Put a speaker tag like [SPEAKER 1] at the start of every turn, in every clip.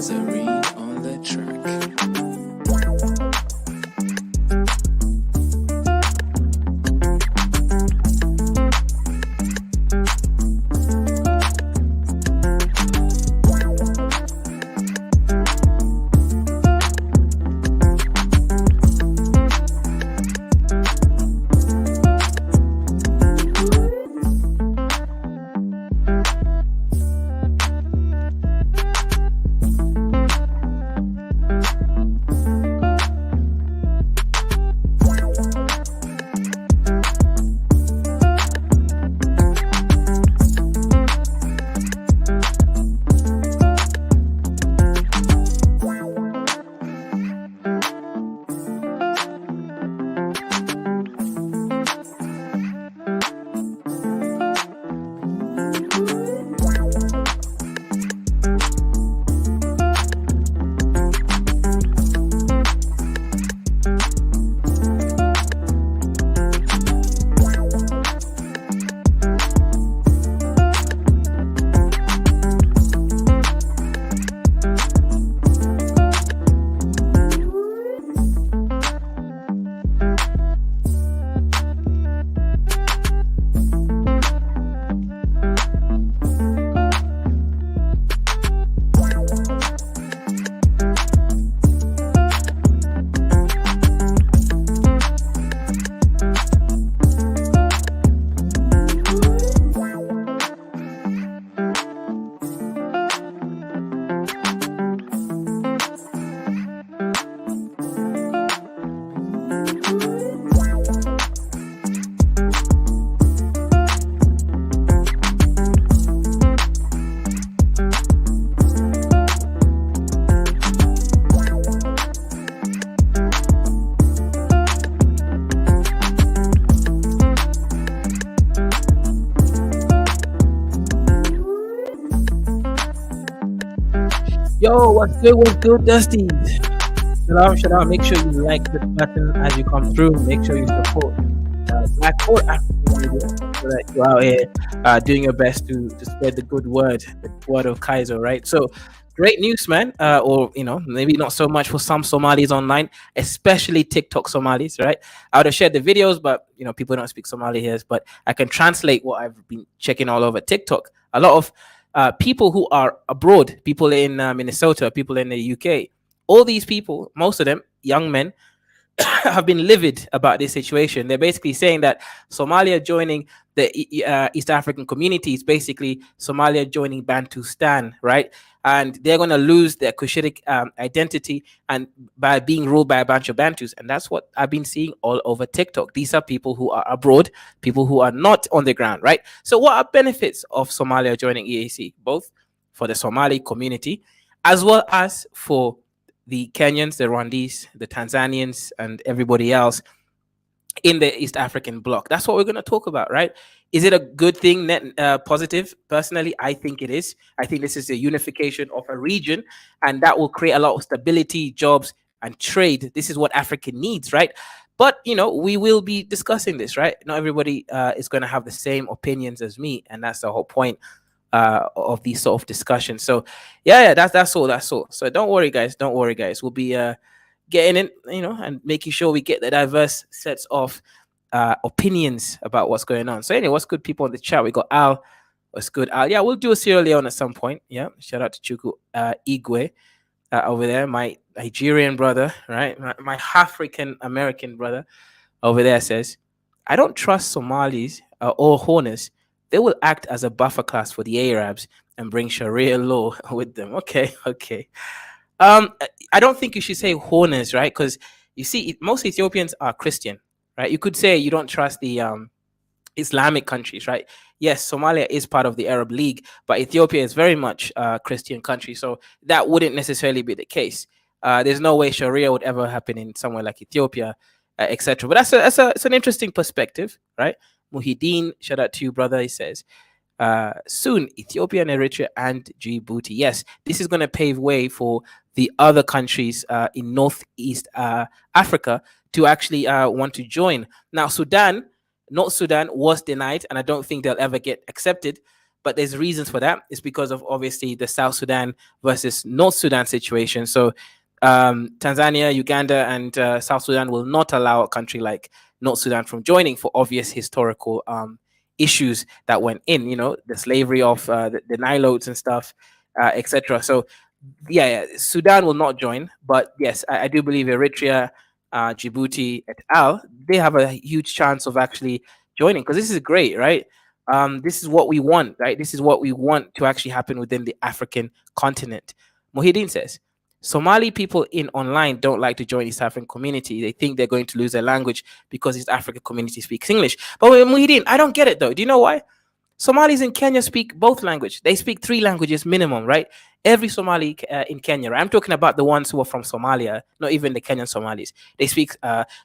[SPEAKER 1] Nazarene on the track.
[SPEAKER 2] Yo, what's good? What's good, Dusty? Shalom. Make sure you like this button as you come through. Make sure you support Black or African media so that you're out here doing your best to spread the word of Kaiser, right? So, great news, man. Or, maybe not so much for some Somalis online, especially TikTok Somalis, right? I would have shared the videos, but, people don't speak Somali here. But I can translate what I've been checking all over TikTok. A lot of people who are abroad, people in Minnesota, people in the UK, all these people, most of them, young men, have been livid about this situation. They're basically saying that Somalia joining the East African community is basically Somalia joining Bantustan, right? And they're going to lose their Cushitic identity and by being ruled by a bunch of Bantus. And that's what I've been seeing all over TikTok. These are people who are abroad, people who are not on the ground, right? So what are benefits of Somalia joining EAC? Both for the Somali community as well as for the Kenyans, the Rwandese, the Tanzanians, and everybody else in the East African bloc. That's what we're going to talk about, right? Is it a good thing, net positive? Personally, I think it is. I think this is a unification of a region, and that will create a lot of stability, jobs, and trade. This is what Africa needs, right? But, we will be discussing this, right? Not everybody is going to have the same opinions as me, and that's the whole point of these sort of discussions. So that's all. So don't worry guys, we'll be getting in, and making sure we get the diverse sets of opinions about what's going on. So anyway, what's good, people in the chat? We got Al. What's good, Al? Yeah, we'll do a Sierra Leone at some point. Yeah, shout out to Chuku Igwe over there, my Nigerian brother, right? My African American brother over there says, I don't trust Somalis or Horners. They will act as a buffer class for the Arabs and bring Sharia law with them. Okay. I don't think you should say Horners, right? Because you see, most Ethiopians are Christian, right? You could say you don't trust the Islamic countries, right? Yes, Somalia is part of the Arab League, but Ethiopia is very much a Christian country, so that wouldn't necessarily be the case. There's no way Sharia would ever happen in somewhere like Ethiopia, etc. But that's an interesting perspective, right? Muhyiddin, shout out to you, brother. He says, soon Ethiopia and Eritrea and Djibouti. Yes, this is going to pave way for the other countries in Northeast Africa to actually want to join. Now, North Sudan was denied, and I don't think they'll ever get accepted. but there's reasons for that. It's because of obviously the South Sudan versus North Sudan situation. So Tanzania, Uganda, and South Sudan will not allow a country like North Sudan from joining for obvious historical issues that went in, the slavery of the Nilotes and stuff, etc. So, yeah, Sudan will not join, but yes, I do believe Eritrea, Djibouti, et al. They have a huge chance of actually joining because this is great, right? This is what we want, right? This is what we want to actually happen within the African continent. Mohideen says, Somali people in online don't like to join East African community. They think they're going to lose their language because East African community speaks English. But Mohideen, I don't get it though. Do you know why? Somalis in Kenya speak both languages. They speak 3 languages minimum, right? Every Somali in Kenya, right? I'm talking about the ones who are from Somalia, not even the Kenyan Somalis. They speak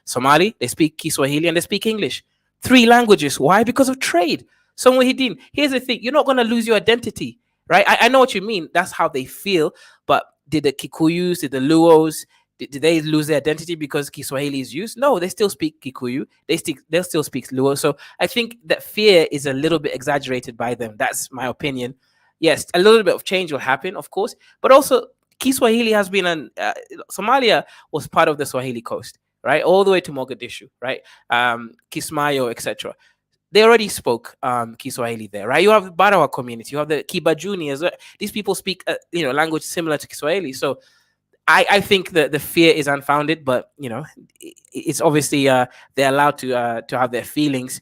[SPEAKER 2] Somali, they speak Kiswahili, and they speak English. 3 languages. Why? Because of trade. So Muhyiddin, here's the thing: you're not going to lose your identity, right? I know what you mean. That's how they feel. But did the Kikuyus, did the Luos, did they lose their identity because Kiswahili is used? No, they still speak Kikuyu. They still speak Luo. So I think that fear is a little bit exaggerated by them. That's my opinion. Yes, a little bit of change will happen, of course, but also Kiswahili has been Somalia was part of the Swahili coast, right, all the way to Mogadishu, right, Kismayo, etc. They already spoke Kiswahili there, right? You have the Barawa community, you have the Kibajuni as well. These people speak, language similar to Kiswahili. So I think that the fear is unfounded, but it's obviously they're allowed to have their feelings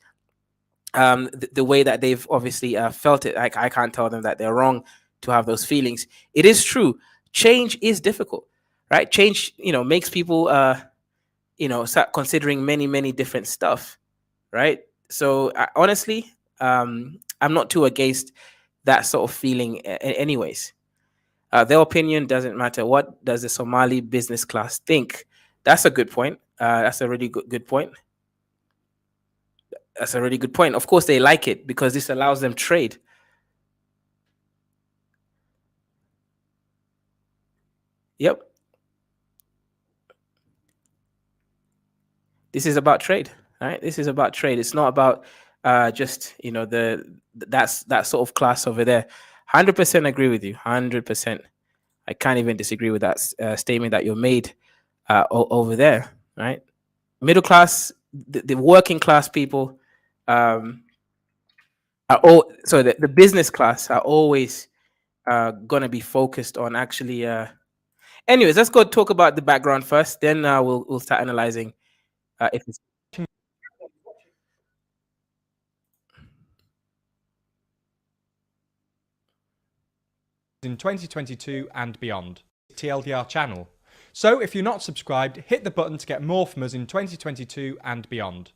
[SPEAKER 2] the way that they've obviously felt it. I can't tell them that they're wrong to have those feelings. It is true. Change is difficult, right? Change, makes people, start considering many, many different stuff, right? So honestly, I'm not too against that sort of feeling anyways. Their opinion doesn't matter. What does the Somali business class think? That's a good point. That's a really good point. That's a really good point. Of course, they like it because this allows them trade. Yep. This is about trade, right? This is about trade. It's not about just that sort of class over there. 100% agree with you. 100%. I can't even disagree with that statement that you made over there, right? Middle class, the working class people are all, so the business class are always gonna be focused on actually. Anyways, let's go talk about the background first. Then we'll start analyzing if it's.
[SPEAKER 3] In 2022 and beyond. TLDR channel. So if you're not subscribed, hit the button to get more from us in 2022 and beyond.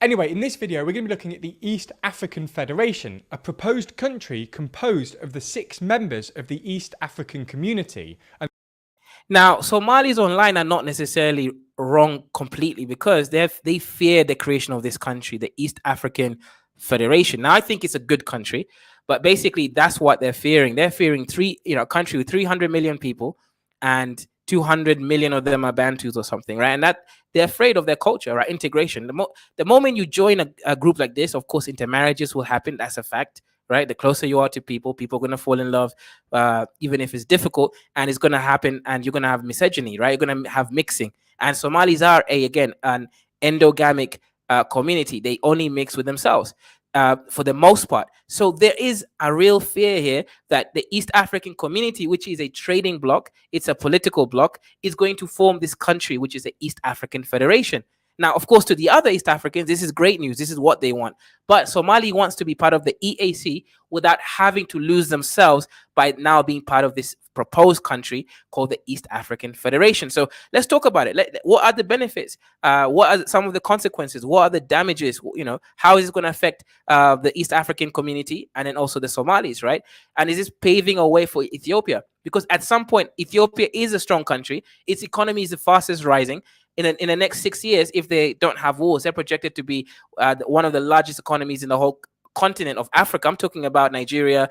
[SPEAKER 3] Anyway, in this video, we're going to be looking at the East African Federation, a proposed country composed of the 6 members of the East African community. And
[SPEAKER 2] now, Somalis online are not necessarily wrong completely because they fear the creation of this country, the East African Federation. Now, I think it's a good country, but basically that's what they're fearing. They're fearing a country with 300 million people, and 200 million of them are Bantus or something, right? And that they're afraid of their culture, right? Integration. The moment you join a group like this, of course, intermarriages will happen. That's a fact, right? The closer you are to people are going to fall in love, even if it's difficult, and it's going to happen. And you're going to have misogyny, right? You're going to have mixing. And Somalis are an endogamic community. They only mix with themselves. For the most part. So there is a real fear here that the East African community, which is a trading bloc, it's a political bloc, is going to form this country, which is the East African Federation. Now, of course, to the other East Africans, this is great news. This is what they want. But Somali wants to be part of the EAC without having to lose themselves by now being part of this proposed country called the East African Federation. So let's talk about it. What are the benefits? What are some of the consequences? What are the damages? How is it going to affect the East African community and then also the Somalis, right? And is this paving a way for Ethiopia? Because at some point, Ethiopia is a strong country. Its economy is the fastest rising. In the next 6 years, if they don't have wars, they're projected to be one of the largest economies in the whole continent of Africa. I'm talking about Nigeria,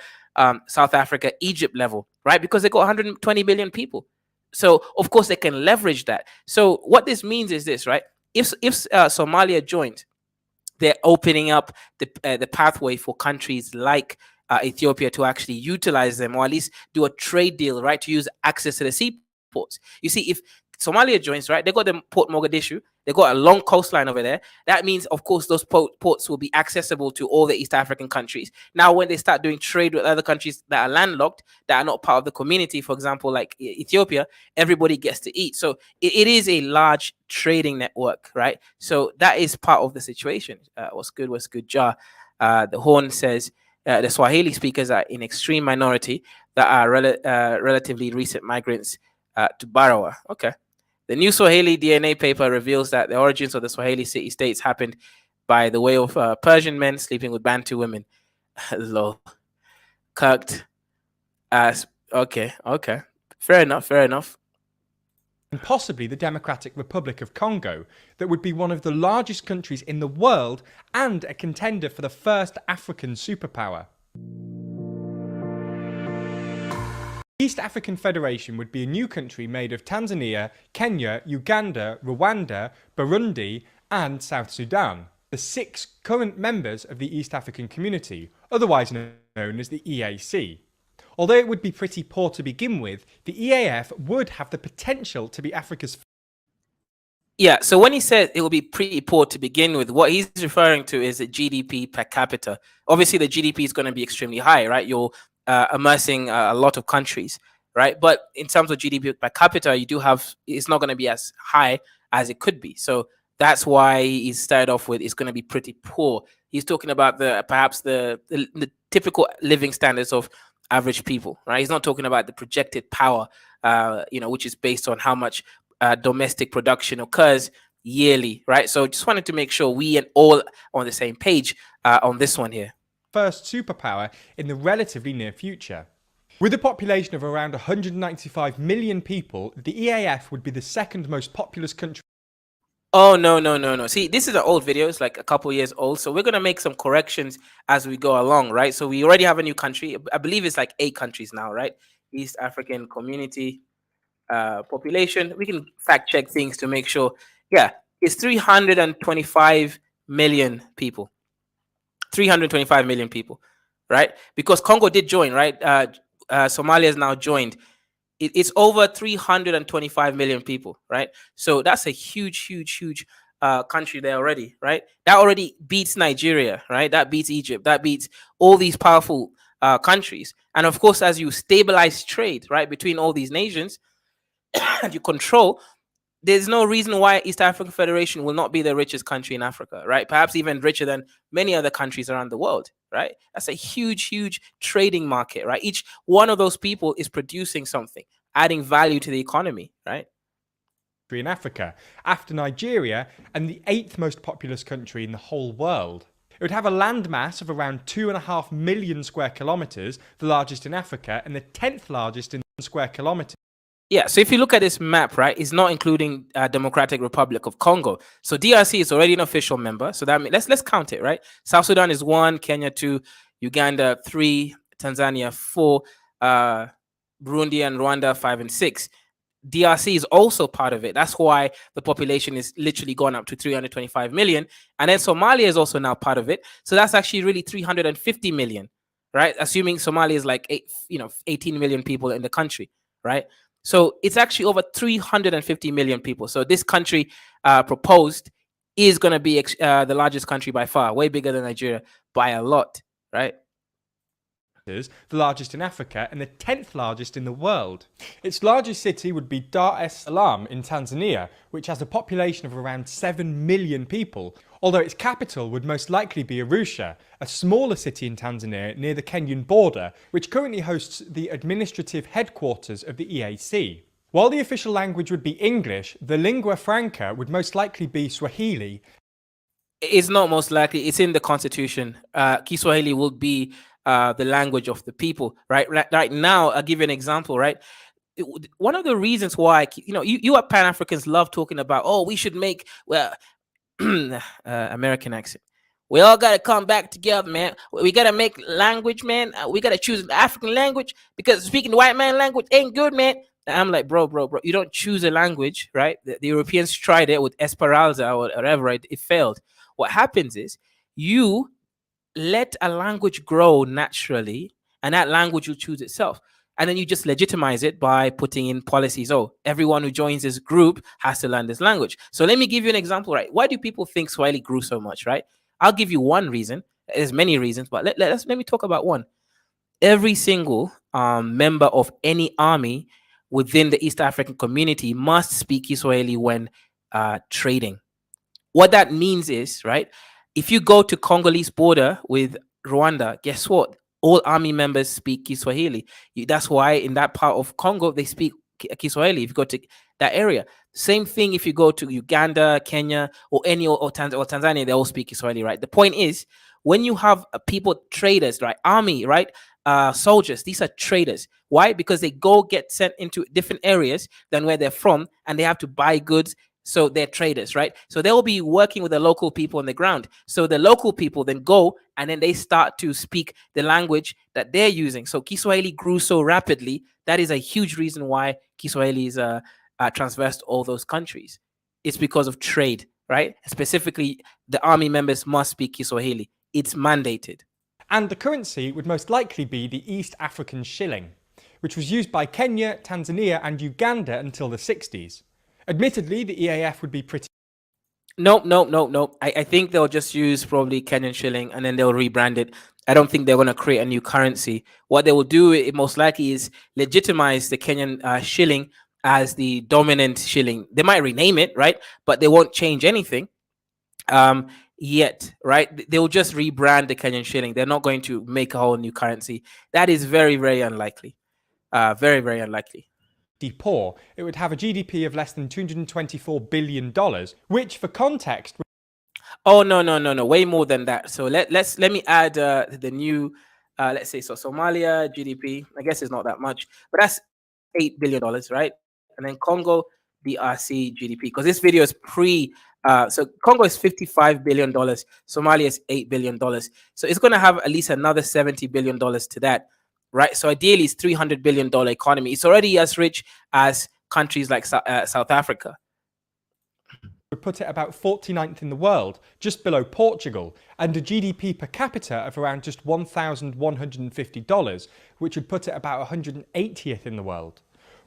[SPEAKER 2] South Africa, Egypt level, right? Because they got 120 million people. So, of course, they can leverage that. So what this means is this, right? If Somalia joins, they're opening up the pathway for countries like Ethiopia to actually utilize them, or at least do a trade deal, right, to use access to the seaports. You see, if Somalia joins, right, they got the Port Mogadishu, they got a long coastline over there. That means, of course, those ports will be accessible to all the East African countries. Now, when they start doing trade with other countries that are landlocked, that are not part of the community, for example, like Ethiopia, everybody gets to eat. So it is a large trading network, right? So that is part of the situation. What's good, Jar? The Horn says the Swahili speakers are in extreme minority that are relatively recent migrants to Barawa. Okay. The new Swahili DNA paper reveals that the origins of the Swahili city-states happened by the way of Persian men sleeping with Bantu women. Lol. Kirked as okay. Fair enough.
[SPEAKER 3] And possibly the Democratic Republic of Congo, that would be one of the largest countries in the world and a contender for the first African superpower. The East African Federation would be a new country made of Tanzania, Kenya, Uganda, Rwanda, Burundi, and South Sudan, the 6 current members of the East African Community, otherwise known as the EAC. Although it would be pretty poor to begin with, the EAF would have the potential to be Africa's.
[SPEAKER 2] Yeah, so when he said it will be pretty poor to begin with, what he's referring to is the GDP per capita. Obviously, the GDP is going to be extremely high, right? You're immersing a lot of countries, right? But in terms of GDP per capita, you do have, it's not going to be as high as it could be. So that's why he started off with it's going to be pretty poor. He's talking about perhaps the typical living standards of average people, right? He's not talking about the projected power, which is based on how much domestic production occurs yearly, right? So just wanted to make sure we are all on the same page on this one here.
[SPEAKER 3] First superpower in the relatively near future. With a population of around 195 million people, the EAF would be the second most populous country.
[SPEAKER 2] Oh, no. See, this is an old video. It's like a couple years old. So we're going to make some corrections as we go along, right? So we already have a new country. I believe it's like 8 countries now, right? East African Community population. We can fact check things to make sure. Yeah, it's 325 million people. 325 million people, right? Because Congo did join, right? Somalia has now joined. It's over 325 million people, right? So that's a huge country there already, right? That already beats Nigeria, right? That beats Egypt. That beats all these powerful countries. And of course, as you stabilize trade, right, between all these nations, and you control, there's no reason why East African Federation will not be the richest country in Africa, right? Perhaps even richer than many other countries around the world, right? That's a huge trading market, right? Each one of those people is producing something, adding value to the economy, right?
[SPEAKER 3] In Africa, after Nigeria, and the 8th most populous country in the whole world. It would have a landmass of around 2.5 million square kilometers, the largest in Africa, and the 10th largest in square kilometers.
[SPEAKER 2] Yeah, so if you look at this map, right, it's not including Democratic Republic of Congo. So DRC is already an official member. So that means let's count it, right? South Sudan is 1, Kenya 2, Uganda 3, Tanzania 4, Burundi and Rwanda 5 and 6. DRC is also part of it. That's why the population is literally gone up to 325 million. And then Somalia is also now part of it. So that's actually really 350 million, right? Assuming Somalia is like 18 million people in the country, right? So it's actually over 350 million people. So this country proposed is going to be the largest country by far, way bigger than Nigeria by a lot, right?
[SPEAKER 3] The largest in Africa and the 10th largest in the world. Its largest city would be Dar es Salaam in Tanzania, which has a population of around 7 million people, although its capital would most likely be Arusha, a smaller city in Tanzania near the Kenyan border, which currently hosts the administrative headquarters of the EAC. While the official language would be English, the lingua franca would most likely be Swahili.
[SPEAKER 2] It's not most likely. It's in the constitution. Kiswahili will be the language of the people, right? Right now, I'll give you an example, right? One of the reasons why, you Pan-Africans love talking about, we should make, American accent. We all got to come back together, man. We got to make language, man. We got to choose an African language because speaking white man language ain't good, man. And I'm like, bro, you don't choose a language, right? The Europeans tried it with Esperanza or whatever, it failed. What happens is you let a language grow naturally, and that language will choose itself. And then you just legitimize it by putting in policies. Oh, everyone who joins this group has to learn this language. So let me give you an example, right? Why do people think Swahili grew so much, right? I'll give you one reason. There's many reasons, but let me talk about one. Every single member of any army within the East African community must speak Kiswahili when trading. What that means is, right, if you go to Congolese border with Rwanda, guess what? All army members speak Kiswahili. That's why in that part of Congo they speak Kiswahili. If you go to that area, same thing. If you go to Uganda, Kenya, or Tanzania, they all speak Kiswahili, right? The point is, when you have people traders, right, army, right, soldiers, these are traders. Why? Because they go get sent into different areas than where they're from, and they have to buy goods. So they're traders, right? So they will be working with the local people on the ground. So the local people then go and then they start to speak the language that they're using. So Kiswahili grew so rapidly. That is a huge reason why Kiswahili is transversed all those countries. It's because of trade, right? Specifically, the army members must speak Kiswahili. It's mandated.
[SPEAKER 3] And the currency would most likely be the East African shilling, which was used by Kenya, Tanzania, and Uganda until the 60s. Admittedly, the EAF would be pretty.
[SPEAKER 2] Nope. I think they'll just use probably Kenyan shilling and then they'll rebrand it. I don't think they're going to create a new currency. What they will do, it most likely, is legitimize the Kenyan shilling as the dominant shilling. They might rename it, right? But they won't change anything yet, right? They will just rebrand the Kenyan shilling. They're not going to make a whole new currency. That is very, very unlikely. Very, very unlikely.
[SPEAKER 3] Poor, it would have a GDP of less than $224 billion, which, for context.
[SPEAKER 2] Oh, no, way more than that. So let me add the new, let's say, so Somalia GDP, I guess it's not that much, but that's $8 billion, right? And then Congo, DRC GDP, because this video is so Congo is $55 billion, Somalia is $8 billion. So it's going to have at least another $70 billion to that. Right, so ideally it's $300 billion economy. It's already as rich as countries like South Africa.
[SPEAKER 3] Would put it about 49th in the world, just below Portugal, and a GDP per capita of around just $1,150, which would put it about 180th in the world.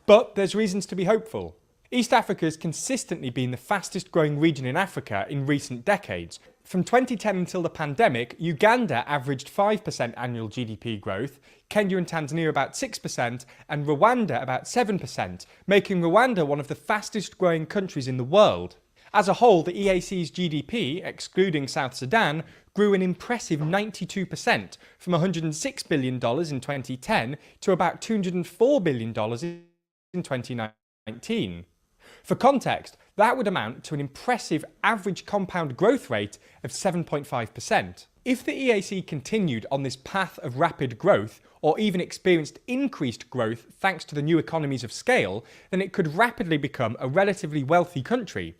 [SPEAKER 3] But there's reasons to be hopeful. East Africa has consistently been the fastest growing region in Africa in recent decades. From 2010 until the pandemic, Uganda averaged 5% annual GDP growth, Kenya and Tanzania about 6%, and Rwanda about 7%, making Rwanda one of the fastest growing countries in the world. As a whole, the EAC's GDP, excluding South Sudan, grew an impressive 92%, from $106 billion in 2010 to about $204 billion in 2019. For context, that would amount to an impressive average compound growth rate of 7.5%. If the EAC continued on this path of rapid growth, or even experienced increased growth thanks to the new economies of scale, then it could rapidly become a relatively wealthy country.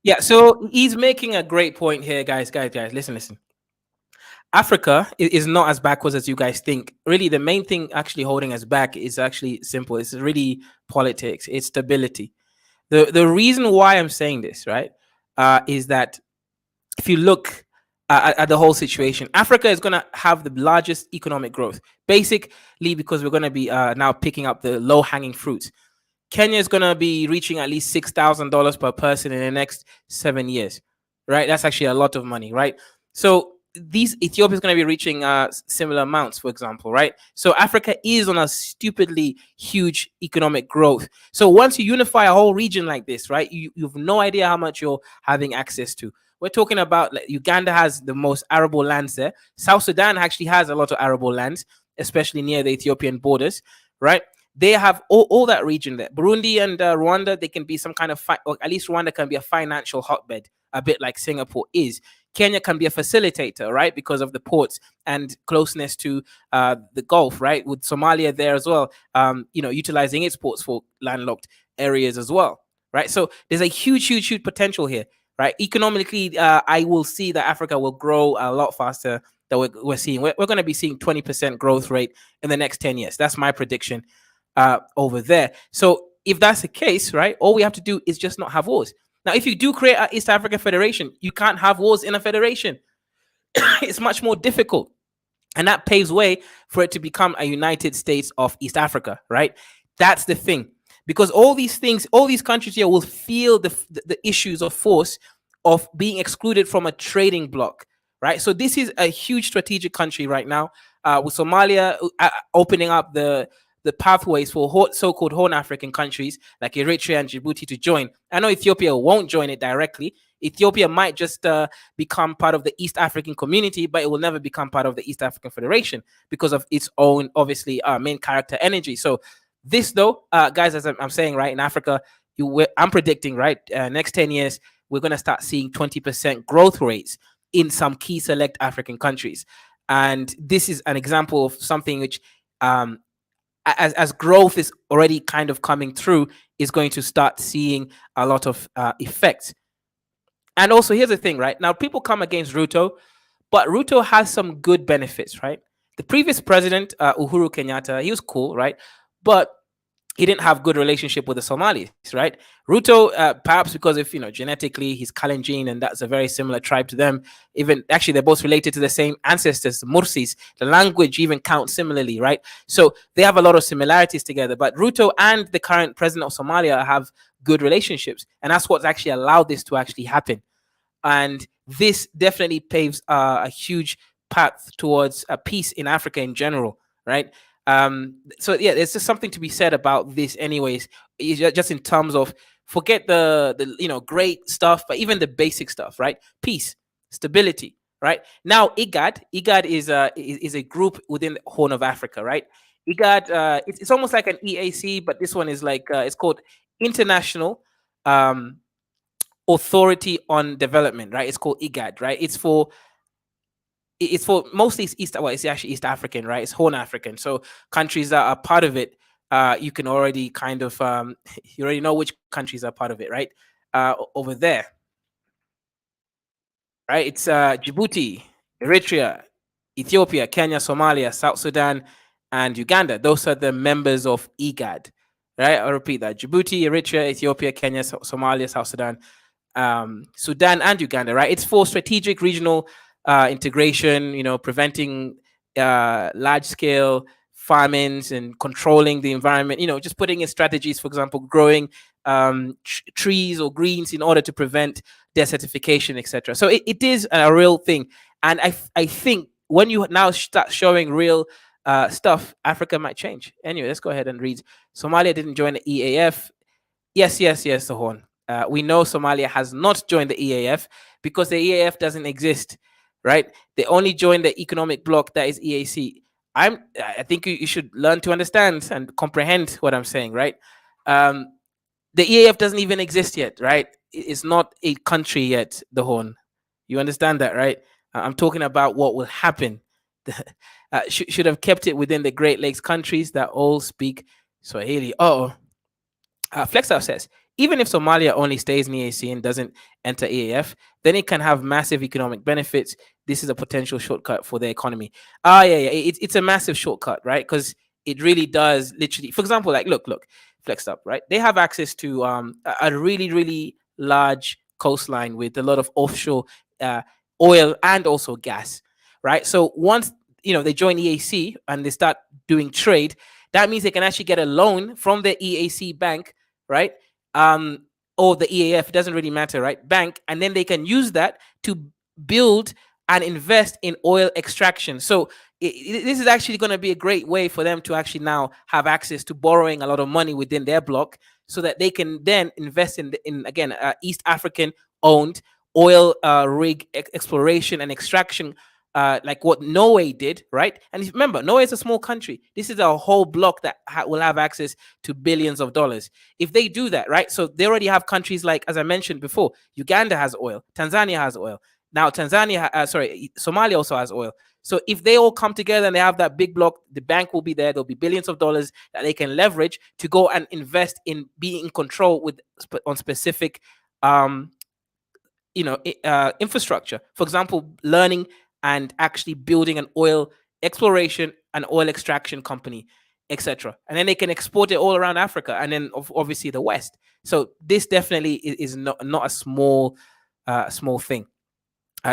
[SPEAKER 2] Yeah, so he's making a great point here, guys. Listen. Africa is not as backwards as you guys think. Really, the main thing actually holding us back is actually simple. It's really politics. It's stability. The reason why I'm saying this, right, is that if you look at the whole situation, Africa is going to have the largest economic growth, basically because we're going to be now picking up the low-hanging fruits. Kenya is going to be reaching at least $6,000 per person in the next 7 years, right? That's actually a lot of money, right? So Ethiopia is going to be reaching similar amounts, for example, right? So Africa is on a stupidly huge economic growth. So once you unify a whole region like this, right, you have no idea how much you're having access to. We're talking about, like, Uganda has the most arable lands there. South Sudan actually has a lot of arable lands, especially near the Ethiopian borders, right? They have all that region there. Burundi and Rwanda, they can be some kind of, or at least Rwanda can be a financial hotbed, a bit like Singapore is. Kenya can be a facilitator, right, because of the ports and closeness to the Gulf, right, with Somalia there as well, utilizing its ports for landlocked areas as well, right? So there's a huge potential here, right? Economically, I will see that Africa will grow a lot faster than we're seeing. We're going to be seeing 20% growth rate in the next 10 years. That's my prediction over there. So if that's the case, right, all we have to do is just not have wars. Now, if you do create an East African Federation, you can't have wars in a federation. it's much more difficult. And that paves way for it to become a United States of East Africa, right? That's the thing. Because all these things, all these countries here will feel the issues of force of being excluded from a trading bloc, right? So this is a huge strategic country right now, with Somalia opening up the pathways for so-called Horn African countries like Eritrea and Djibouti to join. I know Ethiopia won't join it directly. Ethiopia might just become part of the East African community, but it will never become part of the East African Federation because of its own, obviously, main character energy. So this, though, guys, as I'm saying, right, in Africa, I'm predicting, right, next 10 years, we're going to start seeing 20% growth rates in some key select African countries. And this is an example of something which, as growth is already kind of coming through, is going to start seeing a lot of effects. And also, here's the thing, right? Now, people come against Ruto, but Ruto has some good benefits, right? The previous president, Uhuru Kenyatta, he was cool, right? But he didn't have good relationship with the Somalis, right? Ruto, perhaps because if genetically he's Kalenjin, and that's a very similar tribe to them. Even actually, they're both related to the same ancestors, the Mursis. The language even counts similarly, right? So they have a lot of similarities together. But Ruto and the current president of Somalia have good relationships, and that's what's actually allowed this to actually happen. And this definitely paves a huge path towards a peace in Africa in general, right? So yeah, there's just something to be said about this, anyways. Just in terms of forget the great stuff, but even the basic stuff, right? Peace, stability, right? Now IGAD is a group within the Horn of Africa, right? IGAD, it's almost like an EAC, but this one is like it's called International Authority on Development, right? It's called IGAD, right? It's for mostly it's actually East African, right? It's Horn African. So countries that are part of it, you can already kind of you already know which countries are part of it, right? Over there, right? It's Djibouti, Eritrea, Ethiopia, Kenya, Somalia, South Sudan, and Uganda. Those are the members of IGAD, right? I'll repeat that: Djibouti, Eritrea, Ethiopia, Kenya, Somalia, South Sudan, Sudan, and Uganda, right? It's for strategic regional integration, preventing large scale famines and controlling the environment, just putting in strategies, for example, growing trees or greens in order to prevent desertification, etc. So it is a real thing. And I think when you now start showing real stuff, Africa might change. Anyway, let's go ahead and read. Somalia didn't join the EAF. Yes, the Horn. We know Somalia has not joined the EAF because the EAF doesn't exist, right? They only joined the economic bloc that is EAC. I think you should learn to understand and comprehend what I'm saying, right? The EAF doesn't even exist yet, right? It's not a country yet, the Horn. You understand that, right? I'm talking about what will happen. Should have kept it within the Great Lakes countries that all speak Swahili. Flexout says, even if Somalia only stays in EAC and doesn't enter EAF, then it can have massive economic benefits. This is a potential shortcut for the economy. Yeah. It's a massive shortcut, right? Because it really does literally, for example, like look, Flexed Up, right? They have access to a really, really large coastline with a lot of offshore oil and also gas, right? So once they join EAC and they start doing trade, that means they can actually get a loan from the EAC bank, right? Or the EAF, doesn't really matter, right? Bank, and then they can use that to build and invest in oil extraction. So this is actually going to be a great way for them to actually now have access to borrowing a lot of money within their block, so that they can then invest in again East African owned oil rig exploration and extraction. Like what Norway did, right? And remember, Norway is a small country. This is a whole block that will have access to billions of dollars. If they do that, right? So they already have countries like, as I mentioned before, Uganda has oil, Tanzania has oil. Now, Somalia also has oil. So if they all come together and they have that big block, the bank will be there. There'll be billions of dollars that they can leverage to go and invest in being in control on specific infrastructure. For example, learning and actually building an oil exploration and oil extraction company, etc. And then they can export it all around Africa and then obviously the West. So this definitely is not a small thing.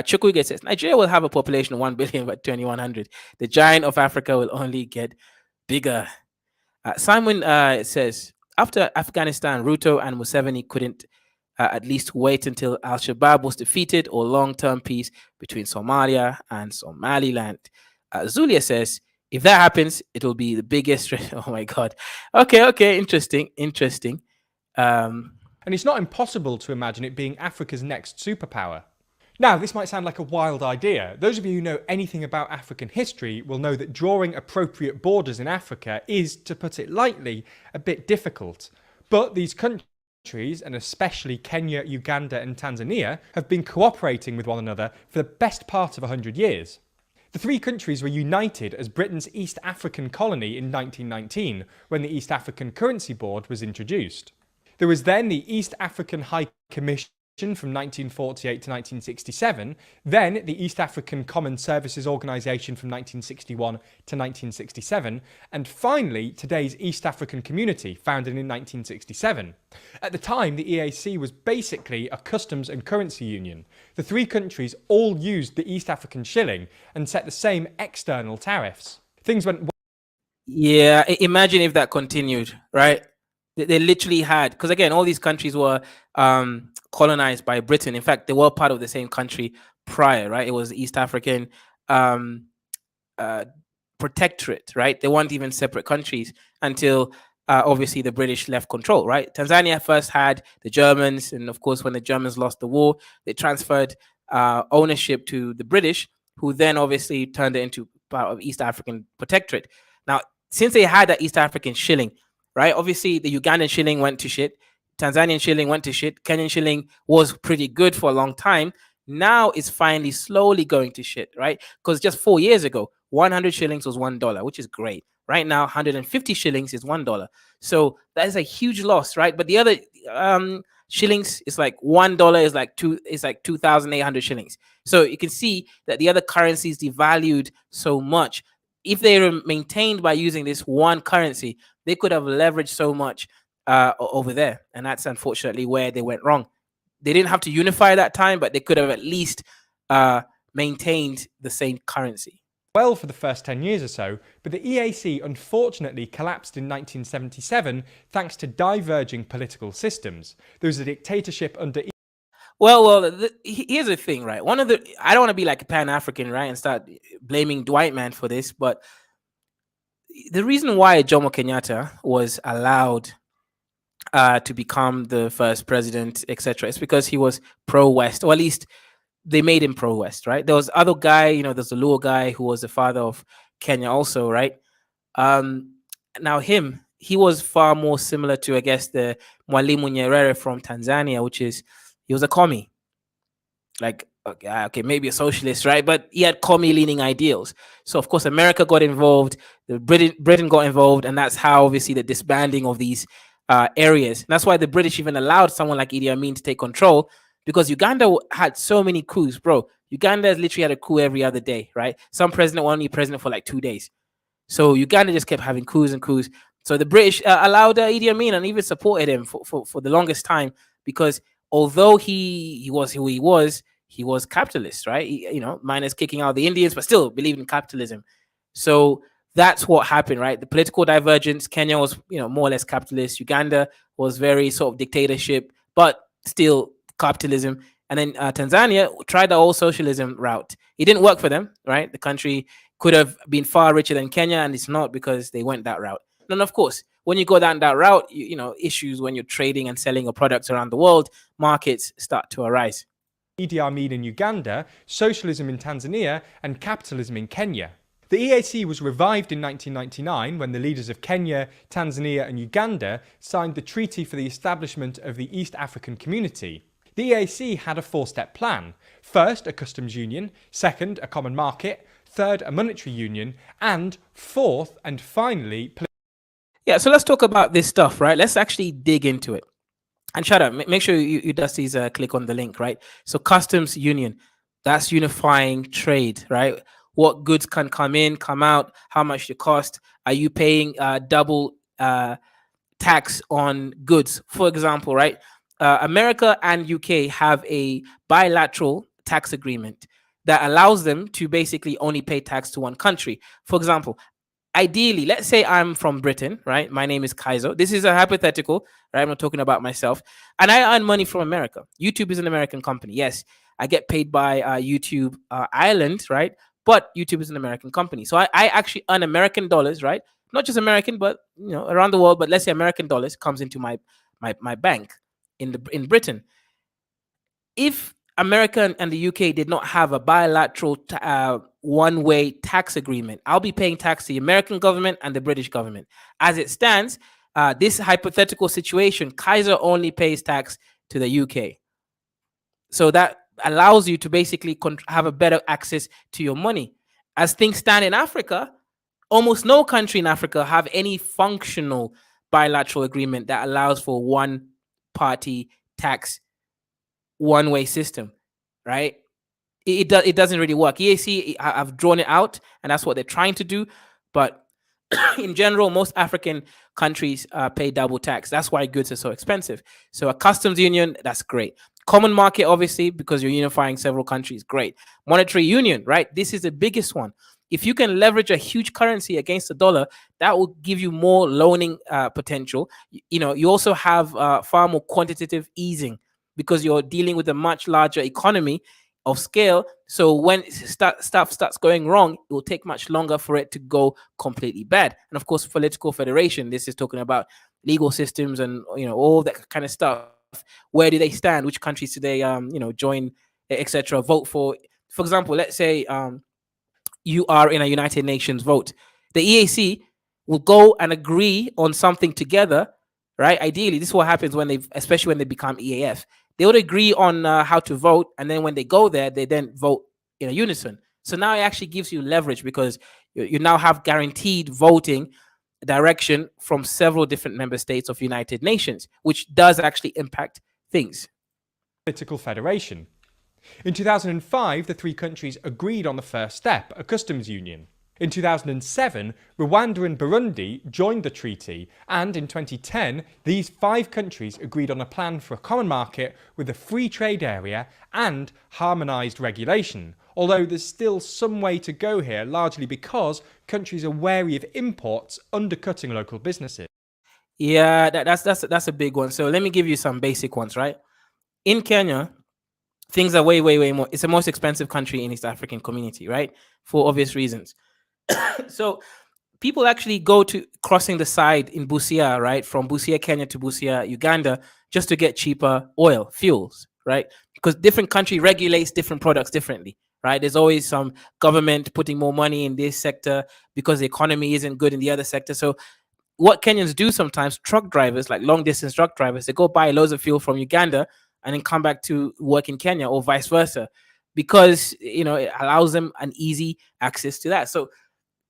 [SPEAKER 2] Chukwuge says Nigeria will have a population of 1 billion by 2100. The giant of Africa will only get bigger. Simon says after Afghanistan, Ruto and Museveni couldn't at least wait until Al Shabaab was defeated or long term peace between Somalia and Somaliland. Zulia says if that happens, it will be the biggest. Oh my God. Okay, interesting.
[SPEAKER 3] And it's not impossible to imagine it being Africa's next superpower. Now, this might sound like a wild idea. Those of you who know anything about African history will know that drawing appropriate borders in Africa is, to put it lightly, a bit difficult. But these countries, and especially Kenya, Uganda and Tanzania, have been cooperating with one another for the best part of 100 years. The three countries were united as Britain's East African colony in 1919, when the East African Currency Board was introduced. There was then the East African High Commission from 1948 to 1967, then the East African Common Services Organisation from 1961 to 1967, and finally today's East African Community, founded in 1967. At the time, the EAC was basically a customs and currency union. The three countries all used the East African shilling and set the same external tariffs. Things went
[SPEAKER 2] Yeah, imagine if that continued, right? They literally had, because again, all these countries were colonized by Britain. In fact, they were part of the same country prior, right? It was the East African protectorate, right? They weren't even separate countries until obviously the British left control, right? Tanzania first had the Germans, and of course, when the Germans lost the war, they transferred ownership to the British, who then obviously turned it into part of East African protectorate. Now, since they had that East African shilling, right? Obviously, the Ugandan shilling went to shit. Tanzanian shilling went to shit. Kenyan shilling was pretty good for a long time. Now it's finally slowly going to shit, right? Because just 4 years ago, 100 shillings was $1, which is great. Right now, 150 shillings is $1. So that is a huge loss, right? But the other shillings is like $1 is like 2,800 shillings. So you can see that the other currencies devalued so much. If they were maintained by using this one currency, they could have leveraged so much over there. And that's unfortunately where they went wrong. They didn't have to unify that time, but they could have at least maintained the same currency.
[SPEAKER 3] Well for the first 10 years or so, but the EAC unfortunately collapsed in 1977 thanks to diverging political systems. There was a dictatorship under...
[SPEAKER 2] Here's the thing, right? I don't want to be like a Pan-African, right, and start blaming Dwight Man for this, but the reason why Jomo Kenyatta was allowed to become the first president, etc., is because he was pro-West, or at least they made him pro-West, right? There was other guy, there's a Luo guy who was the father of Kenya also, right? Now he was far more similar to, I guess, the Mwalimu Nyerere from Tanzania, which is, he was a commie. Like, okay, maybe a socialist, right? But he had commie-leaning ideals. So, of course, America got involved, Britain got involved, and that's how, obviously, the disbanding of these areas. And that's why the British even allowed someone like Idi Amin to take control, because Uganda had so many coups, bro. Uganda has literally had a coup every other day, right? Some president was only president for like 2 days. So Uganda just kept having coups and coups. So the British allowed Idi Amin and even supported him for the longest time, because although he was who he was capitalist, right? Minus kicking out the Indians, but still believed in capitalism. So that's what happened, right? The political divergence. Kenya was, more or less capitalist. Uganda was very sort of dictatorship, but still capitalism. And then Tanzania tried the whole socialism route. It didn't work for them, right? The country could have been far richer than Kenya, and it's not, because they went that route. And of course, when you go down that route, issues when you're trading and selling your products around the world, markets start to arise.
[SPEAKER 3] Idi Amin in Uganda, socialism in Tanzania, and capitalism in Kenya. The EAC was revived in 1999 when the leaders of Kenya, Tanzania, and Uganda signed the Treaty for the Establishment of the East African Community. The EAC had a 4-step plan. First, a customs union. Second, a common market. Third, a monetary union. And fourth, and finally...
[SPEAKER 2] Yeah, so let's talk about this stuff, right? Let's actually dig into it. And shut up, make sure you Dusty's click on the link, right? So customs union, that's unifying trade, right? What goods can come in, come out, how much they cost. Are you paying double tax on goods? For example, right? America and UK have a bilateral tax agreement that allows them to basically only pay tax to one country. For example, ideally, let's say I'm from Britain, right? My name is Kaiser. This is a hypothetical, right? I'm not talking about myself. And I earn money from America. YouTube is an American company. Yes, I get paid by YouTube Ireland, right? But YouTube is an American company. So I actually earn American dollars, right? Not just American, but around the world. But let's say American dollars comes into my bank in Britain. If America and the UK did not have a bilateral one-way tax agreement, I'll be paying tax to the American government and the British government. As it stands, this hypothetical situation, Kaiser only pays tax to the UK. So that allows you to basically have a better access to your money. As things stand in Africa, almost no country in Africa have any functional bilateral agreement that allows for one-party tax one-way system, right? It doesn't really work. EAC, I've drawn it out, and that's what they're trying to do. But in general, most African countries pay double tax. That's why goods are so expensive. So a customs union, that's great. Common market, obviously, because you're unifying several countries, great. Monetary union, right? This is the biggest one. If you can leverage a huge currency against the dollar, that will give you more loaning potential. You also have far more quantitative easing because you're dealing with a much larger economy of scale. So when stuff starts going wrong, it will take much longer for it to go completely bad. And of course, political federation, this is talking about legal systems and all that kind of stuff. Where do they stand? Which countries do they join, etc. Vote for example, let's say you are in a United Nations vote. The EAC will go and agree on something together, right? Ideally, this is what happens especially when they become EAF. They would agree on how to vote, and then when they go there, they then vote in a unison. So now it actually gives you leverage because you now have guaranteed voting direction from several different member states of United Nations, which does actually impact things.
[SPEAKER 3] Political federation. In 2005, the three countries agreed on the first step, a customs union. In 2007, Rwanda and Burundi joined the treaty, and in 2010, these 5 countries agreed on a plan for a common market with a free trade area and harmonised regulation, although there's still some way to go here, largely because countries are wary of imports undercutting local businesses.
[SPEAKER 2] Yeah, that's a big one. So let me give you some basic ones, right? In Kenya, things are way, way, way more. It's the most expensive country in East African community, right? For obvious reasons. So people actually go to crossing the side in Busia, right? From Busia, Kenya to Busia, Uganda, just to get cheaper oil, fuels, right? Because different country regulates different products differently, right? There's always some government putting more money in this sector because the economy isn't good in the other sector. So what Kenyans do sometimes, truck drivers, like long distance truck drivers, they go buy loads of fuel from Uganda and then come back to work in Kenya or vice versa, because it allows them an easy access to that. So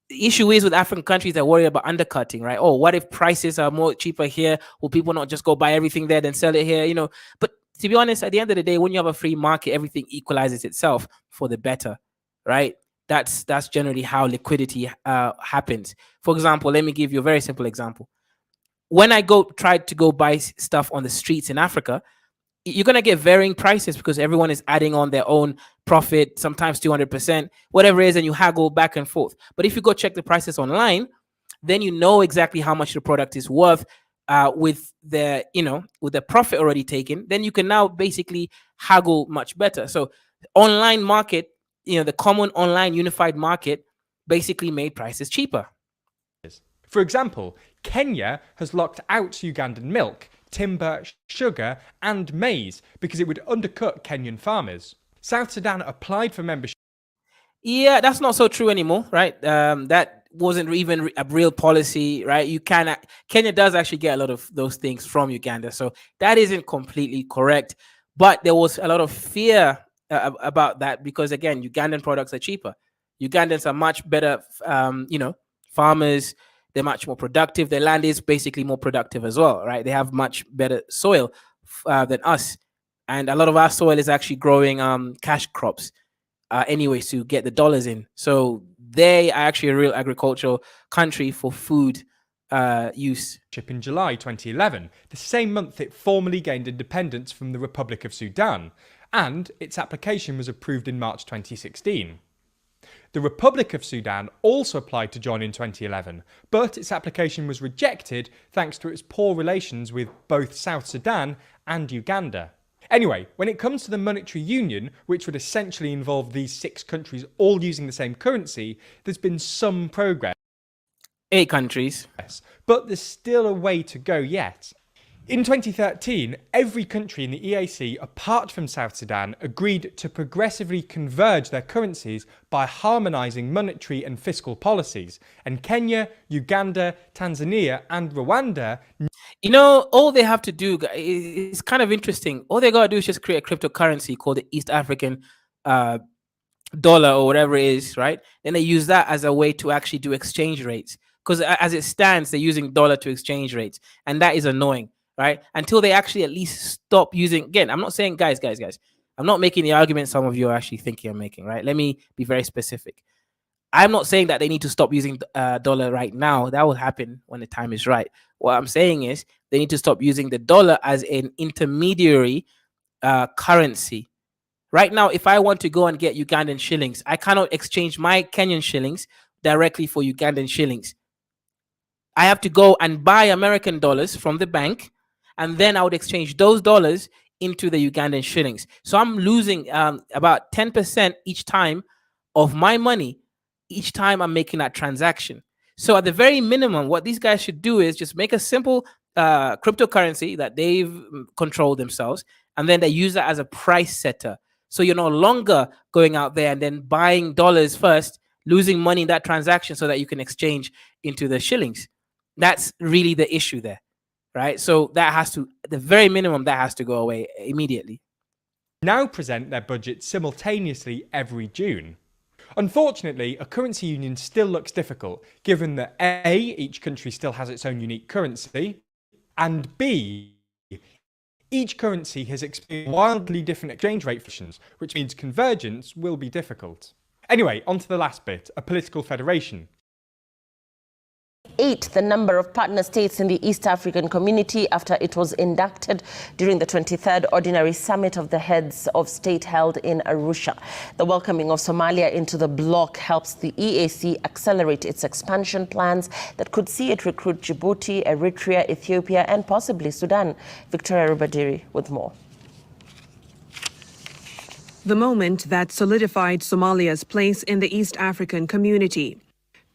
[SPEAKER 2] the issue is with African countries, they're worried about undercutting, right? Oh, what if prices are more cheaper here? Will people not just go buy everything there then sell it here? But to be honest, at the end of the day, when you have a free market, everything equalizes itself for the better, right? That's generally how liquidity happens. For example, let me give you a very simple example. When I try to go buy stuff on the streets in Africa, you're going to get varying prices because everyone is adding on their own profit, sometimes 200%, whatever it is, and you haggle back and forth. But if you go check the prices online, then you know exactly how much the product is worth with the profit already taken. Then you can now basically haggle much better. So online market, the common online unified market basically made prices cheaper.
[SPEAKER 3] For example, Kenya has locked out Ugandan milk, timber, sugar, and maize because it would undercut Kenyan farmers. South Sudan applied for membership.
[SPEAKER 2] Yeah, that's not so true anymore, right? That wasn't even a real policy, right? Kenya does actually get a lot of those things from Uganda, so that isn't completely correct. But there was a lot of fear about that because, again, Ugandan products are cheaper. Ugandans are much better, farmers. They're much more productive. Their land is basically more productive as well, right? They have much better soil than us. And a lot of our soil is actually growing cash crops anyways to get the dollars in. So they are actually a real agricultural country for food use.
[SPEAKER 3] In July 2011, the same month it formally gained independence from the Republic of Sudan. and its application was approved in March 2016. The Republic of Sudan also applied to join in 2011, but its application was rejected thanks to its poor relations with both South Sudan and Uganda. Anyway, when it comes to the monetary union, which would essentially involve these 6 countries all using the same currency, there's been some progress.
[SPEAKER 2] 8 countries.
[SPEAKER 3] But there's still a way to go yet. In 2013, every country in the EAC, apart from South Sudan, agreed to progressively converge their currencies by harmonising monetary and fiscal policies. And Kenya, Uganda, Tanzania, and Rwanda.
[SPEAKER 2] You know, all they have to do is kind of interesting. All they got to do is just create a cryptocurrency called the East African dollar or whatever it is, right? Then they use that as a way to actually do exchange rates. Because as it stands, they're using dollar to exchange rates. And that is annoying. Right? Until they actually at least stop using, again, I'm not saying, guys, I'm not making the argument some of you are actually thinking I'm making, right? Let me be very specific. I'm not saying that they need to stop using dollar right now. That will happen when the time is right. What I'm saying is they need to stop using the dollar as an intermediary currency. Right now, if I want to go and get Ugandan shillings, I cannot exchange my Kenyan shillings directly for Ugandan shillings. I have to go and buy American dollars from the bank, and then I would exchange those dollars into the Ugandan shillings. So I'm losing about 10% each time of my money each time I'm making that transaction. So at the very minimum, what these guys should do is just make a simple cryptocurrency that they've controlled themselves, and then they use that as a price setter. So you're no longer going out there and then buying dollars first, losing money in that transaction so that you can exchange into the shillings. That's really the issue there. Right, so that has to, at the very minimum, that has to go away immediately.
[SPEAKER 3] Now present their budget simultaneously every June. Unfortunately, a currency union still looks difficult, given that A, each country still has its own unique currency, and B, each currency has experienced wildly different exchange rate functions, which means convergence will be difficult. Anyway, on to the last bit, a political federation.
[SPEAKER 4] 8 the number of partner states in the East African community after it was inducted during the 23rd Ordinary Summit of the Heads of State held in Arusha. The welcoming of Somalia into the bloc helps the EAC accelerate its expansion plans that could see it recruit Djibouti, Eritrea, Ethiopia, and possibly Sudan. Victoria Rubadiri with more.
[SPEAKER 5] The moment that solidified Somalia's place in the East African community.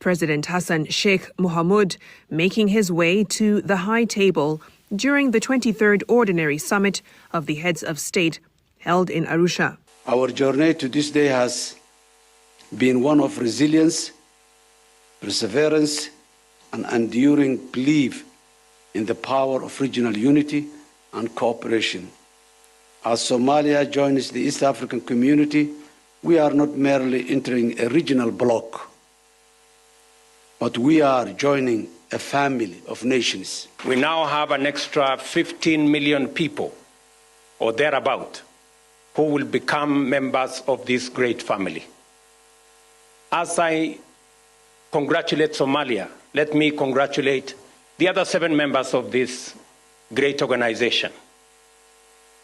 [SPEAKER 5] President Hassan Sheikh Mohamud making his way to the high table during the 23rd Ordinary Summit of the Heads of State held in Arusha.
[SPEAKER 6] Our journey to this day has been one of resilience, perseverance, and enduring belief in the power of regional unity and cooperation. As Somalia joins the East African community, we are not merely entering a regional bloc, but we are joining a family of nations.
[SPEAKER 7] We now have an extra 15 million people, or thereabout, who will become members of this great family. As I congratulate Somalia, let me congratulate the other 7 members of this great organization.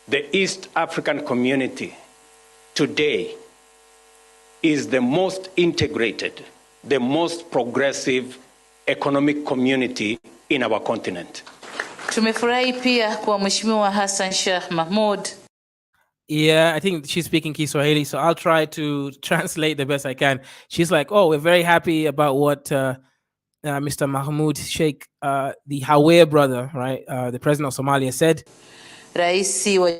[SPEAKER 7] The East African community today is the most integrated, the most progressive economic community in our continent.
[SPEAKER 8] Tumefurahi pia kwa Mheshimiwa Hassan Sheikh Mahmoud.
[SPEAKER 2] Yeah, I think she's speaking Kiswahili, so I'll try to translate the best I can. She's like, oh, we're very happy about what Mr. Mahmoud Sheikh, the Hawe brother, right, the president of Somalia said.
[SPEAKER 8] Raisi wa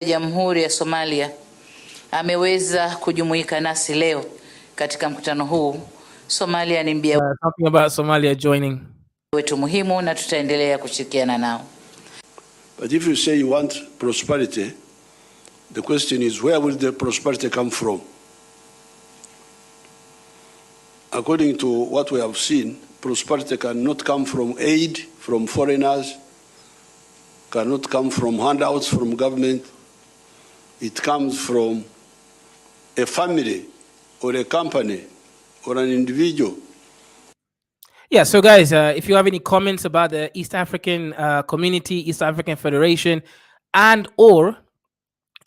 [SPEAKER 8] Jamhuri ya Somalia ameweza kujumuika nasi leo katika mkutano huu. Somalia ni mbia
[SPEAKER 2] talking about Somalia joining
[SPEAKER 8] wetu muhimu na tutaendelea kushirikiana nao.
[SPEAKER 6] But if you say you want prosperity, the question is, where will the prosperity come from? According to what we have seen, prosperity cannot come from aid from foreigners, cannot come from handouts from government. It comes from a family or a company or an individual.
[SPEAKER 2] Yeah, so guys, if you have any comments about the East African community, East African Federation, and or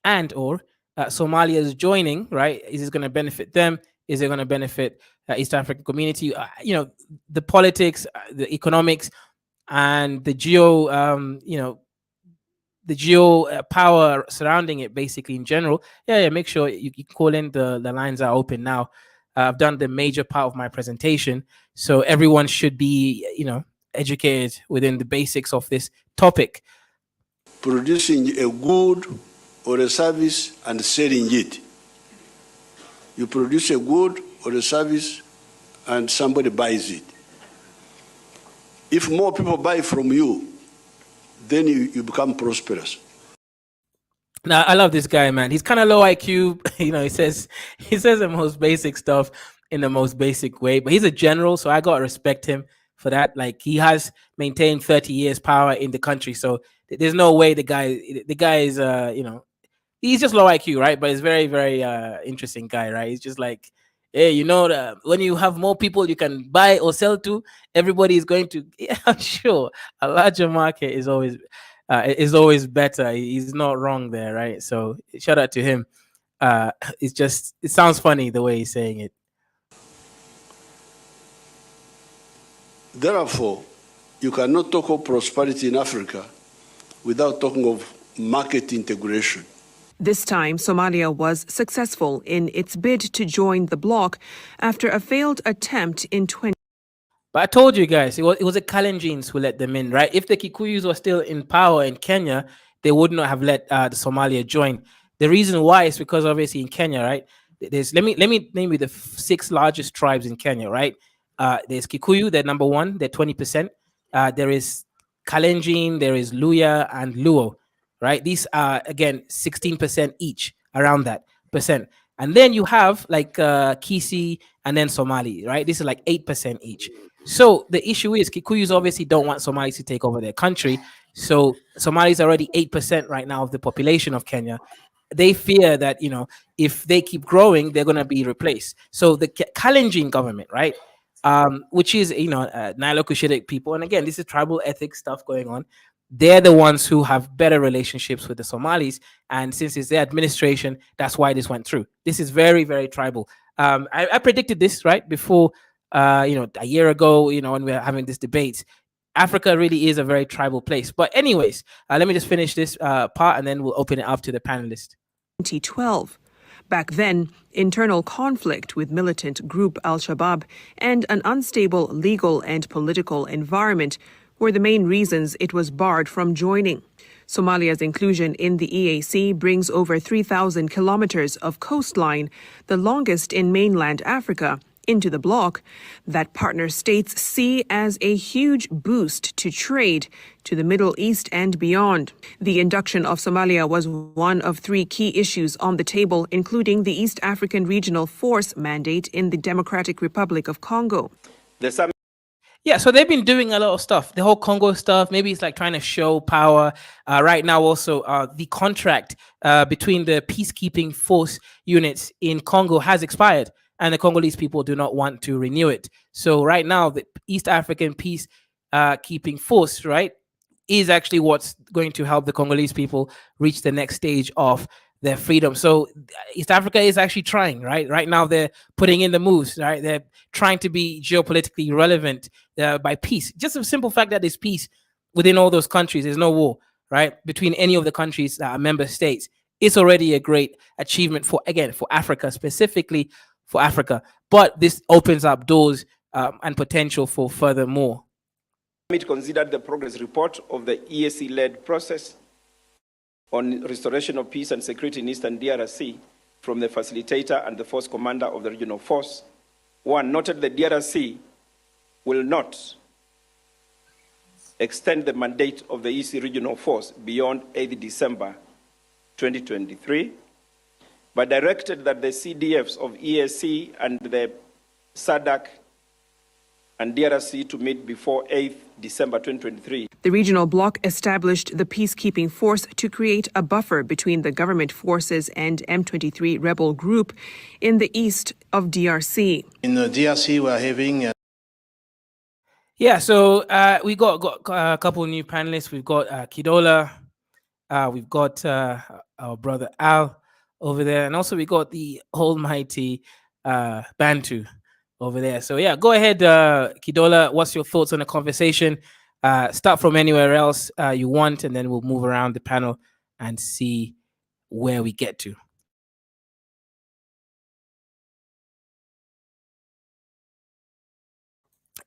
[SPEAKER 2] and or Somalia is joining, right? Is it going to benefit them? Is it going to benefit East African community? The politics, the economics, and the geo power surrounding it, basically in general. Yeah. Make sure you call in. The lines are open now. I've done the major part of my presentation, so everyone should be, educated within the basics of this topic.
[SPEAKER 6] Producing a good or a service and selling it. You produce a good or a service and somebody buys it. If more people buy from you, then you become prosperous.
[SPEAKER 2] Now, I love this guy, man. He's kind of low IQ. He says the most basic stuff in the most basic way, but he's a general, so I got to respect him for that. Like, he has maintained 30 years power in the country, so there's no way the guy is, he's just low IQ, right? But he's very, very interesting guy, right? He's just like, hey, when you have more people you can buy or sell to, everybody is going to, yeah, I'm sure a larger market is always better. He's not wrong there, right? So shout out to him. It sounds funny the way he's saying it.
[SPEAKER 6] Therefore, you cannot talk of prosperity in Africa without talking of market integration.
[SPEAKER 5] This time, Somalia was successful in its bid to join the bloc after a failed attempt in 20.
[SPEAKER 2] But I told you guys, it was the Kalenjins who let them in, right? If the Kikuyus were still in power in Kenya, they would not have let the Somalia join. The reason why is because obviously in Kenya, right? Let me name you the 6 largest tribes in Kenya, right? There's Kikuyu, they're number 1, they're 20%. There is Kalenjin, there is Luya and Luo, right? These are again 16% each, around that percent. And then you have like Kisi and then Somali, right? This is like 8% each. So the issue is Kikuyus obviously don't want Somalis to take over their country. So Somalis are already 8% right now of the population of Kenya. They fear that, if they keep growing, they're going to be replaced. So the Kalenjin government, right? Which is, Nilo-Cushitic people. And again, this is tribal ethics stuff going on. They're the ones who have better relationships with the Somalis. And since it's their administration, that's why this went through. This is very, very tribal. I predicted this, right? Before, a year ago, when we were having this debate. Africa really is a very tribal place. But anyways, let me just finish this part and then we'll open it up to the panelists.
[SPEAKER 5] 2012. Back then, internal conflict with militant group Al-Shabaab and an unstable legal and political environment were the main reasons it was barred from joining. Somalia's inclusion in the EAC brings over 3,000 kilometers of coastline, the longest in mainland Africa, into the bloc that partner states see as a huge boost to trade to the Middle East and beyond. The induction of Somalia was one of 3 key issues on the table, including the East African Regional Force mandate in the Democratic Republic of Congo.
[SPEAKER 2] Yeah, so they've been doing a lot of stuff. The whole Congo stuff, maybe it's like trying to show power. Right now also, the contract between the peacekeeping force units in Congo has expired. And the Congolese people do not want to renew it. So right now, the East African peace keeping force, right, is actually what's going to help the Congolese people reach the next stage of their freedom. So East Africa is actually trying, right? Right now, they're putting in the moves, right? They're trying to be geopolitically relevant by peace. Just a simple fact that there's peace within all those countries. There's no war, right, between any of the countries that are member states. It's already a great achievement for Africa, specifically for Africa, but this opens up doors and potential for furthermore.
[SPEAKER 7] It considered the progress report of the EAC-led process on restoration of peace and security in Eastern DRC from the facilitator and the force commander of the regional force. 1, noted the DRC will not extend the mandate of the EAC regional force beyond 8 December 2023. But directed that the CDFs of EAC and the SADC and DRC to meet before 8th December 2023.
[SPEAKER 5] The regional bloc established the peacekeeping force to create a buffer between the government forces and M23 rebel group in the east of DRC.
[SPEAKER 9] In the DRC, we're having...
[SPEAKER 2] Yeah, so we got a couple of new panelists. We've got Kidola, We've got our brother Al over there, and also we got the almighty Bantu over there. So yeah, go ahead, Kidola. What's your thoughts on the conversation? Start from anywhere else you want, and then we'll move around the panel and see where we get to.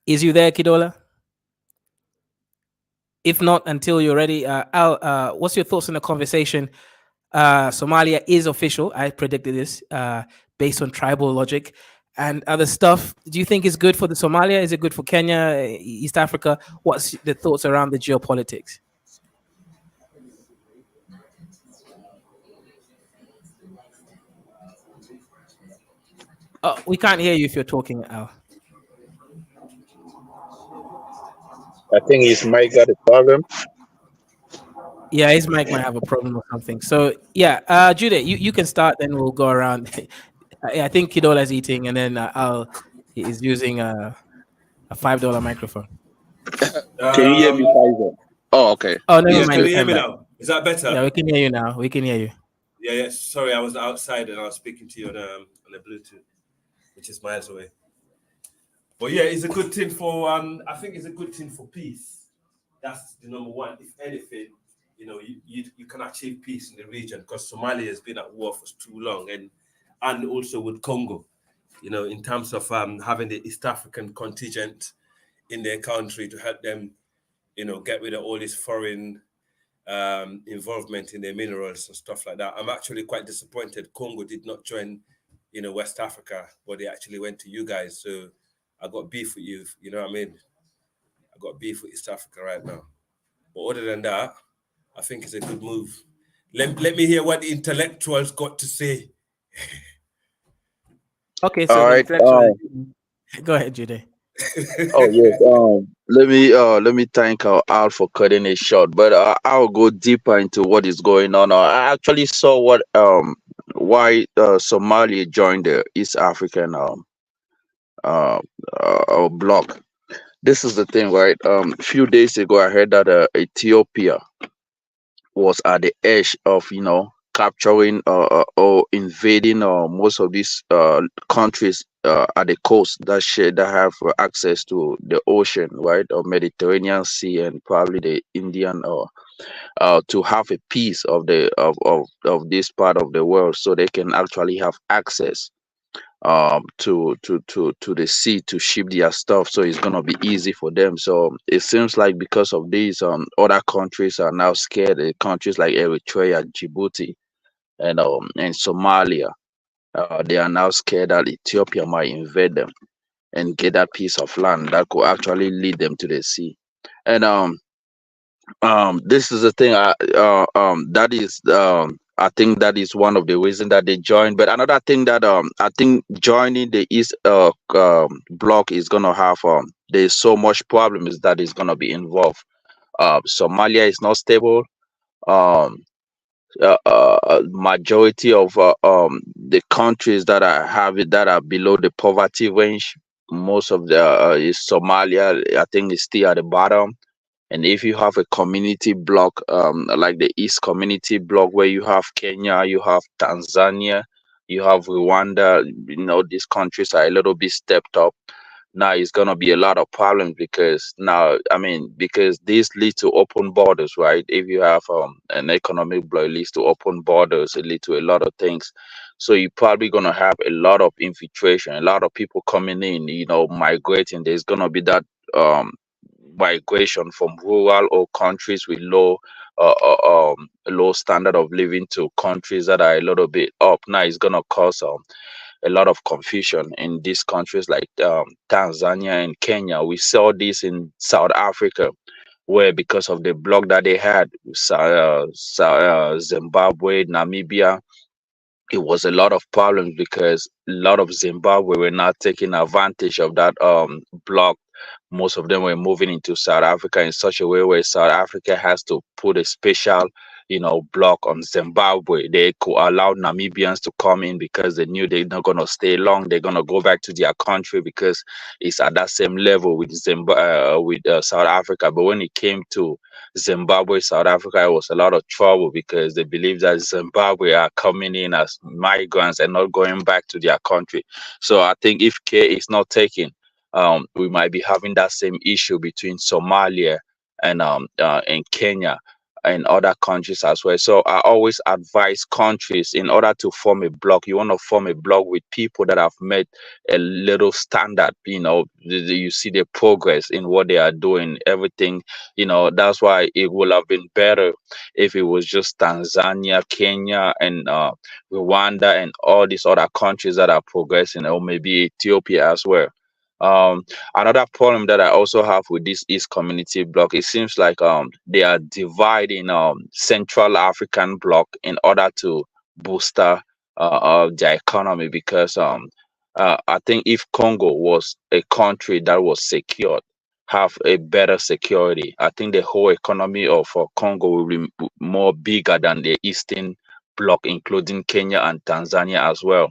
[SPEAKER 2] Is you there, Kidola? If not, until you're ready, Al, what's your thoughts on the conversation? Somalia is official. I predicted this based on tribal logic and other stuff. Do you think it's good for the Somalia? Is it good for Kenya, East Africa? What's the thoughts around the geopolitics? Oh, we can't hear you if you're talking, Al.
[SPEAKER 10] I think his mic got a problem.
[SPEAKER 2] Yeah, his mic might have a problem or something. So yeah, Jude, you can start, then we'll go around. I think Kidola's eating, and then Al is using a $5 microphone.
[SPEAKER 10] Can you hear me, Kaiser? Oh, okay.
[SPEAKER 2] Oh, never
[SPEAKER 10] Yeah.
[SPEAKER 2] mind.
[SPEAKER 11] Can you hear me now? Is that better?
[SPEAKER 2] Yeah, we can hear you now. We can hear you.
[SPEAKER 11] Yeah. Sorry, I was outside and I was speaking to you on the Bluetooth, which is miles away. But yeah, it's a good thing for I think it's a good thing for peace. That's the number one. If anything, you can achieve peace in the region because Somalia has been at war for too long, and also with Congo, in terms of having the East African contingent in their country to help them, get rid of all this foreign involvement in their minerals and stuff like that. I'm actually quite disappointed Congo did not join, West Africa, but they actually went to you guys. So I got beef with you, you know what I mean? I got beef with East Africa right now. But other than that, I think it's a good move. Let me hear what the intellectuals got to say.
[SPEAKER 2] Okay, so
[SPEAKER 10] All right.
[SPEAKER 2] go ahead, Jude.
[SPEAKER 10] Oh yes. Let me thank Al for cutting it short, but I'll go deeper into what is going on. I actually saw why Somalia joined the East African bloc. This is the thing, right? A few days ago, I heard that Ethiopia was at the edge of capturing or invading most of these countries at the coast that have access to the ocean, right, or Mediterranean Sea, and probably the Indian, or to have a piece of of this part of the world, so they can actually have access to the sea to ship their stuff, so it's gonna be easy for them. So it seems like because of these, other countries are now scared. Countries like Eritrea, Djibouti, and Somalia, they are now scared that Ethiopia might invade them and get that piece of land that could actually lead them to the sea. And this is the thing. That is I think that is one of the reasons that they joined. But another thing that I think joining the East bloc is gonna have there's so much problems that is gonna be involved. Somalia is not stable. Um, Majority of the countries that are have it that are below the poverty range. Most of the is Somalia. I think is still at the bottom. And if you have a community block, like the East Community Block, where you have Kenya, you have Tanzania, you have Rwanda, these countries are a little bit stepped up. Now it's gonna be a lot of problems because now, I mean, because this leads to open borders, right? If you have an economic block, it leads to open borders, it leads to a lot of things. So you're probably gonna have a lot of infiltration, a lot of people coming in, migrating. There's gonna be that um migration from rural or countries with low standard of living to countries that are a little bit up. Now it's gonna cause a lot of confusion in these countries like Tanzania and Kenya. We saw this in South Africa, where because of the block that they had, Zimbabwe, Namibia, it was a lot of problems because a lot of Zimbabwe were not taking advantage of that block most of them were moving into South Africa in such a way where South Africa has to put a special, block on Zimbabwe. They could allow Namibians to come in because they knew they're not going to stay long. They're going to go back to their country because it's at that same level with South Africa. But when it came to Zimbabwe, South Africa, it was a lot of trouble because they believe that Zimbabwe are coming in as migrants and not going back to their country. So I think if care is not taken, we might be having that same issue between Somalia and Kenya and other countries as well. So I always advise countries, in order to form a bloc, you want to form a bloc with people that have met a little standard. You see the progress in what they are doing, everything. That's why it would have been better if it was just Tanzania, Kenya, and Rwanda, and all these other countries that are progressing, or maybe Ethiopia as well. Another problem that I also have with this East Community bloc, it seems like they are dividing Central African bloc in order to booster their economy, because I think if Congo was a country that was secured, have a better security, I think the whole economy of Congo will be more bigger than the Eastern bloc, including Kenya and Tanzania as well.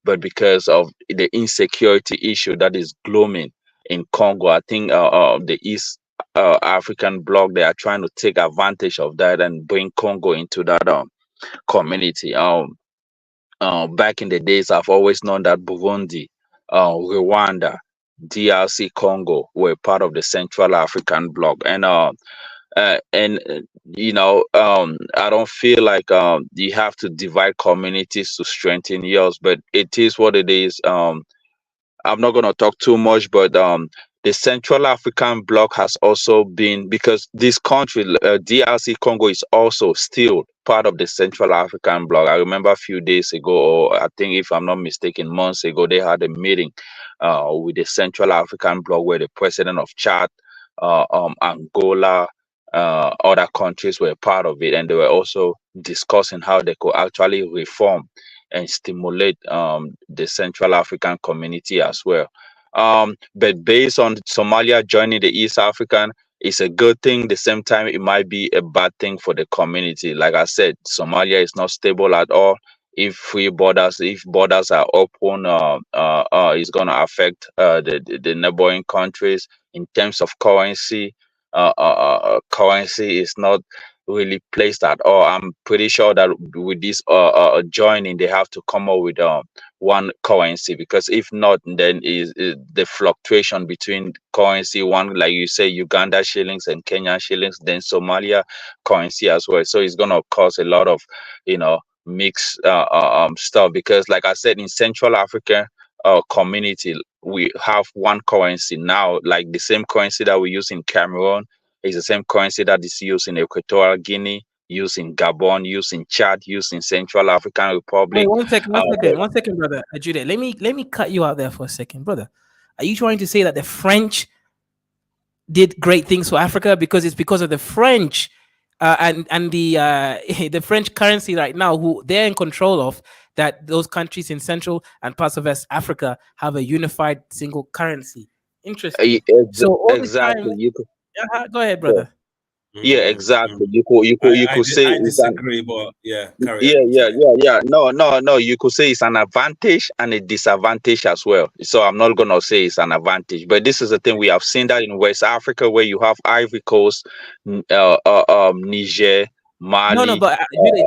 [SPEAKER 10] But because of the insecurity issue that is glooming in Congo, I think the East African bloc, they are trying to take advantage of that and bring Congo into that community. Back in the days, I've always known that Burundi, Rwanda, DRC Congo were part of the Central African bloc, and I don't feel like you have to divide communities to strengthen yours, but it is what it is. I'm not going to talk too much, but the Central African bloc has also been, because this country, DRC Congo, is also still part of the Central African bloc. I remember a few days ago, or I think if I'm not mistaken, months ago, they had a meeting with the Central African bloc where the president of Chad, Angola, other countries were part of it, and they were also discussing how they could actually reform and stimulate the Central African community as well. But based on Somalia joining the East African, it's a good thing. At the same time, it might be a bad thing for the community. Like I said, Somalia is not stable at all. If borders are open, it's going to affect the neighboring countries in terms of currency. Currency is not really placed at all. I'm pretty sure that with this joining, they have to come up with one currency, because if not, then is the fluctuation between currency, one, like you say, Uganda shillings and Kenyan shillings, then Somalia currency as well. So it's gonna cause a lot of mixed stuff, because like I said, in Central Africa community, we have one currency now, like the same currency that we use in Cameroon is the same currency that is used in Equatorial Guinea, used in Gabon, used in Chad, used in Central African Republic.
[SPEAKER 2] Wait, one second, brother. Jude, let me cut you out there for a second, brother. Are you trying to say that the French did great things for Africa because it's because of the French and the the French currency right now, who they're in control of, that those countries in Central and parts of West Africa have a unified single currency? Interesting. So all
[SPEAKER 10] exactly.
[SPEAKER 2] the time, go ahead, brother.
[SPEAKER 10] Yeah, exactly. You could say
[SPEAKER 11] I disagree, but yeah, carry
[SPEAKER 10] on. Yeah. No. You could say it's an advantage and a disadvantage as well. So I'm not gonna say it's an advantage, but this is the thing, we have seen that in West Africa, where you have Ivory Coast, Niger, Mali.
[SPEAKER 2] No, but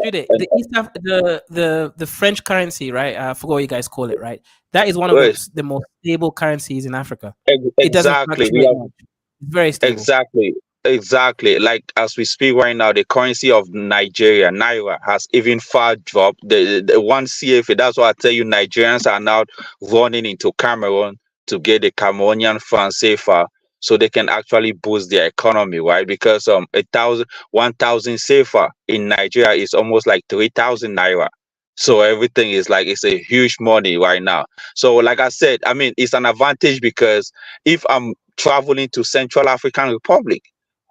[SPEAKER 2] Jude, the French currency, right? I forgot what you guys call it, right? That is one of the most stable currencies in Africa. It doesn't fluctuate much. It's very stable.
[SPEAKER 10] Exactly. Like as we speak right now, the currency of Nigeria, Naira, has even far dropped. The one CFA, that's why I tell you, Nigerians are now running into Cameroon to get the Cameroonian franc CFA, so they can actually boost their economy, right? Because 1,000 CFA in Nigeria is almost like 3,000 Naira. So everything is like, it's a huge money right now. So like I said, I mean, it's an advantage, because if I'm traveling to Central African Republic,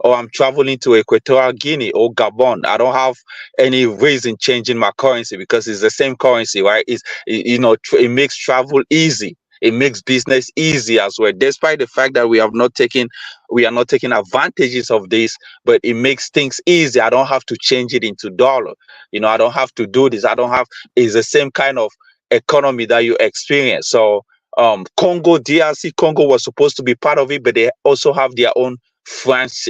[SPEAKER 10] or I'm traveling to Equatorial Guinea or Gabon, I don't have any reason changing my currency, because it's the same currency, right? It makes travel easy. It makes business easy as well, despite the fact that we are not taking advantages of this, but it makes things easy. I don't have to change it into dollar. I don't have to do this. I don't have, it's the same kind of economy that you experience. So Congo, DRC Congo was supposed to be part of it, but they also have their own French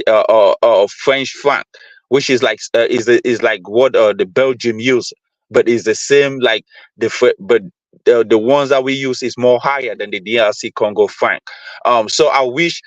[SPEAKER 10] franc, which is like is like what the Belgium use, but it's the same like but the ones that we use is more higher than the DRC Congo franc. So I wish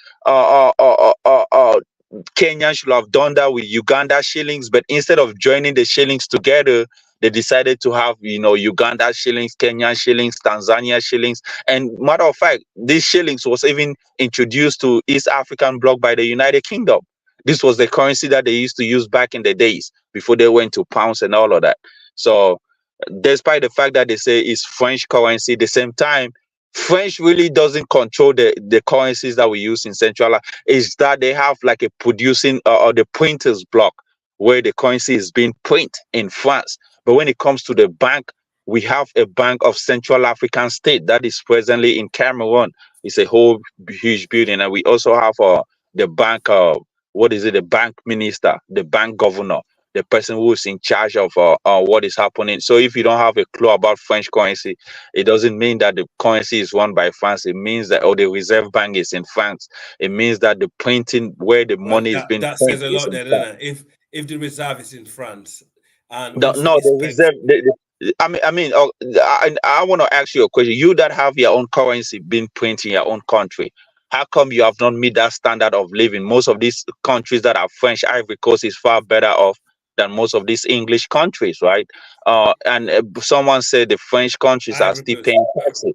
[SPEAKER 10] Kenya should have done that with Uganda shillings, but instead of joining the shillings together, they decided to have, Uganda shillings, Kenyan shillings, Tanzania shillings. And matter of fact, these shillings was even introduced to East African bloc by the United Kingdom. This was the currency that they used to use back in the days before they went to pounds and all of that. So despite the fact that they say it's French currency, at the same time, French really doesn't control the currencies that we use in Central. Is that they have like a producing or the printers block where the currency is being printed in France. But when it comes to the bank, we have a Bank of Central African State that is presently in Cameroon. It's a whole huge building, and we also have the bank. The bank minister, the bank governor, the person who is in charge of what is happening. So if you don't have a clue about French currency, it doesn't mean that the currency is run by France. It means that the reserve bank is in France. It means that the printing where the money is being
[SPEAKER 11] that
[SPEAKER 10] printed
[SPEAKER 11] says a
[SPEAKER 10] is
[SPEAKER 11] lot
[SPEAKER 10] in
[SPEAKER 11] there,
[SPEAKER 10] France.
[SPEAKER 11] doesn't it? If the reserve is in France and
[SPEAKER 10] No,
[SPEAKER 11] also
[SPEAKER 10] no,
[SPEAKER 11] it's
[SPEAKER 10] the
[SPEAKER 11] pegged.
[SPEAKER 10] reserve. I want to ask you a question. You that have your own currency being printed in your own country, how come you have not met that standard of living? Most of these countries that are French, Ivory Coast is far better off than most of these English countries, right? And someone said the French countries are
[SPEAKER 11] Ivory
[SPEAKER 10] still
[SPEAKER 11] Coast.
[SPEAKER 10] paying taxes.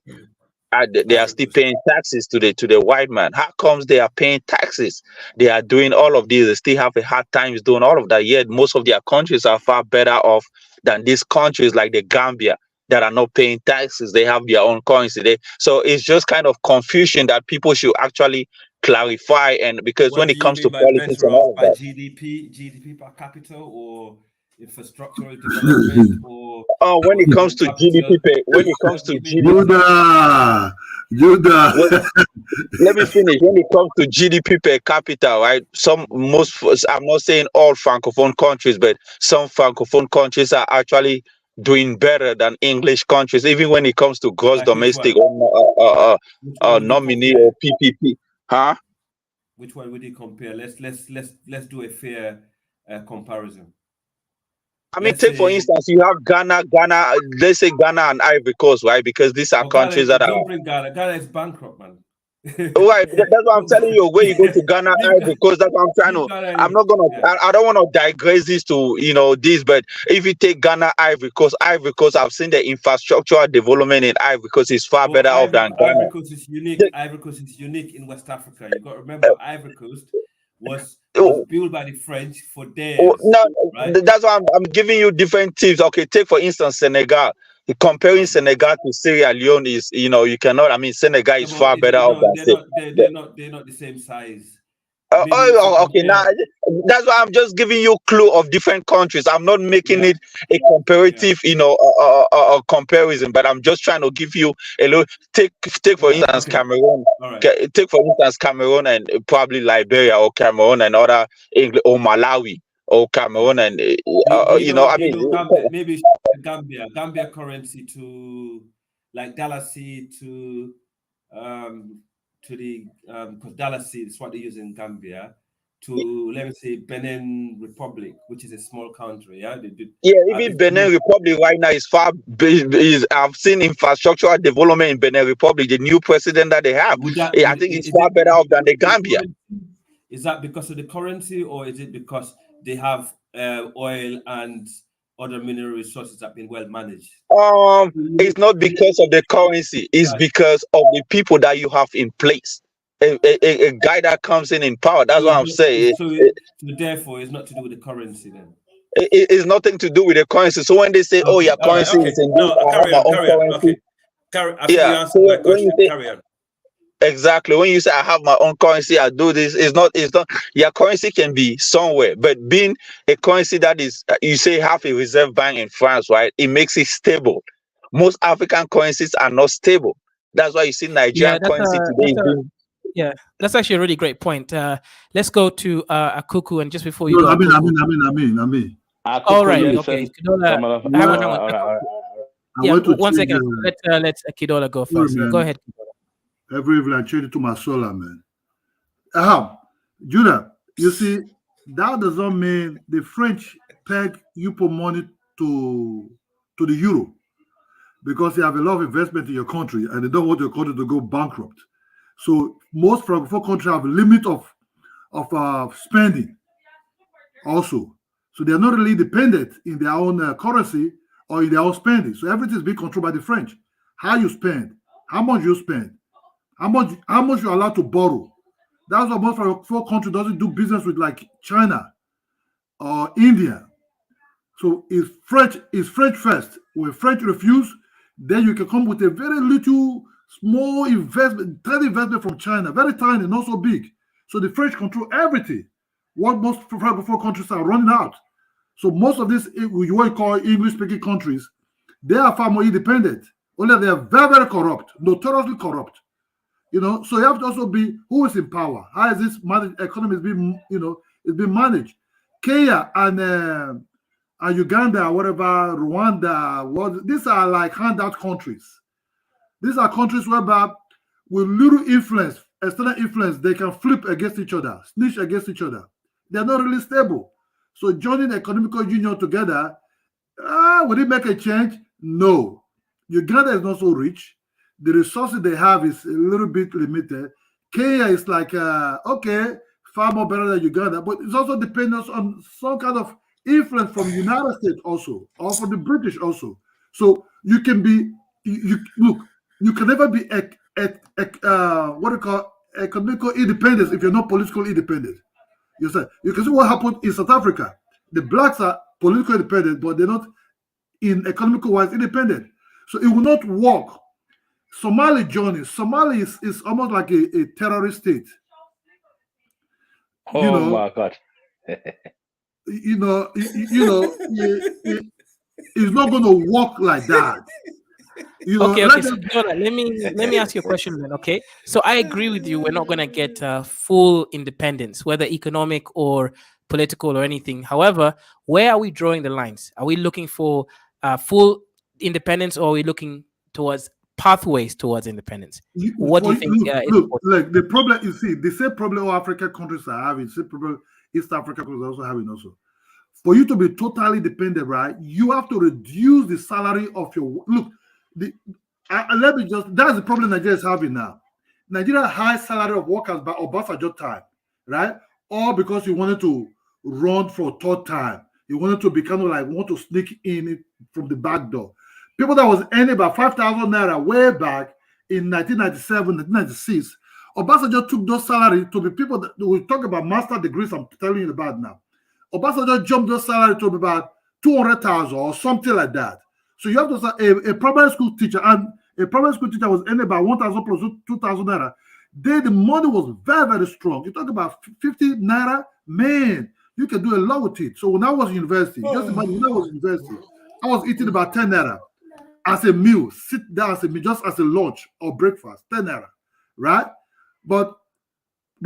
[SPEAKER 10] They are
[SPEAKER 11] Ivory
[SPEAKER 10] still
[SPEAKER 11] Coast.
[SPEAKER 10] paying taxes to the white man. How comes they are paying taxes? They are doing all of this. They still have a hard time doing all of that. Yet most of their countries are far better off than these countries like the Gambia that are not paying taxes. They have their own currency. So it's just kind of confusion that people should actually clarify. And because
[SPEAKER 11] What
[SPEAKER 10] when
[SPEAKER 11] do
[SPEAKER 10] it
[SPEAKER 11] you
[SPEAKER 10] comes to
[SPEAKER 11] mean by
[SPEAKER 10] politics
[SPEAKER 11] better
[SPEAKER 10] and all
[SPEAKER 11] off?
[SPEAKER 10] of
[SPEAKER 11] By
[SPEAKER 10] that.
[SPEAKER 11] GDP per capita, or infrastructural development, or
[SPEAKER 10] When it comes
[SPEAKER 11] human
[SPEAKER 10] to
[SPEAKER 11] capital?
[SPEAKER 10] when it comes
[SPEAKER 11] What do
[SPEAKER 10] to
[SPEAKER 11] you mean by
[SPEAKER 10] GDP,
[SPEAKER 12] Judah.
[SPEAKER 10] let me finish. When it comes to GDP per capita, right? I'm not saying all francophone countries, but some francophone countries are actually doing better than English countries, even when it comes to gross
[SPEAKER 11] Like which
[SPEAKER 10] domestic
[SPEAKER 11] one? Which one
[SPEAKER 10] or
[SPEAKER 11] would you
[SPEAKER 10] nominee
[SPEAKER 11] compare?
[SPEAKER 10] or PPP. Huh?
[SPEAKER 11] Which one would you compare? Let's do a fair comparison.
[SPEAKER 10] I mean,
[SPEAKER 11] Let's
[SPEAKER 10] take for
[SPEAKER 11] say
[SPEAKER 10] instance, you have Ghana. Let's say Ghana and Ivory Coast, right? Because these are countries
[SPEAKER 11] Ghana.
[SPEAKER 10] that are
[SPEAKER 11] Don't bring Ghana. Ghana is bankrupt, man.
[SPEAKER 10] right. That's what I'm telling you. When you go to Ghana, Ivory Coast, that's what I'm trying
[SPEAKER 11] Leave
[SPEAKER 10] to.
[SPEAKER 11] Ghana
[SPEAKER 10] I'm
[SPEAKER 11] alone.
[SPEAKER 10] not gonna.
[SPEAKER 11] Yeah.
[SPEAKER 10] I don't want to digress this to this, but if you take Ghana, Ivory Coast, I've seen the infrastructural development in Ivory Coast is far
[SPEAKER 11] Well,
[SPEAKER 10] better off than Ghana.
[SPEAKER 11] Ivory Coast is unique. Ivory Coast is unique in West Africa. You got to remember, Ivory Coast was
[SPEAKER 10] Oh,
[SPEAKER 11] built by the French for
[SPEAKER 10] oh,
[SPEAKER 11] theirs,
[SPEAKER 10] no,
[SPEAKER 11] right?
[SPEAKER 10] that's why I'm giving you different tips. Okay, take for instance Senegal. Comparing
[SPEAKER 11] Okay.
[SPEAKER 10] Senegal to Sierra Leone is, you cannot. I mean, Senegal
[SPEAKER 11] No,
[SPEAKER 10] is
[SPEAKER 11] but
[SPEAKER 10] far better off than
[SPEAKER 11] they're not the same size.
[SPEAKER 10] Oh,
[SPEAKER 11] Maybe if you
[SPEAKER 10] okay. Now
[SPEAKER 11] compare,
[SPEAKER 10] that's why I'm just giving you clue of different countries. I'm not making
[SPEAKER 11] yeah,
[SPEAKER 10] it a
[SPEAKER 11] yeah.
[SPEAKER 10] comparative, comparison. But I'm just trying to give you a little. Take for instance
[SPEAKER 11] Okay.
[SPEAKER 10] Cameroon.
[SPEAKER 11] All right.
[SPEAKER 10] Take for instance Cameroon and probably Liberia or Cameroon and other English or Malawi or
[SPEAKER 11] Yeah.
[SPEAKER 10] Cameroon and I
[SPEAKER 11] Do you
[SPEAKER 10] mean.
[SPEAKER 11] know Gambia? Maybe Gambia currency to like Dalasi to the because Dalasi is what they use in Gambia to, let me say, Benin Republic, which is a small country. Yeah,
[SPEAKER 10] Yeah, even Benin Republic right now is I've seen infrastructural development in Benin Republic. The new president that they have, I think it's far better off than the Gambia.
[SPEAKER 11] Is that because of the currency, or is it because they have oil and other mineral resources that have been well managed?
[SPEAKER 10] It's not because of the currency, it's because of the people that you have in place. A guy that comes in power, that's what I'm saying.
[SPEAKER 11] So therefore, it's not to do with the currency then.
[SPEAKER 10] It's nothing to do with the currency. So when they say, "Oh,
[SPEAKER 11] Okay,
[SPEAKER 10] your
[SPEAKER 11] all right,
[SPEAKER 10] currency
[SPEAKER 11] okay.
[SPEAKER 10] is in this,"
[SPEAKER 11] No,
[SPEAKER 10] I have my own
[SPEAKER 11] carry on. Okay,
[SPEAKER 10] currency.
[SPEAKER 11] I think you
[SPEAKER 10] Yeah.
[SPEAKER 11] answered
[SPEAKER 10] So
[SPEAKER 11] my
[SPEAKER 10] when you
[SPEAKER 11] question.
[SPEAKER 10] say
[SPEAKER 11] Carry on.
[SPEAKER 10] exactly, when you say I have my own currency, I do this. It's not. Your currency can be somewhere, but being a currency that is, you say have a reserve bank in France, right? It makes it stable. Most African currencies are not stable. That's why you see
[SPEAKER 2] Yeah,
[SPEAKER 10] Nigerian currency today is doing.
[SPEAKER 2] yeah, that's actually a really great point. Let's go to Akuku, and just before you
[SPEAKER 12] No,
[SPEAKER 2] go,
[SPEAKER 12] I mean.
[SPEAKER 2] all right,
[SPEAKER 13] yeah,
[SPEAKER 2] okay,
[SPEAKER 13] listen.
[SPEAKER 2] Kidola, hang on, hang on.
[SPEAKER 12] I
[SPEAKER 2] Yeah,
[SPEAKER 12] went to
[SPEAKER 2] one
[SPEAKER 12] change.
[SPEAKER 2] second. Let's Kidola go
[SPEAKER 12] Sorry,
[SPEAKER 2] first. Yeah,
[SPEAKER 12] man.
[SPEAKER 2] go ahead.
[SPEAKER 12] Every evening I change it to my solar, man. Judah, you see, that does not mean the French peg you put money to the euro because they have a lot of investment in your country and they don't want your country to go bankrupt. So most Francophone countries have a limit of spending also. So they're not really dependent in their own currency or in their own spending. So everything is being controlled by the French. How you spend, how much you spend, how much you're allowed to borrow. That's why most Francophone country doesn't do business with like China or India. So it's French first. When French refuse, then you can come with a very little, small investment, tiny investment from China, very tiny, not so big. So the French control everything. What most Francophone countries are running out. So most of these, what you call English-speaking countries, they are far more independent. Only they are very, very corrupt, notoriously corrupt. You know, so you have to also be who is in power. How is this economy is being, it's being managed? Kenya and Uganda, whatever, Rwanda, these are like handout countries. These are countries whereby with little influence, external influence, they can flip against each other, snitch against each other. They're not really stable. So joining economical union together, will it make a change? No. Uganda is not so rich. The resources they have is a little bit limited. Kenya is like, okay, far more better than Uganda, but it's also dependent on some kind of influence from the United States also, or from the British also. So you can be, look, you can never be what do you call economical independence if you're not political independent. You can see what happened in South Africa. The blacks are politically independent, but they're not in economical wise independent. So it will not work. Somalia joining. Somalia is almost like a terrorist state.
[SPEAKER 13] Oh my God.
[SPEAKER 12] It's not going to work like that.
[SPEAKER 2] Okay. So let me ask you a question then. Okay, so I agree with you. We're not going to get full independence, whether economic or political or anything. However, where are we drawing the lines? Are we looking for full independence, or are we looking towards pathways towards independence? What do you think?
[SPEAKER 12] Look, like the problem you see, the same problem all African countries are having, the same problem East Africa countries are also having also. For you to be totally dependent, right? You have to reduce the salary of your let me just, that's the problem Nigeria is having now. Nigeria high salary of workers by Obasanjo time, right? Or because you wanted to run for a third time. You wanted to be kind of like want to sneak in it from the back door. People that was earning about 5,000 naira way back in 1997, 1996, Obasanjo took those salaries to the people that we talk about master degrees I'm telling you about now. Obasanjo jumped those salary to about 200,000 or something like that. So you have to say a primary school teacher, and a primary school teacher was earning about 1,000 plus 2,000 naira. Then the money was very, very strong. You talk about 50 naira, man, you can do a lot with it. So when I was in university, just imagine when I was in university, I was eating about 10 naira as a meal, sit down as a meal, just as a lunch or breakfast, 10 naira, right? But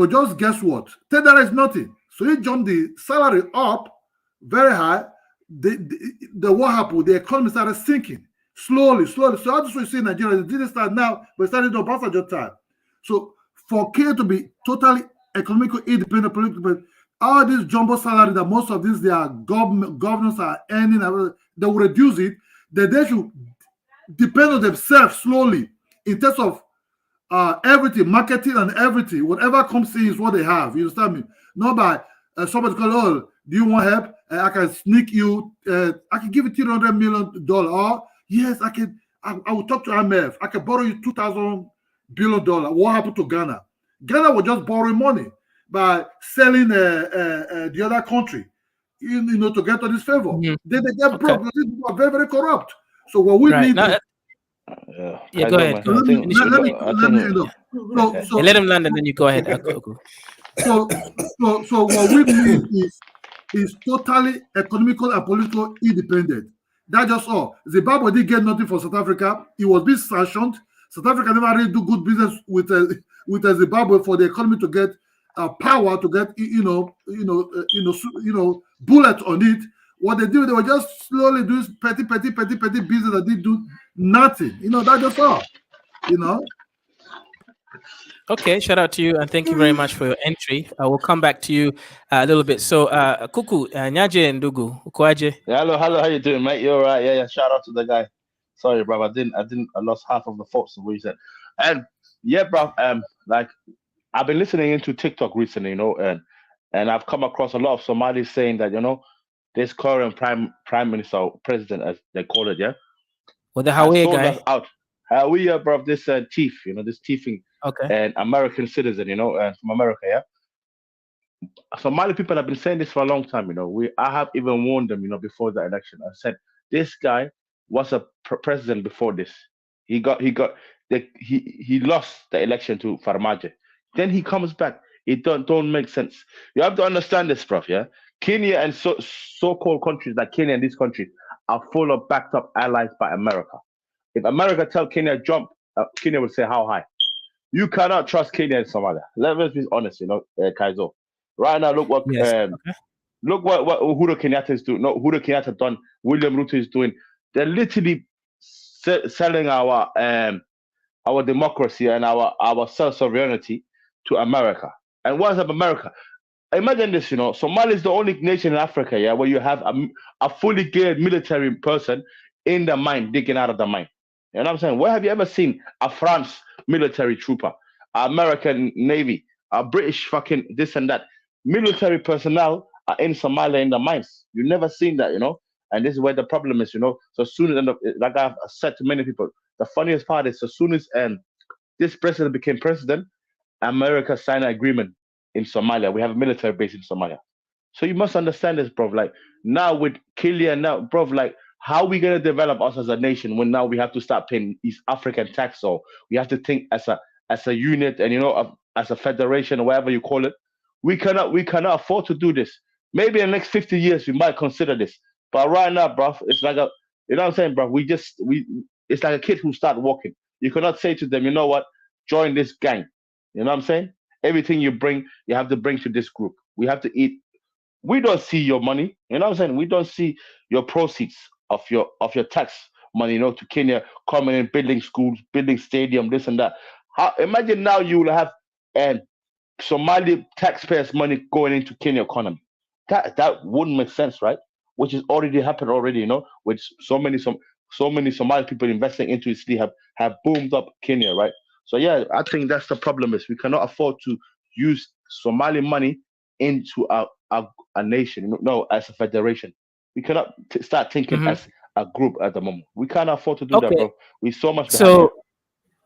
[SPEAKER 12] just guess what? 10 naira is nothing. So he jumped the salary up very high. What happened? The economy started sinking slowly. So that's what you see in Nigeria. It didn't start now, but it started in Obasanjo time. So for Kenya to be totally economically independent, political, all this jumbo salary that most of these their governors are earning, they will reduce it. Then they should depend on themselves slowly in terms of everything, marketing and everything. Whatever comes in is what they have. You understand me? Not by somebody call, oh, do you want help? I can sneak you. I can give you $300 million. Or yes, I can. I will talk to IMF. I can borrow you $2,000 billion. What happened to Ghana? Ghana was just borrowing money by selling the other country, to get all this favor.
[SPEAKER 2] Mm-hmm.
[SPEAKER 12] They get broke. These people are very, very corrupt. So what we need is
[SPEAKER 2] go ahead.
[SPEAKER 12] Let me end up.
[SPEAKER 2] Let him land and then you go ahead.
[SPEAKER 12] So what we need is totally economical and political independent. That's just all. Zimbabwe didn't get nothing from South Africa. It was being sanctioned. South Africa never really do good business with Zimbabwe for the economy to get power, to get bullets on it. What they do, they were just slowly doing petty business that did do nothing. That just all.
[SPEAKER 2] Okay, shout out to you and thank you very much for your entry. I will come back to you a little bit. So, Kuku, Nyaje and Dugu, Ukwaje.
[SPEAKER 13] Yeah, hello, how you doing, mate? You all right? Yeah. Shout out to the guy. Sorry, bro, I lost half of the thoughts of what you said. And yeah, bro, like I've been listening into TikTok recently, and I've come across a lot of Somalis saying that, this current prime minister or president, as they call it, yeah.
[SPEAKER 2] Well, the Hawaii guy.
[SPEAKER 13] Us out. Hawaii, bro, this thief, this thieving,
[SPEAKER 2] okay,
[SPEAKER 13] and American citizen, from America, yeah. Somali people have been saying this for a long time, I have even warned them, before the election. I said this guy was a president before this. He lost the election to Farmajo. Then he comes back. It don't make sense. You have to understand this, Prof. Yeah, Kenya and so-called countries like Kenya and these countries are full of backed up allies by America. If America tell Kenya jump, Kenya will say how high. You cannot trust Kenya and Somalia. Let's be honest, Kaizo. Right now, look what look what Uhuru Kenyatta is doing. No, Uhuru Kenyatta done. William Ruto is doing. They're literally selling our democracy and our self-sovereignty to America. And what's up, America? Imagine this, Somalia is the only nation in Africa, yeah, where you have a fully geared military person in the mine, digging out of the mine. You know what I'm saying? Where have you ever seen a France military trooper, American Navy, a British fucking this and that? Military personnel are in Somalia in the mines. You've never seen that, And this is where the problem is, So as soon as, like I've said to many people, the funniest part is as soon as this president became president, America signed an agreement in Somalia. We have a military base in Somalia. So you must understand this, bro. Like now with Killian, now, bro, like how are we going to develop us as a nation when now we have to start paying East African tax, or we have to think as a unit and, as a federation or whatever you call it. We cannot afford to do this. Maybe in the next 50 years, we might consider this. But right now, bro, it's like you know what I'm saying, bro? It's like a kid who start walking. You cannot say to them, you know what, join this gang. You know what I'm saying? Everything you bring, you have to bring to this group. We have to eat. We don't see your money. You know what I'm saying? We don't see your proceeds of your tax money, to Kenya coming in, building schools, building stadium, this and that. Imagine now you will have Somali taxpayers' money going into Kenya economy. That wouldn't make sense, right? Which is already happened already, with so many Somali people investing into it have boomed up Kenya, right? So yeah, I think that's the problem is we cannot afford to use Somali money into a nation, as a federation. We cannot start thinking as a group at the moment. We can't afford to do that, bro. We so much.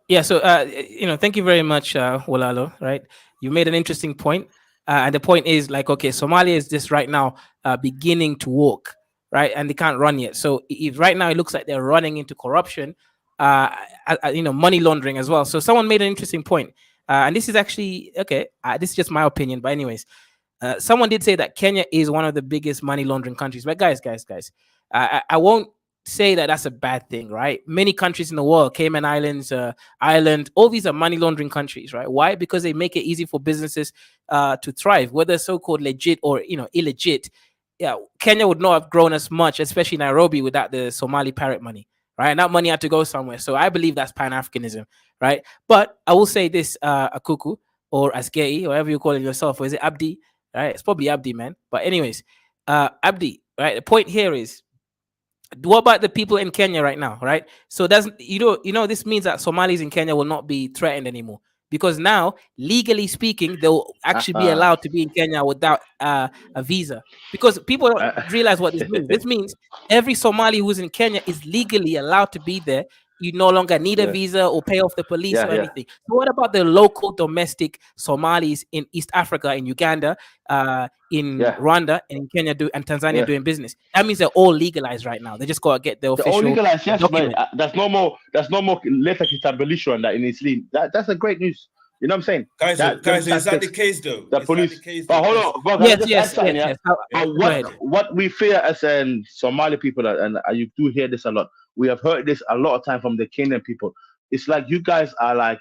[SPEAKER 2] Yeah, so thank you very much, Wolalo. Right, you made an interesting point, and the point is like, okay, Somalia is just right now beginning to walk, right, and they can't run yet. So if right now it looks like they're running into corruption, money laundering as well. So someone made an interesting point, and this is actually okay. This is just my opinion, but anyways, someone did say that Kenya is one of the biggest money laundering countries. But guys, I won't say that that's a bad thing, right? Many countries in the world, Cayman Islands, Ireland, all these are money laundering countries, right? Why? Because they make it easy for businesses to thrive, whether so-called legit or illegit. Yeah, Kenya would not have grown as much, especially Nairobi, without the Somali parrot money, right? And that money had to go somewhere. So I believe that's Pan-Africanism, right? But I will say this, Akuku, or Asgei, or whatever you call it yourself, or is it Abdi? Right? It's probably Abdi, man. But anyways, Abdi, right? The point here is, what about the people in Kenya right now, right? So this means that Somalis in Kenya will not be threatened anymore, because now, legally speaking, they'll actually be allowed to be in Kenya without a visa. Because people don't realize what this means. This means every Somali who's in Kenya is legally allowed to be there. You no longer need a visa or pay off the police or anything. So what about the local domestic Somalis in East Africa, in Uganda, in Rwanda, and in Kenya and Tanzania doing business? That means they're all legalized right now. They just gotta get the official.
[SPEAKER 13] All legalized, yes,
[SPEAKER 2] document.
[SPEAKER 13] but there's no more letter established on that in Italy. That's a great news. You know what I'm saying?
[SPEAKER 11] Guys, is that the case though?
[SPEAKER 13] The police. But hold on,
[SPEAKER 2] yes.
[SPEAKER 13] What we fear as Somali people, and you do hear this a lot. We have heard this a lot of time from the Kenyan people. It's like you guys are like,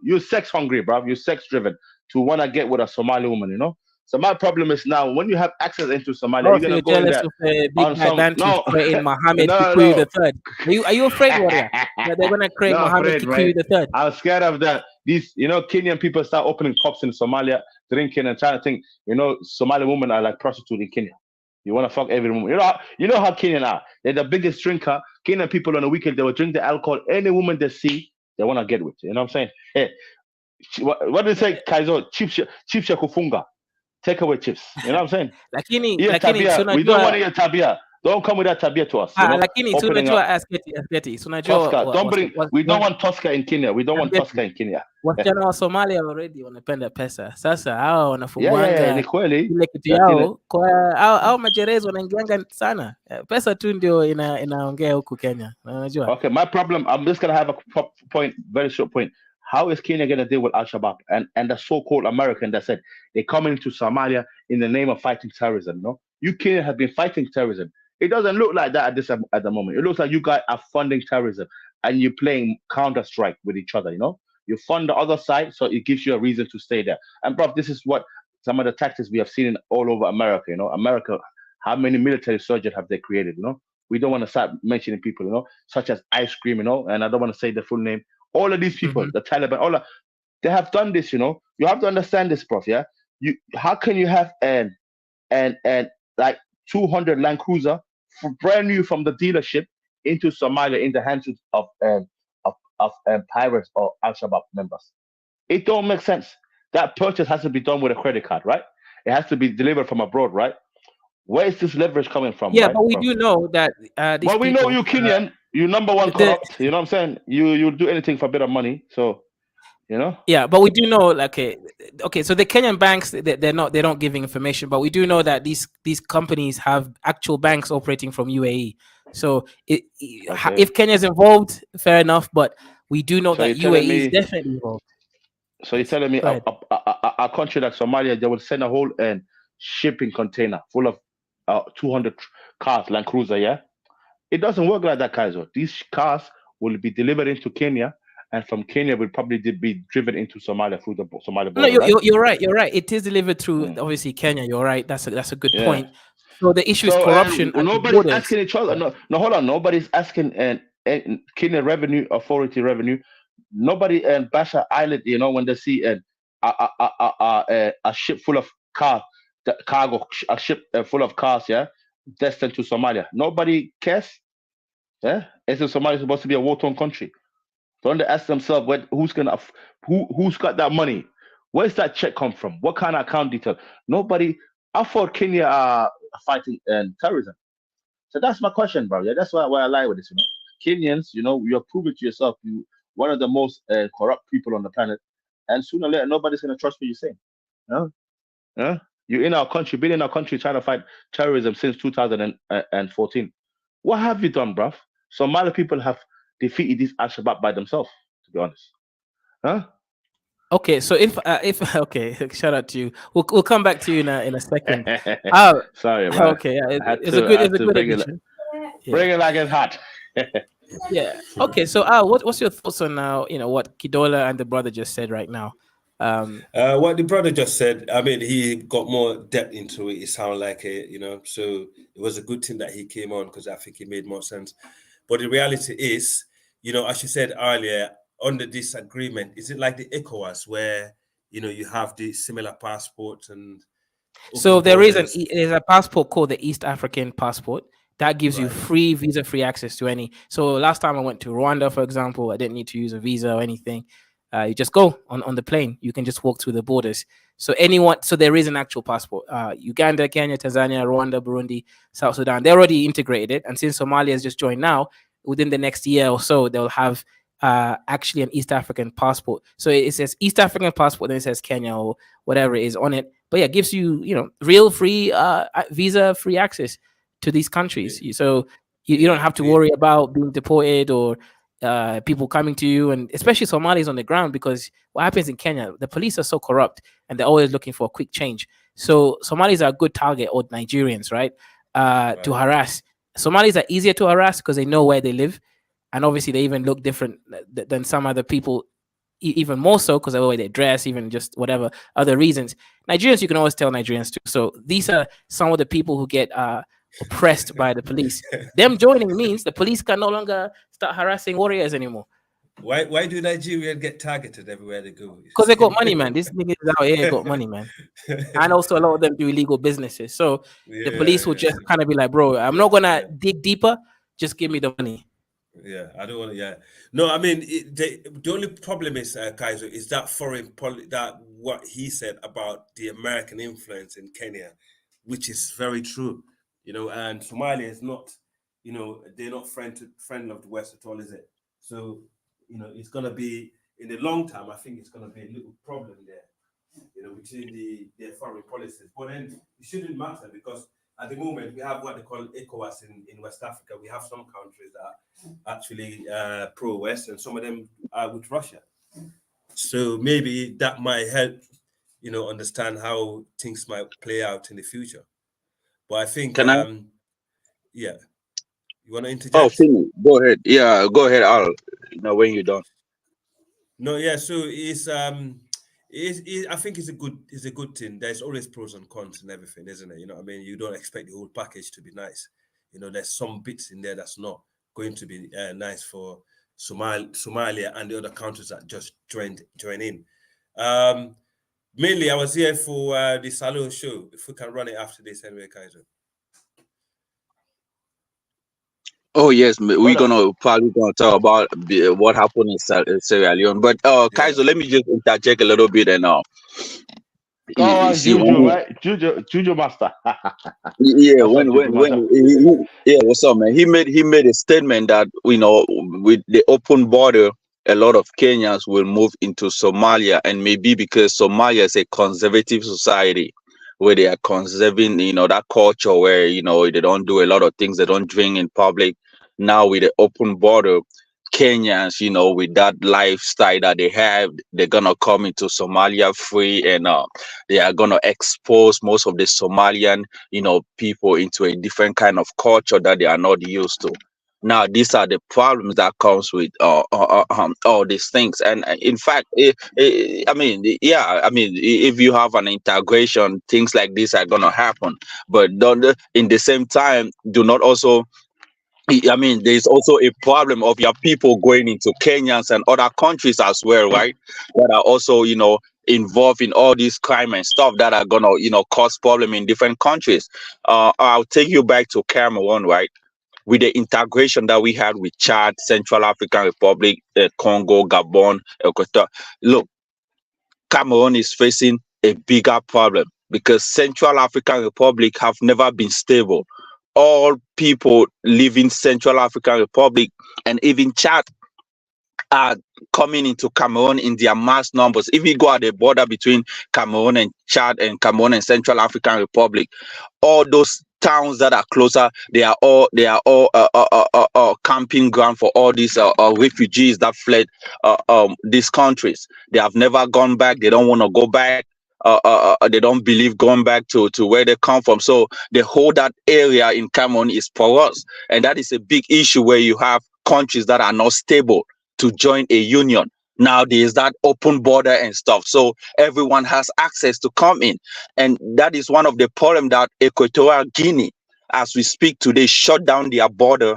[SPEAKER 13] you're sex hungry, bro. You're sex driven to want to get with a Somali woman, So my problem is now when you have access into Somalia,
[SPEAKER 2] Oh,
[SPEAKER 13] you're
[SPEAKER 2] so
[SPEAKER 13] gonna
[SPEAKER 2] you're
[SPEAKER 13] go in
[SPEAKER 2] jealous
[SPEAKER 13] there
[SPEAKER 2] of Big
[SPEAKER 13] on
[SPEAKER 2] Bad
[SPEAKER 13] some
[SPEAKER 2] Bantus
[SPEAKER 13] no,
[SPEAKER 2] creating Mohammed
[SPEAKER 13] no,
[SPEAKER 2] Kikuyu
[SPEAKER 13] no.
[SPEAKER 2] the third. Are you afraid, warrior, that they're gonna create
[SPEAKER 13] No,
[SPEAKER 2] Mohammed
[SPEAKER 13] afraid,
[SPEAKER 2] Kikuyu
[SPEAKER 13] right?
[SPEAKER 2] the third?
[SPEAKER 13] I'm scared of that. These, Kenyan people start opening pubs in Somalia, drinking and trying to think, Somali women are like prostitutes in Kenya. You want to fuck every woman. You know how Kenyan are. They're the biggest drinker. Kenyan people on the weekend, they will drink the alcohol. Any woman they see, they want to get with. You know what I'm saying? Hey, what do they say, Kaizo? Chips ya kufunga. Take away chips. You know what I'm saying?
[SPEAKER 2] Lakini
[SPEAKER 13] Yeah,
[SPEAKER 2] si
[SPEAKER 13] tabia. We don't want
[SPEAKER 2] unajua
[SPEAKER 13] to hear tabia. Don't come with that tabia to us.
[SPEAKER 2] lakini si
[SPEAKER 13] Opening
[SPEAKER 2] unajua
[SPEAKER 13] up.
[SPEAKER 2] asketi si unajua
[SPEAKER 13] Tosca. Don't bring. We don't want Tosca in Kenya. We don't want Tosca in Kenya.
[SPEAKER 2] wasichana wa Somalia already wanapenda pesa. Sasa hao
[SPEAKER 13] Yeah,
[SPEAKER 2] wanafumwanga
[SPEAKER 13] ni kweli.
[SPEAKER 2] ile kitu
[SPEAKER 13] Lakini
[SPEAKER 2] yao kwa au majerezi wanaingianga sana. Pesa tu ndio inaongea huku Kenya. Unajua?
[SPEAKER 13] Okay, my problem. I'm just gonna have a point, very short point. How is Kenya gonna deal with Al Shabaab and the so-called American that said they're coming into Somalia in the name of fighting terrorism? No, you Kenya have been fighting terrorism. It doesn't look like that at the moment. It looks like you guys are funding terrorism and you're playing Counter-Strike with each other. You fund the other side, so it gives you a reason to stay there. And bro, this is what some of the tactics we have seen all over America. America, how many military soldiers have they created? We don't want to start mentioning people, such as Ice Cream, and I don't want to say the full name. All of these people, the Taliban, they have done this, You have to understand this, Prof. Yeah, how can you have and like 200 Land Cruiser brand new from the dealership into Somalia in the hands of pirates or Al Shabaab members? It don't make sense. That purchase has to be done with a credit card, right? It has to be delivered from abroad, right? Where is this leverage coming from?
[SPEAKER 2] Yeah,
[SPEAKER 13] right,
[SPEAKER 2] but we
[SPEAKER 13] bro?
[SPEAKER 2] do know that these
[SPEAKER 13] Well, we know you Kenyan, you number one corrupt. You know what I'm saying? You do anything for a bit of money. So,
[SPEAKER 2] Yeah, but we do know, okay. So the Kenyan banks, they're not giving information, but we do know that these companies have actual banks operating from UAE. So if Kenya's involved, fair enough. But we do know that UAE is definitely involved.
[SPEAKER 13] So you're telling me a country like Somalia, they would send a whole shipping container full of 200 cars, Land Cruiser, yeah? It doesn't work like that, Kaiser. These cars will be delivered into Kenya, and from Kenya will probably be driven into Somalia through the Somalia border.
[SPEAKER 2] No, you're right. You're right. It is delivered through obviously Kenya. You're right. That's a good point. So the issue is corruption.
[SPEAKER 13] Nobody's asking each other. No, hold on. Nobody's asking Kenya Revenue Authority revenue. Nobody and Basha Island, when they see a ship full of cars, a ship full of cars, yeah, destined to Somalia. Nobody cares. Yeah, isn't Somalia supposed to be a war-torn country? Don't they ask themselves who's got that money? Where's that check come from? What kind of account detail? Nobody. I thought Kenya are fighting terrorism. So that's my question, bro. Yeah, that's why I lie with this. Kenyans, you're proving to yourself you one of the most corrupt people on the planet, and sooner or later nobody's gonna trust what you're saying. Yeah? You're in our country, been in our country trying to fight terrorism since 2014. What have you done, bruv? Somali people have defeated this Al Shabaab by themselves, to be honest. Huh?
[SPEAKER 2] Okay, so if okay, shout out to you. We'll come back to you in a second.
[SPEAKER 13] Sorry, man.
[SPEAKER 2] Okay, it's a good addition.
[SPEAKER 13] Bring it like it's hot.
[SPEAKER 2] Yeah. Okay. So, what's your thoughts on now? What Kidola and the brother just said right now.
[SPEAKER 11] What the brother just said. I mean, he got more depth into it. It sounded like it, So it was a good thing that he came on because I think it made more sense. But the reality is, as you said earlier, under this agreement, is it like the ECOWAS where you have the similar passport and?
[SPEAKER 2] So there is a passport called the East African passport. That gives you visa-free access to any. So last time I went to Rwanda, for example, I didn't need to use a visa or anything. You just go on the plane. You can just walk through the borders. So there is an actual passport. Uganda, Kenya, Tanzania, Rwanda, Burundi, South Sudan, they already integrated it. And since Somalia has just joined now, within the next year or so, they'll have actually an East African passport. So it says East African passport, then it says Kenya or whatever it is on it. But yeah, it gives you, real free visa-free access to these countries. So you don't have to worry about being deported or people coming to you, and especially Somalis on the ground, because what happens in Kenya, the police are so corrupt and they're always looking for a quick change. So Somalis are a good target, or Nigerians, right? To harass. Somalis are easier to harass because they know where they live. and obviously they even look different than some other people, even more so because of the way they dress, even just whatever other reasons. Nigerians, you can always tell Nigerians too. So these are some of the people who get oppressed by the police. Them joining means the police can no longer start harassing warriors anymore.
[SPEAKER 11] Why do Nigerians get targeted everywhere they go?
[SPEAKER 2] Because they got money, man. These niggas out here got money, man. And also a lot of them do illegal businesses. So the police will just kind of be like, bro, I'm not gonna dig deeper. Just give me the money.
[SPEAKER 11] Yeah, I don't want to. Yeah, no, I mean the only problem is, Kaiser, is that that what he said about the American influence in Kenya, which is very true. You know, and Somalia is not, you know, they're not friend of the West at all, is it? So, you know, it's gonna be in the long term. I think it's gonna be a little problem there, you know, between their foreign policies. But then it shouldn't matter because at the moment we have what they call ECOWAS in West Africa. We have some countries that are actually pro-West, and some of them are with Russia. So maybe that might help, you know, understand how things might play out in the future. But I think, yeah, you want to interject?
[SPEAKER 10] Oh, Philly, go ahead. Yeah, go ahead, Al. When you're done.
[SPEAKER 11] No, yeah. So I think it's a good thing. There's always pros and cons and everything, isn't it? You know what I mean? You don't expect the whole package to be nice. You know, there's some bits in there that's not going to be nice for Somalia and the other countries that just join in. Mainly, I was here for the Salo show. If we can run it after this, anyway, Kaiser.
[SPEAKER 10] Oh yes, we're probably gonna talk about what happened in Sierra Leone. But Kaiser, let me just interject a little bit and
[SPEAKER 13] Go on, Juju, right? Juju master.
[SPEAKER 10] Yeah, what's up, man? He made a statement that, you know, with the open border, a lot of Kenyans will move into Somalia, and maybe because Somalia is a conservative society where they are conserving, you know, that culture where, you know, they don't do a lot of things, they don't drink in public. Now with the open border, Kenyans, you know, with that lifestyle that they have, they're gonna come into Somalia free, and they are gonna expose most of the Somalian, you know, people into a different kind of culture that they are not used to. Now, these are the problems that comes with all these things, and in fact, I mean, if you have an integration, things like this are gonna happen. But don't, in the same time, do not also. I mean, there's also a problem of your people going into Kenyans and other countries as well, right? That are also, you know, involved in all this crime and stuff that are gonna, you know, cause problem in different countries. I'll take you back to Cameroon, right? With the integration that we had with Chad, Central African Republic, Congo, Gabon, Equator. Look, Cameroon is facing a bigger problem because Central African Republic have never been stable. All people living Central African Republic and even Chad are coming into Cameroon in their mass numbers. If you go at the border between Cameroon and Chad and Cameroon and Central African Republic, all those towns that are closer, they are all camping ground for all these refugees that fled these countries. They have never gone back. They don't want to go back. They don't believe going back to where they come from. So the whole that area in Cameroon is porous, and that is a big issue where you have countries that are not stable to join a union. Now there's that open border and stuff, so everyone has access to come in, and that is one of the problems that Equatorial Guinea, as we speak today, shut down their border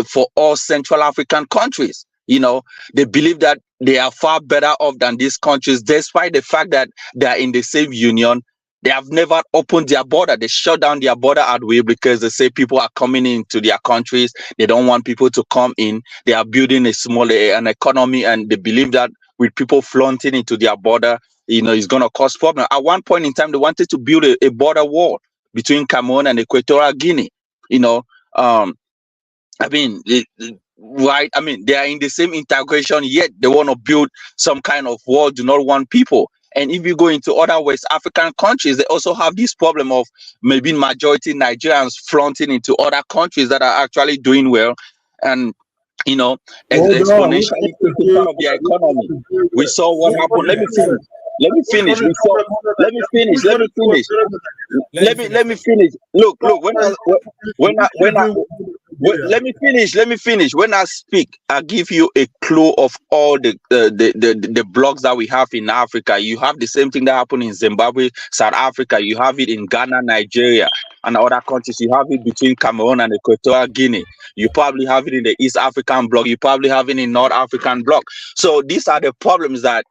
[SPEAKER 10] for all Central African countries. You know, they believe that they are far better off than these countries, despite the fact that they are in the same union. They have never opened their border. They shut down their border at way because they say people are coming into their countries. They don't want people to come in. They are building an economy, and they believe that with people flaunting into their border, you know, it's going to cause problems. At one point in time, they wanted to build a border wall between Cameroon and Equatorial Guinea. You know, I mean, right? I mean, they are in the same integration, yet they want to build some kind of wall, do not want people. And if you go into other West African countries, they also have this problem of maybe majority Nigerians flaunting into other countries that are actually doing well, and, you know, exponentially taking part of their economy. We saw what happened. Let me finish. Let me finish. Look, let me finish. Let me finish. When I speak, I give you a clue of all the blocks that we have in Africa. You have the same thing that happened in Zimbabwe, South Africa. You have it in Ghana, Nigeria, and other countries. You have it between Cameroon and Equatorial Guinea. You probably have it in the East African bloc. You probably have it in North African bloc. So these are the problems that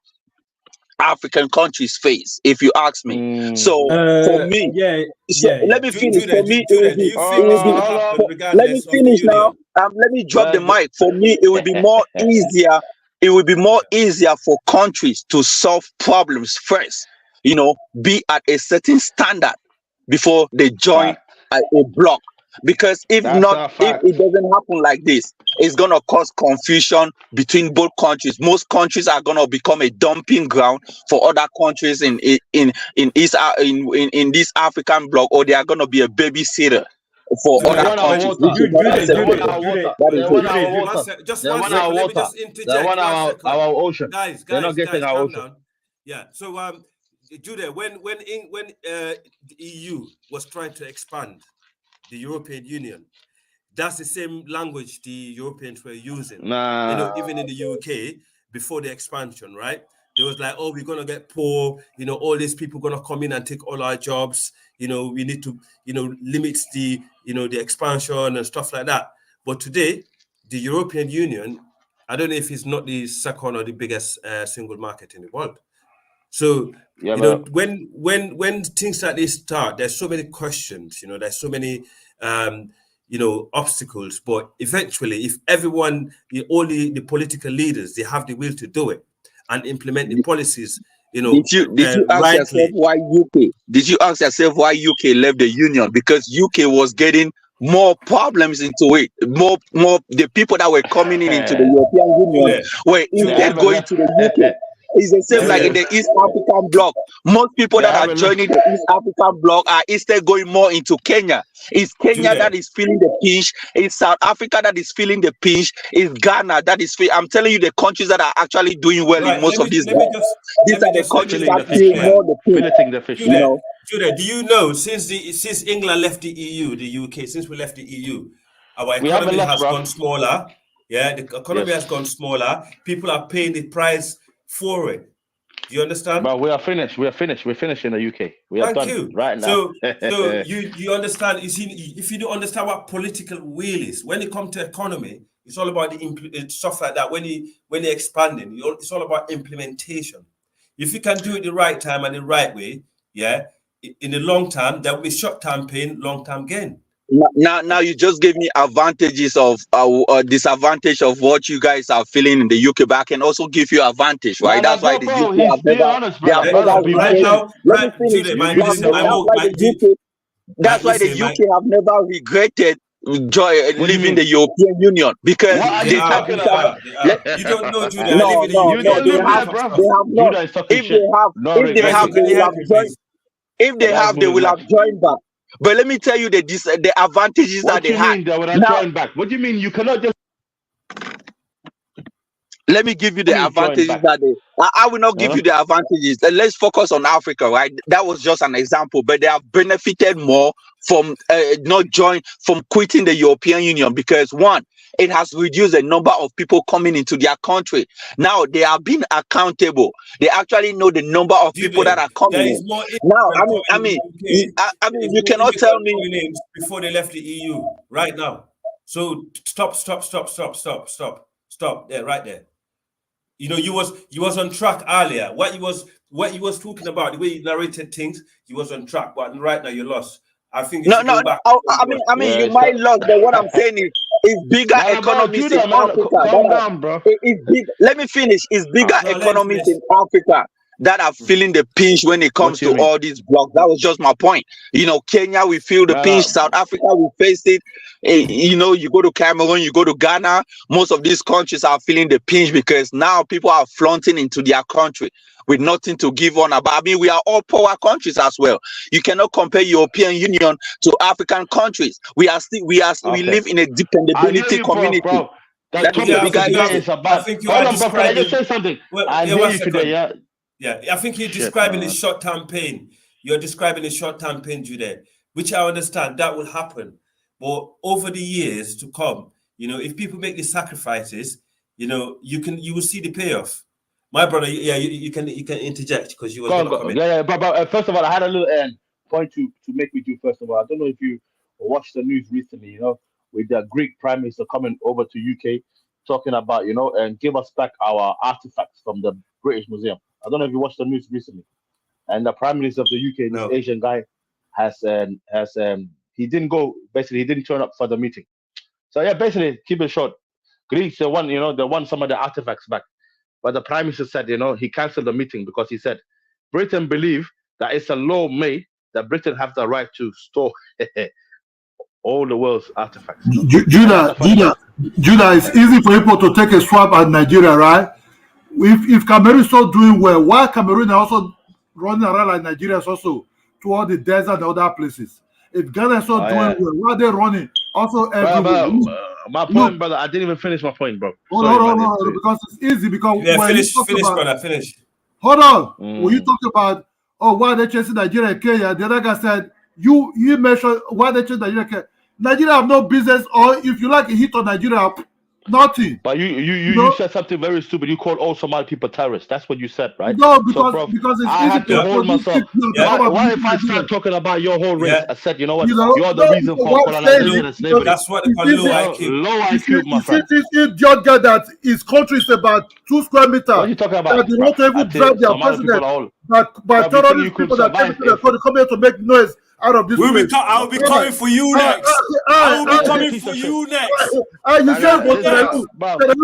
[SPEAKER 10] African countries face, if you ask me. So for me, let me finish. For me, it will be. Let me finish now. Let me drop the mic. For me, it will be more easier. It will be more easier for countries to solve problems first. You know, be at a certain standard before they join a bloc. Because if it doesn't happen like this, it's gonna cause confusion between both countries. Most countries are gonna become a dumping ground for other countries in this African bloc, or they are gonna be a babysitter for other countries. Which is not acceptable.
[SPEAKER 11] Just one second. Let me just interject.
[SPEAKER 13] Our ocean.
[SPEAKER 11] Guys, calm down. Yeah. So, Judah, when the EU was trying to expand the European Union, that's the same language the Europeans were using. You know, even in the UK before the expansion, right? They was like, oh, we're gonna get poor. You know, all these people gonna come in and take all our jobs. You know, we need to, limit the, the expansion and stuff like that. But today, the European Union, I don't know if it's not the second or the biggest single market in the world. So, when things like this start, there's so many questions, there's so many, obstacles. But eventually, if everyone, all the political leaders, they have the will to do it and implement the policies,
[SPEAKER 10] Did you ask yourself why UK? Did you ask yourself why UK left the union? Because UK was getting more problems into it. More the people that were coming into the European Union were instead going to the UK. It's the same like in the East African bloc. Most people that are joining the East African bloc are instead going more into Kenya. It's Kenya that is feeling the pinch. It's South Africa that is feeling the pinch. It's Ghana that is feeling. I'm telling you, the countries that are actually doing well in most of these blocks. These are the countries that feel more the pinch.
[SPEAKER 11] Judah, do you know since England left the EU, the UK, since we left the EU, our economy has gone smaller. Yeah, the economy has gone smaller. People are paying the price for it. Do you understand?
[SPEAKER 13] But we are finished. We're finished in the UK. We are done right now.
[SPEAKER 11] So you understand? You see, if you don't understand what political will is, when it comes to economy, it's all about the stuff like that. When you're expanding, it's all about implementation. If you can do it the right time and the right way, in the long term, there will be short-term pain, long-term gain.
[SPEAKER 10] Now you just gave me advantages of disadvantage of what you guys are feeling in the UK, but I can also give you advantage, right? That's why the UK have never. That's why the UK have never regretted leaving the European Union because they have.
[SPEAKER 11] You don't know, Judah.
[SPEAKER 10] They have not. If they have, they will have joined back. But let me tell you the advantages that they had.
[SPEAKER 13] What do you mean you cannot just?
[SPEAKER 10] Let me give you the advantages that they. I will not give you the advantages. Let's focus on Africa, right? That was just an example, but they have benefited more from from quitting the European Union because one, it has reduced the number of people coming into their country. Now they are being accountable. They actually know the number of people that are coming in. Now, I mean, you cannot tell me
[SPEAKER 11] names before they left the EU right now. So stop there, right there. You was on track earlier. What you was talking about, the way you narrated things, you was on track, but right now you're lost. I think you go back.
[SPEAKER 10] I mean, you might lose, but what I'm saying is, it's bigger economies in Africa.
[SPEAKER 13] Calm down, bro.
[SPEAKER 10] Let me finish. It's bigger economies in Africa that are feeling the pinch when it comes to all these blocks. That was just my point. Kenya, we feel the pinch. South Africa, we face it. You go to Cameroon, you go to Ghana. Most of these countries are feeling the pinch because now people are flaunting into their country with nothing to give on about. I mean, we are all poor countries as well. You cannot compare European Union to African countries. We live in a dependability community.
[SPEAKER 13] Bro. That is about. Hold on, bro. Can I just say something? I hear you today,
[SPEAKER 11] Yeah, I think you're describing a short-term pain. You're describing a short-term pain, Jude, which I understand that will happen. But over the years to come, you know, if people make these sacrifices, you know, you will see the payoff. My brother, yeah, you can interject because you were going to comment.
[SPEAKER 13] Yeah. But first of all, I had a little point to make with you. First of all, I don't know if you watched the news recently. You know, with the Greek Prime Minister coming over to UK, talking about, you know, and give us back our artifacts from the British Museum. I don't know if you watched the news recently. And the Prime Minister of the UK, this Asian guy, has he didn't go. Basically, he didn't turn up for the meeting. So yeah, basically, keep it short. Greeks, they want some of the artifacts back. But the Prime Minister said, you know, he cancelled the meeting because he said Britain believe that it's a law made that Britain have the right to store all the world's artifacts.
[SPEAKER 12] Judah, it's easy for people to take a swap at Nigeria, right? If Cameroon is so doing well, why Cameroon are also running around like Nigeria is also toward the desert and other places? If Ghana is so doing well, why are they running also everywhere?
[SPEAKER 13] My point, brother, I didn't even finish my point, bro.
[SPEAKER 12] Hold on, because it's easy. Because
[SPEAKER 11] finish, brother, finish.
[SPEAKER 12] Hold on. When you talk about, why they chasing Nigeria and Kenya, the other guy said, you mentioned why they chasing Nigeria and Kenya. Nigeria have no business, or if you like a hit on Nigeria, nothing.
[SPEAKER 13] But you said something very stupid. You called all Somali people terrorists. That's what you said, right?
[SPEAKER 12] No, because it's
[SPEAKER 13] I had to hold myself. Why if I start talking about your whole race? I said, you know what? You're the reason for colonization and slavery.
[SPEAKER 11] That's what they call low IQ.
[SPEAKER 13] Low IQ, my friend.
[SPEAKER 12] This idiot guy that his country is about 2 square meters.
[SPEAKER 13] What are you talking about?
[SPEAKER 12] That they want to even drive their president. But terrorist people that come here to make noise out of this place.
[SPEAKER 11] I'll be coming for you next. I will be coming for you next.
[SPEAKER 12] You said what Serelu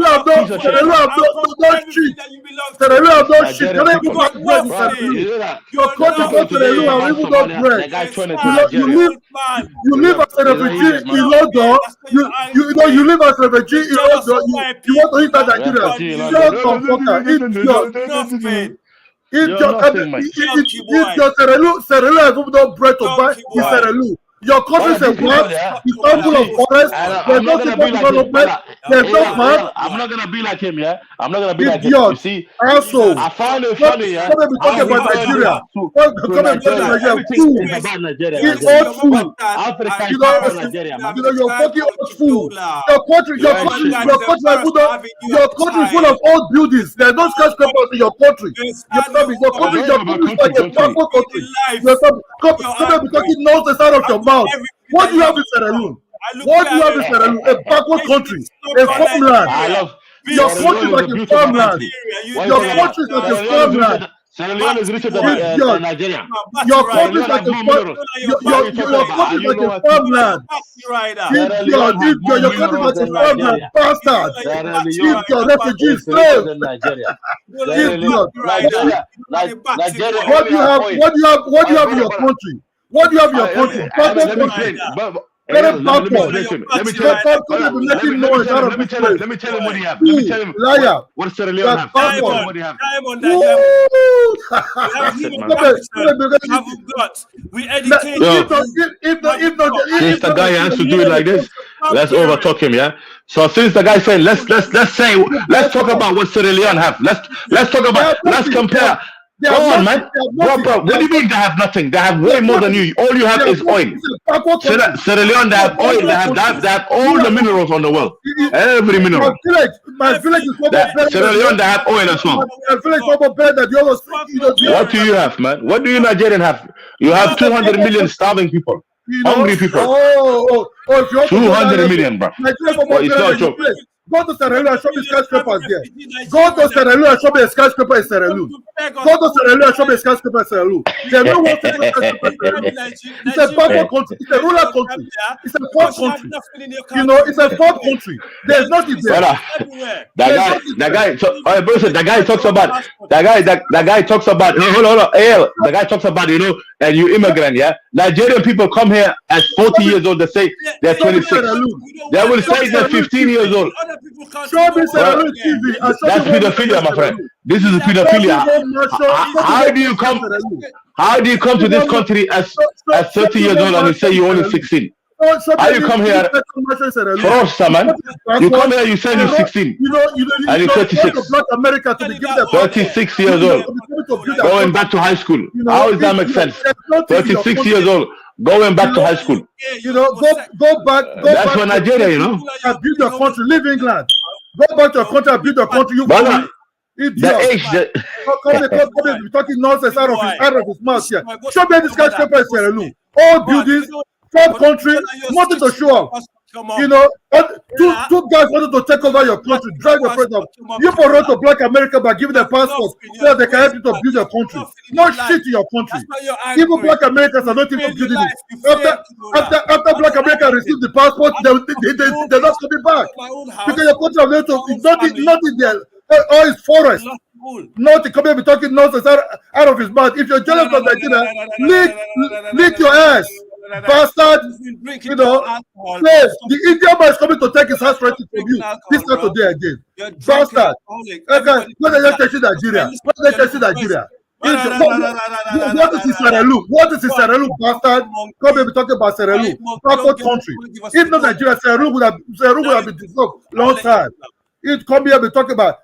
[SPEAKER 12] have no shit. Serelu have no shit. Can I even back bread in Serelu? Your country for Serelu have even no bread. You live as a refugee in London. You live as a refugee in London. You want to hit that Nigeria. Shut the fuck up. If your Serelu has no bread to buy, it's Serelu. Your country is a what? It's all full of forest. There's no development. There's no farm.
[SPEAKER 13] I'm not gonna be like him, yeah. I'm not gonna be like him. You see,
[SPEAKER 12] also,
[SPEAKER 13] I find it funny, yeah.
[SPEAKER 12] Come and be talking about Nigeria. Come and be talking about Nigeria. It's all food. You're fucking old food. Your country is full of old buildings. There's no skyscrapers in your country. Your country is like a backward country. Come and be talking nonsense out of your mouth. What do you have in Serelu? A backward country, a farmland. Your country is like a farmland. Your country is like a farmland.
[SPEAKER 13] Sierra Leone is richer than Nigeria.
[SPEAKER 12] Your country is like a farmland. Your country is like a farmland. Your country is like a farmland. Bastard. Your refugees, slaves. What do you have in your country? What do you have in your country?
[SPEAKER 13] Let me tell him what he have. Let me tell him what Sierra Leone have. What he have.
[SPEAKER 11] We educate.
[SPEAKER 13] Since the guy has to do it like this, let's overtalk him, yeah. So since the guy saying let's talk about what Sierra Leone have. Let's compare. Go on, man. What do you mean they have nothing? They have way more than you. All you have is oil. Sierra Leone, they have oil. They have all the minerals on the world. Every mineral.
[SPEAKER 12] My village is
[SPEAKER 13] Sierra Leone, they have oil as well. What do you have, man? What do you Nigerian have? You have 200 million starving people. Hungry people. 200 million, bro. It's not a joke.
[SPEAKER 12] Go to Sierra Leone and show me skyscrapers there. Go to Sierra Leone and show me a skyscraper in Sierra Leone. Go to Sierra Leone and show me a skyscraper in Sierra Leone. There's no one to skyscraper in Sierra Leone. It's a backward country. It's a rural country. It's a poor country. It's a poor country. There's nothing there.
[SPEAKER 13] That guy talks about. Hold on. The guy talks about, and you immigrant, yeah. Nigerian people come here at 40 years old. They say they're 26. They will say they're 15 years old.
[SPEAKER 12] Show me Sierra Leone TV.
[SPEAKER 13] That's pedophilia, my friend. This is pedophilia. How do you come to this country as 30 years old and you say you're only 16? How you come here? Man. You come here, you say you're 16. And you're 36. 36 years old. Going back to high school. How does that make sense? 36 years old. Going back to high school.
[SPEAKER 12] You know, go back.
[SPEAKER 13] That's for Nigeria, you know.
[SPEAKER 12] And build your country. Leave England. Go back to your country and build your country. You
[SPEAKER 13] Brother,
[SPEAKER 12] idiot.
[SPEAKER 13] the age that
[SPEAKER 12] Come talking nonsense out of his mouth here. Show me this guy's paper in Sierra Leone. All buildings, third country, nothing to show up. You know, two guys wanted to take over your country, drive your president. You for run to Black America by giving them passports so that they can help you to build your country. No shit in your country. Even Black Americans are not even building it. After Black America received the passport, they're not coming back. Because your country is nothing there. All is forest. Nothing. Come here, be talking nonsense out of his mouth. If you're jealous of Nigeria, lick your ass. Bastard, you know, please, the Indian man is coming to take his house renting from you. This not today again. Bastard. Okay, when they just Nigeria, what is in Sierra Leone? What is in Sierra Leone, bastard? Come here, be talking about Sierra Leone, backward country. If not Nigeria, Sierra Leone would have been dissolved long time. It come here, be talking about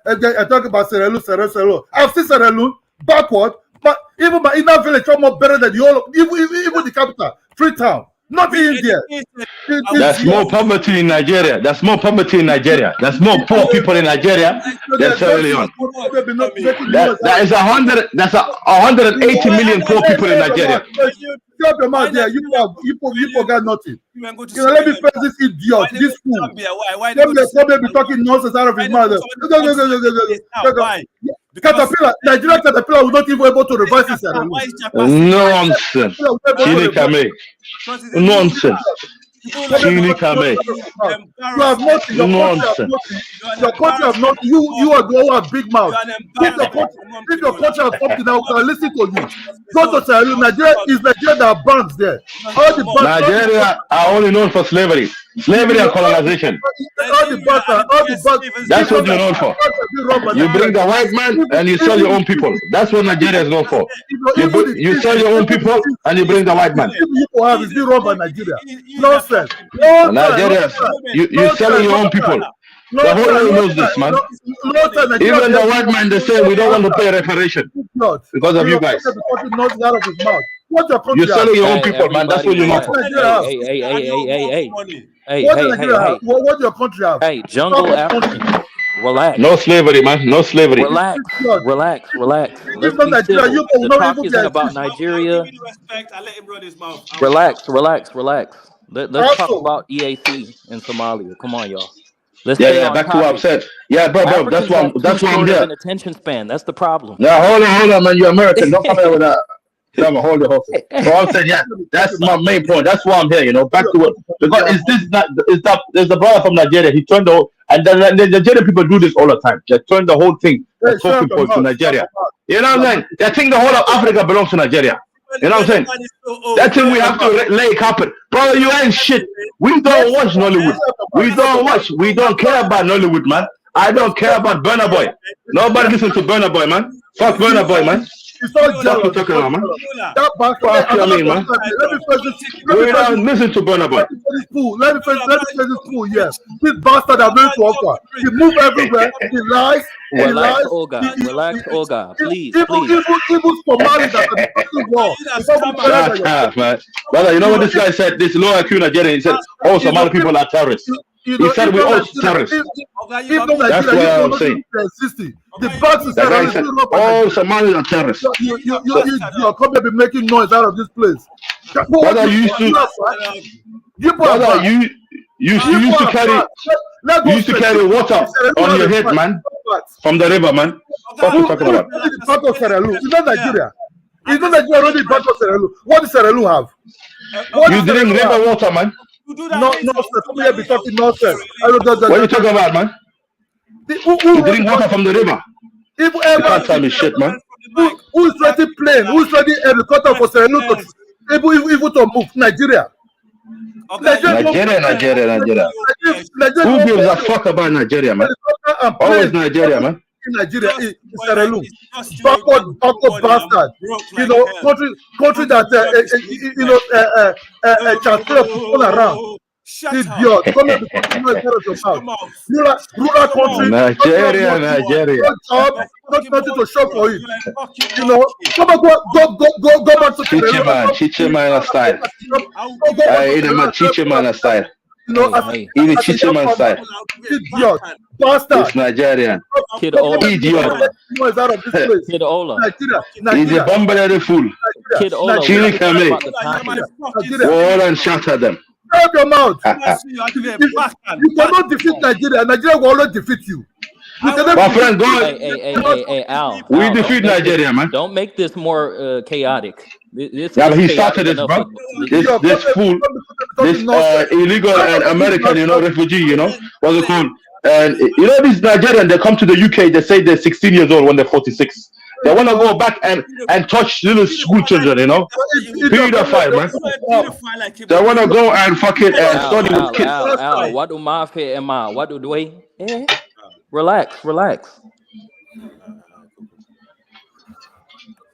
[SPEAKER 12] Sierra Leone. I've seen Sierra Leone backward, but even my inner village are more better than the whole, even the capital. Freetown, not in India.
[SPEAKER 13] There's more poverty in Nigeria. There's more poverty in Nigeria. There's more poor people in Nigeria than Sierra Leone. That is 180 million poor people in Nigeria.
[SPEAKER 12] You forgot nothing. You know, let me face this idiot, this fool. Let me be talking nonsense out of his mouth. Caterpillar, Nigeria Caterpillar will not even able to revise this.
[SPEAKER 13] Nonsense. Nonsense.
[SPEAKER 12] You have nothing. Your country has not. You are the one who have big mouth. If your country has something that will listen to you, go to Sierra Leone. Nigeria that bans there.
[SPEAKER 13] Nigeria are only known for slavery and colonization. That's what you're known for. You bring the white man and you sell your own people. That's what Nigeria is known for. You sell your own people and you bring the white man.
[SPEAKER 12] You have is run by Nigeria. Nonsense.
[SPEAKER 13] Nigeria, you're selling your own people. The whole world knows this, man. Even the white man, they say we don't want to pay reparation because of you guys. You're selling your own people, man. That's what you're not for.
[SPEAKER 2] Hey,
[SPEAKER 12] what do your country have?
[SPEAKER 2] Hey, jungle African. Relax.
[SPEAKER 13] No slavery, man. No slavery.
[SPEAKER 2] Relax. Let's be civil. The talk isn't about Nigeria. Relax. Let's talk about EAC in Somalia. Come on, y'all. Let's
[SPEAKER 13] back to what I'm saying. Yeah, bro, that's why I'm here.
[SPEAKER 2] An attention span. That's the problem.
[SPEAKER 13] Yeah, hold on, man. You're American. Don't come here with that. Hold it. So I'm saying, yeah, that's my main point. That's why I'm here. You know, back to it because there's the brother from Nigeria. He turned and the Nigerian people do this all the time. They turn the whole thing, the talking point to Nigeria. You know what I'm saying? They think the whole of Africa belongs to Nigeria. You know what I'm saying? That thing we have to lay carpet. Brother, you ain't shit. We don't watch Nollywood. We don't care about Nollywood, man. I don't care about Burna Boy. Nobody listen to Burna Boy, man. Fuck Burna Boy, man.
[SPEAKER 12] It's all jealous.
[SPEAKER 13] Talking about, man.
[SPEAKER 12] Man.
[SPEAKER 13] We don't listen to Burna Boy.
[SPEAKER 12] Let me finish this fool, yes. This bastard I'm going to offer. He move everywhere. He lies.
[SPEAKER 2] Relax, Olga. Please.
[SPEAKER 12] Even Somalis that are fucking war.
[SPEAKER 13] Shut up, man. Brother, you know what this guy said? This low IQ Nigerian, he said, all Somali people are terrorists. He said we all terrorists. That's what I'm saying.
[SPEAKER 12] The boxes
[SPEAKER 13] all Somalis are terrorists.
[SPEAKER 12] You're coming to be making noise out of this place.
[SPEAKER 13] Brother, you used to carry water on your head, man, from the river, man. What are you talking about?
[SPEAKER 12] It's not Nigeria. It's not Nigeria already part of Sierra Leone. What does Sierra Leone have?
[SPEAKER 13] You drink river water, man.
[SPEAKER 12] No, somebody be talking nonsense.
[SPEAKER 13] What are you talking about, man? You drink water from the river. You can't tell me shit, man.
[SPEAKER 12] Who's ready plane? Who's ready helicopter for Sierra Leone? Able to move? Nigeria.
[SPEAKER 13] Nigeria. Who gives a fuck about Nigeria, man? Always Nigeria, man.
[SPEAKER 12] Nigeria is Sierra Leone. Backward bastard. You know, country that transfer people around.
[SPEAKER 11] Shut
[SPEAKER 12] Idiot.
[SPEAKER 11] up.
[SPEAKER 12] Come here before you know it's out of your
[SPEAKER 11] Shut your
[SPEAKER 12] mouth.
[SPEAKER 11] mouth.
[SPEAKER 12] Rural country.
[SPEAKER 13] Nigeria, Nigeria.
[SPEAKER 12] No job,
[SPEAKER 11] You're
[SPEAKER 12] not
[SPEAKER 11] fucking
[SPEAKER 12] nothing to
[SPEAKER 11] monkey,
[SPEAKER 12] show
[SPEAKER 11] bro.
[SPEAKER 12] for it.
[SPEAKER 11] You're a fucking
[SPEAKER 12] You know,
[SPEAKER 11] monkey.
[SPEAKER 12] come on, go back to
[SPEAKER 13] Chiche man, Chiche man style.
[SPEAKER 11] I'll give you
[SPEAKER 13] I eat him a Chiche man style.
[SPEAKER 12] You know,
[SPEAKER 2] Hey,
[SPEAKER 13] Eat a Chiche man style.
[SPEAKER 12] Idiot,
[SPEAKER 13] It's
[SPEAKER 12] bastard.
[SPEAKER 13] Nigerian.
[SPEAKER 2] Kid Ola.
[SPEAKER 13] Idiot.
[SPEAKER 12] Noise out of this place.
[SPEAKER 2] Kid Ola.
[SPEAKER 13] He's a
[SPEAKER 12] Nigeria.
[SPEAKER 13] bombardier fool.
[SPEAKER 2] Kid Ola.
[SPEAKER 13] Chili
[SPEAKER 2] What
[SPEAKER 13] Kame.
[SPEAKER 2] about the topic?
[SPEAKER 13] Go and shatter them.
[SPEAKER 12] Shut your mouth.
[SPEAKER 11] I'll give you a backhand.
[SPEAKER 12] You cannot defeat Nigeria. Nigeria will always defeat you. You cannot
[SPEAKER 13] My
[SPEAKER 12] defeat
[SPEAKER 13] friend, go.
[SPEAKER 2] Hey, Al.
[SPEAKER 13] We
[SPEAKER 2] Al,
[SPEAKER 13] defeat
[SPEAKER 2] don't make
[SPEAKER 13] Nigeria,
[SPEAKER 2] this-
[SPEAKER 13] man.
[SPEAKER 2] Don't make this more chaotic. This
[SPEAKER 13] Yeah,
[SPEAKER 2] is
[SPEAKER 13] but he
[SPEAKER 2] chaotic
[SPEAKER 13] started this,
[SPEAKER 2] enough
[SPEAKER 13] bro.
[SPEAKER 2] of-
[SPEAKER 13] This fool, this illegal and American, refugee, what's it called? And these Nigerians, they come to the UK, they say they're 16 years old when they're 46. They want to go back and touch little school children, Pedophile, man. They want to go and fucking study with kids.
[SPEAKER 2] Al, what do Mafia and Ma? What do Dwayne? Relax.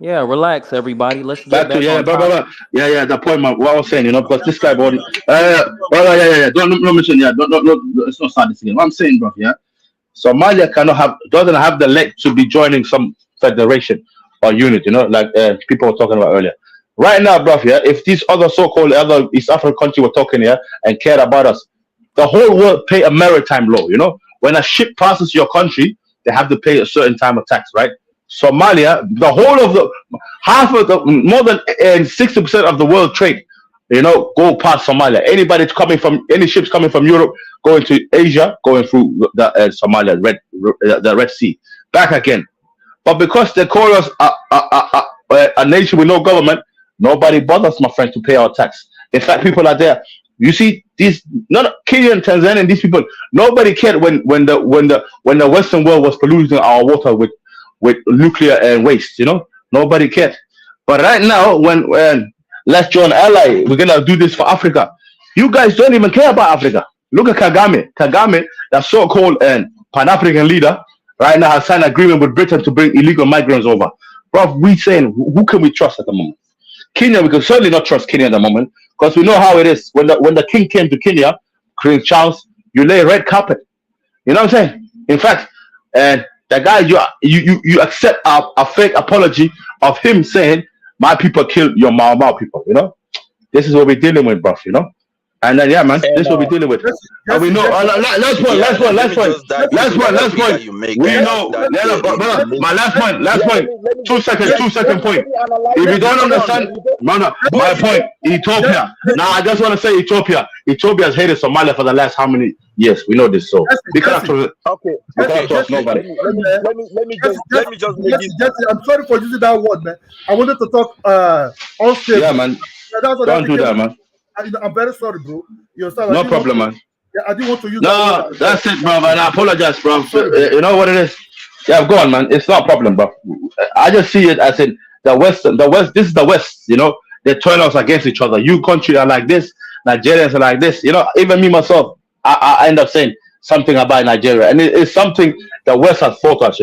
[SPEAKER 2] Yeah, relax, everybody. Let's get back on topic.
[SPEAKER 13] The point, man. What I was saying, because this guy, bro. Don't mention, let's not start this again. What I'm saying, bro, Somalia doesn't have the leg to be joining some federation or unit, like people were talking about earlier. Right now, bro, if these other so-called other East African countries were talking here and cared about us, the whole world pay a maritime law, When a ship passes your country, they have to pay a certain time of tax, right? Somalia, more than 60% of the world trade, go past Somalia. Any ships coming from Europe going to Asia, going through the Somalia, the Red Sea, back again. But because they call us a nation with no government, nobody bothers, my friend, to pay our tax. In fact, people are there. You see, Kenya and Tanzania and these people, nobody cared when the Western world was polluting our water with nuclear and waste, nobody cared. But right now, when let's join ally, we're gonna do this for Africa. You guys don't even care about Africa. Look at Kagame. Kagame, that so-called Pan-African leader, right now has signed an agreement with Britain to bring illegal migrants over. Bro, we saying who can we trust at the moment? Kenya, we can certainly not trust Kenya at the moment because we know how it is. When the king came to Kenya, King Charles, you lay red carpet. You know what I'm saying? In fact, the guy, you accept a fake apology of him saying, my people killed your Mau people, This is what we're dealing with, bro, And then, man, this is what we're dealing with. And we know, last point. We know, my last point, 2 second point. If you don't understand, my point, Ethiopia. Now, I just want to say Ethiopia. Ethiopia has hated Somalia for the last how many years? We know this, so we cannot trust nobody.
[SPEAKER 14] Let me just make it.
[SPEAKER 12] Jesse, I'm sorry for using that word, man. I wanted to talk on stage.
[SPEAKER 13] Yeah, man. Don't do that, man.
[SPEAKER 12] I'm very sorry, bro. You understand?
[SPEAKER 13] No problem, man.
[SPEAKER 12] Yeah, I didn't want to use
[SPEAKER 13] No, that's it, bro. And I apologize, bro. You know what it is? Yeah, go on, man. It's not a problem, bro. I just see it as in the West. This is the West. They turn us against each other. You country are like this. Nigerians are like this. Even me myself, I end up saying something about Nigeria, and it's something the West has taught us.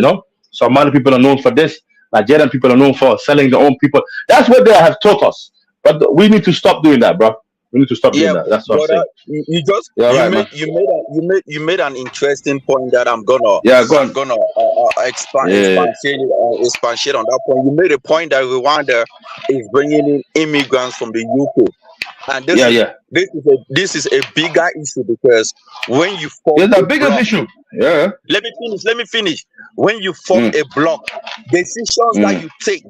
[SPEAKER 13] Somali people are known for this. Nigerian people are known for selling their own people. That's what they have taught us. But we need to stop doing that, bro. We need to stop doing that. That's what I'm saying.
[SPEAKER 14] You made an interesting point that I'm gonna expatiate on that point. You made a point that Rwanda is bringing in immigrants from the UK, and this is a bigger issue because when you form
[SPEAKER 13] it's the biggest issue. Yeah.
[SPEAKER 14] Let me finish. When you form a bloc, decisions that you take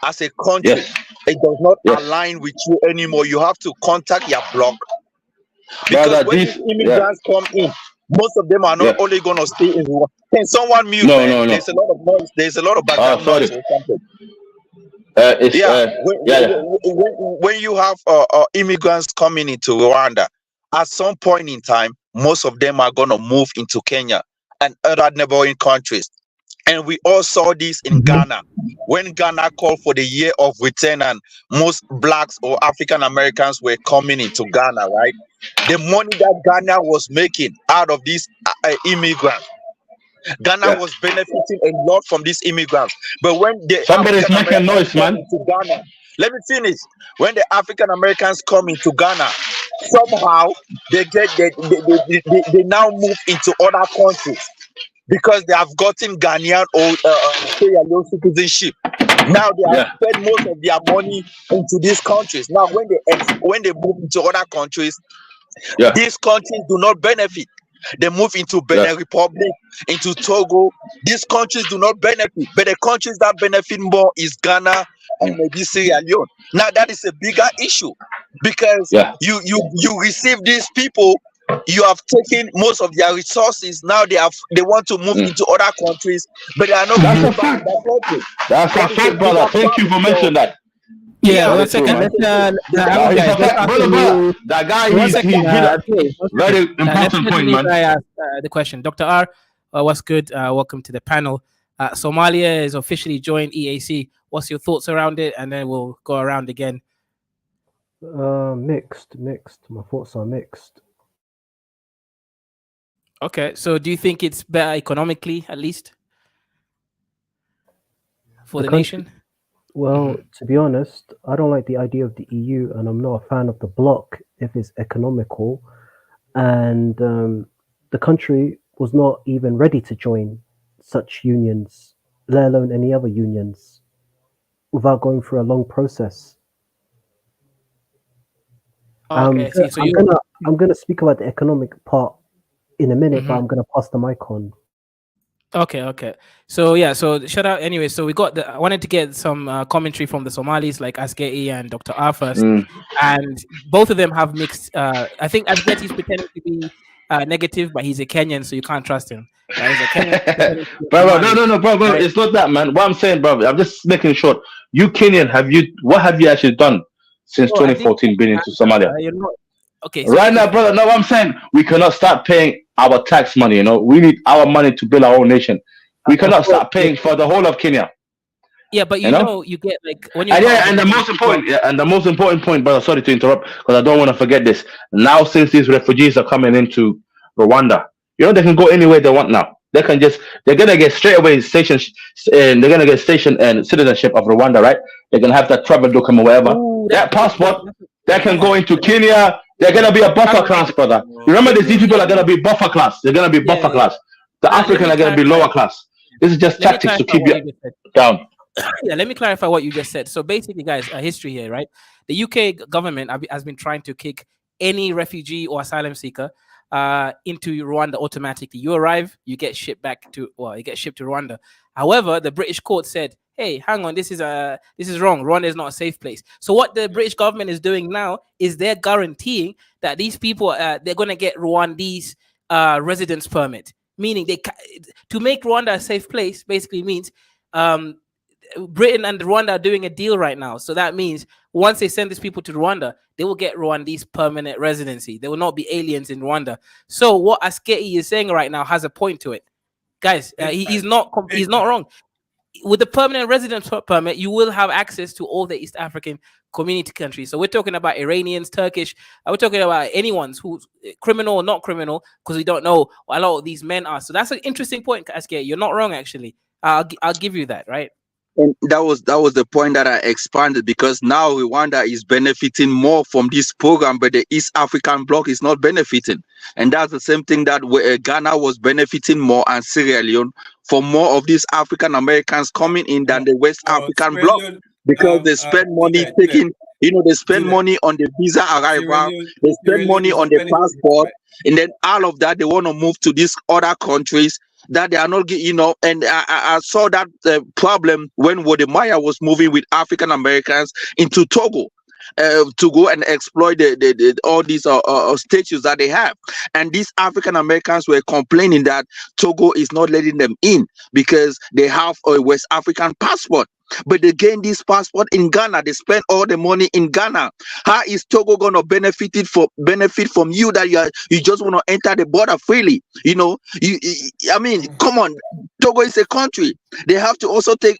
[SPEAKER 14] as a country, it does not align with you anymore. You have to contact your bloc because when immigrants come in, most of them are not only going to stay in Rwanda. Can someone mute? No. There's a lot of noise. There's a lot of background noise or something. When you have immigrants coming into Rwanda, at some point in time, most of them are going to move into Kenya and other neighboring countries. And we all saw this in Ghana. When Ghana called for the year of return and most blacks or African Americans were coming into Ghana, right? The money that Ghana was making out of these immigrants, Ghana was benefiting a lot from these immigrants. But when the
[SPEAKER 13] somebody's making noise, man.
[SPEAKER 14] Ghana, let me finish. When the African Americans come into Ghana, somehow they now move into other countries because they have gotten Ghanaian or Sierra Leone citizenship. Now they have spent most of their money into these countries. Now when they move into other countries, these countries do not benefit. They move into Benin Republic, into Togo. These countries do not benefit, but the countries that benefit more is Ghana and maybe Sierra Leone. Now that is a bigger issue because you receive these people, you have taken most of their resources. Now they want to move into other countries, but they are not giving back to their country.
[SPEAKER 13] That's a fact, brother. Thank you for mentioning that.
[SPEAKER 2] Yeah, 1 second. Let's
[SPEAKER 13] brother, that guy, he's very important point, man.
[SPEAKER 2] I ask the question. Dr. R, what's good? Welcome to the panel. Somalia is officially joined EAC. What's your thoughts around it? And then we'll go around again.
[SPEAKER 15] Mixed. My thoughts are mixed.
[SPEAKER 2] Okay, so do you think it's better economically, at least, for the nation?
[SPEAKER 15] Well, to be honest, I don't like the idea of the EU, and I'm not a fan of the bloc if it's economical. And the country was not even ready to join such unions, let alone any other unions, without going through a long process.
[SPEAKER 2] Okay,
[SPEAKER 15] I'm gonna speak about the economic part in a minute, but I'm gonna pass the mic on.
[SPEAKER 2] Okay. So yeah, so shout out anyway. So I wanted to get some commentary from the Somalis like Asgeti and Dr. R first. And both of them have mixed I think Asgeti is pretending to be negative, but he's a Kenyan, so you can't trust him. He's a Kenyan.
[SPEAKER 13] Bro, no, bro. Right? It's not that, man. What I'm saying, bro, I'm just making it short. You Kenyan, what have you actually done since 2014 being into Somalia?
[SPEAKER 2] Okay.
[SPEAKER 13] So right now, brother, no, what I'm saying, we cannot start paying our tax money, we need our money to build our own nation. We cannot start paying for the whole of Kenya.
[SPEAKER 2] Yeah, but you get like when you
[SPEAKER 13] and the most important point, brother, sorry to interrupt, because I don't want to forget this. Now, since these refugees are coming into Rwanda, they can go anywhere they want now. They're gonna get straight away stationed, and they're gonna get stationed and citizenship of Rwanda, right? They're gonna have that travel document, whatever. That passport, they can go into Kenya. They're gonna be a buffer class, brother. Remember, these people are gonna be buffer class. They're gonna be buffer class. The African are gonna be lower class. This is just tactics to keep you down.
[SPEAKER 2] Yeah, let me clarify what you just said. So basically, guys, a history here, right? The UK government has been trying to kick any refugee or asylum seeker into Rwanda automatically. You arrive, you get shipped to Rwanda. However, the British court said, hey, hang on, this is wrong. Rwanda is not a safe place. So what the British government is doing now is they're guaranteeing that these people they're going to get Rwandese residence permit, meaning to make Rwanda a safe place basically means Britain and Rwanda are doing a deal right now. So that means once they send these people to Rwanda, they will get Rwandese permanent residency. They will not be aliens in Rwanda. So what Asgeti is saying right now has a point to it, guys. He's not wrong. With the permanent residence permit, you will have access to all the East African community countries. So we're talking about Iranians, Turkish. We're talking about anyone's who's criminal or not criminal, because we don't know a lot of these men are. So that's an interesting point, Asgeti. You're not wrong, actually. I'll give you that, right?
[SPEAKER 14] And that was the point that I expanded, because now Rwanda is benefiting more from this program, but the East African bloc is not benefiting. And that's the same thing that Ghana was benefiting more, and Sierra Leone, for more of these African Americans coming in than the West African bloc, because they spend money they spend money on the visa arrival, they spend money on the passport, and then all of that they want to move to these other countries that they are not, and I saw that problem when Wodemaya was moving with African Americans into Togo to go and exploit all these statues that they have. And these African Americans were complaining that Togo is not letting them in because they have a West African passport. But they gain this passport in Ghana. They spend all the money in Ghana. How is Togo gonna benefit from you that you just want to enter the border freely? I mean, come on. Togo is a country. They have to also take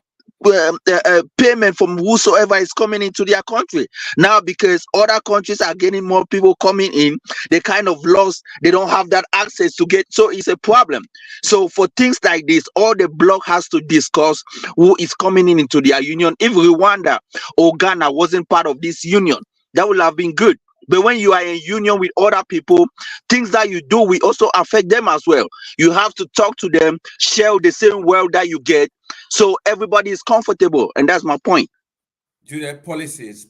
[SPEAKER 14] payment from whosoever is coming into their country. Now, because other countries are getting more people coming in, they kind of lost, they don't have that access to get, so it's a problem. So for things like this, all the bloc has to discuss who is coming into their union. If Rwanda or Ghana wasn't part of this union, that would have been good. But when you are in union with other people, things that you do will also affect them as well. You have to talk to them, share the same wealth that you get, so everybody is comfortable. And that's my point.
[SPEAKER 11] Policies,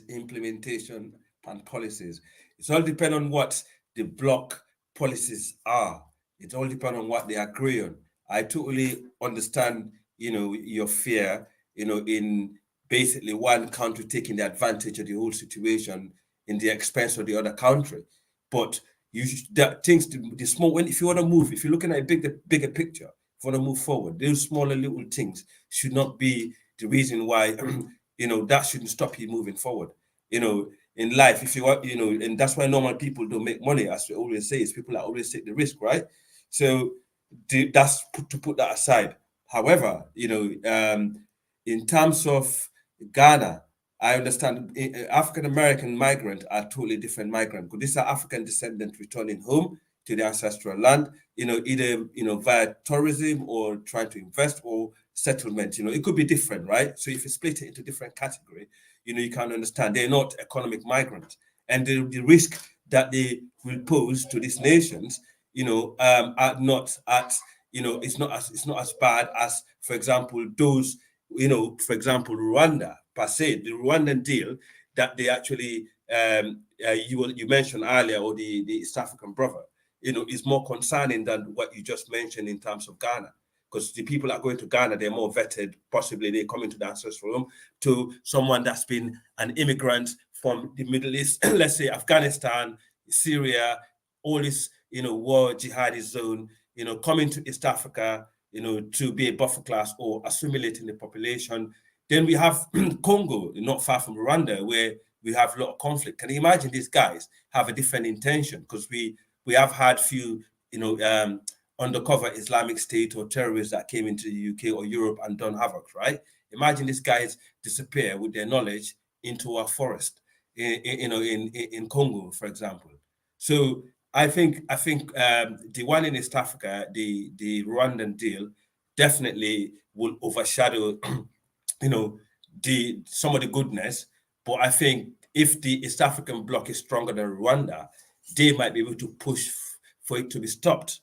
[SPEAKER 11] implementation, and policies. It's all depend on what the bloc policies are. It all depends on what they agree on. I totally understand, your fear, in basically one country taking the advantage of the whole situation in the expense of the other country. But the small, if you want to move, if you're looking at a bigger picture, if you want to move forward, those smaller little things should not be the reason why, that shouldn't stop you moving forward. In life, if you want, and that's why normal people don't make money, as we always say, is people that always take the risk, right? So that's to put that aside. However, in terms of Ghana, I understand African American migrant are totally different migrant, because these are African descendants returning home to their ancestral land, either via tourism or trying to invest or settlement. It could be different, right? So if you split it into different category, you can understand they're not economic migrants, and the risk that they will pose to these nations, are not at, it's not as bad as, for example, those, for example, Rwanda per se, the Rwandan deal that they actually you mentioned earlier, or the East African brother, is more concerning than what you just mentioned in terms of Ghana. Because the people that are going to Ghana, they're more vetted. Possibly they come into the ancestral home to someone that's been an immigrant from the Middle East, let's say Afghanistan, Syria, all this, war jihadi zone, coming to East Africa, to be a buffer class or assimilating the population. Then we have Congo, not far from Rwanda, where we have a lot of conflict. Can you imagine these guys have a different intention? Because we have had few, undercover Islamic State or terrorists that came into the UK or Europe and done havoc, right? Imagine these guys disappear with their knowledge into a forest, in Congo, for example. So I think the one in East Africa, the Rwandan deal, definitely will overshadow, some of the goodness. But I think if the East African bloc is stronger than Rwanda, they might be able to push for it to be stopped.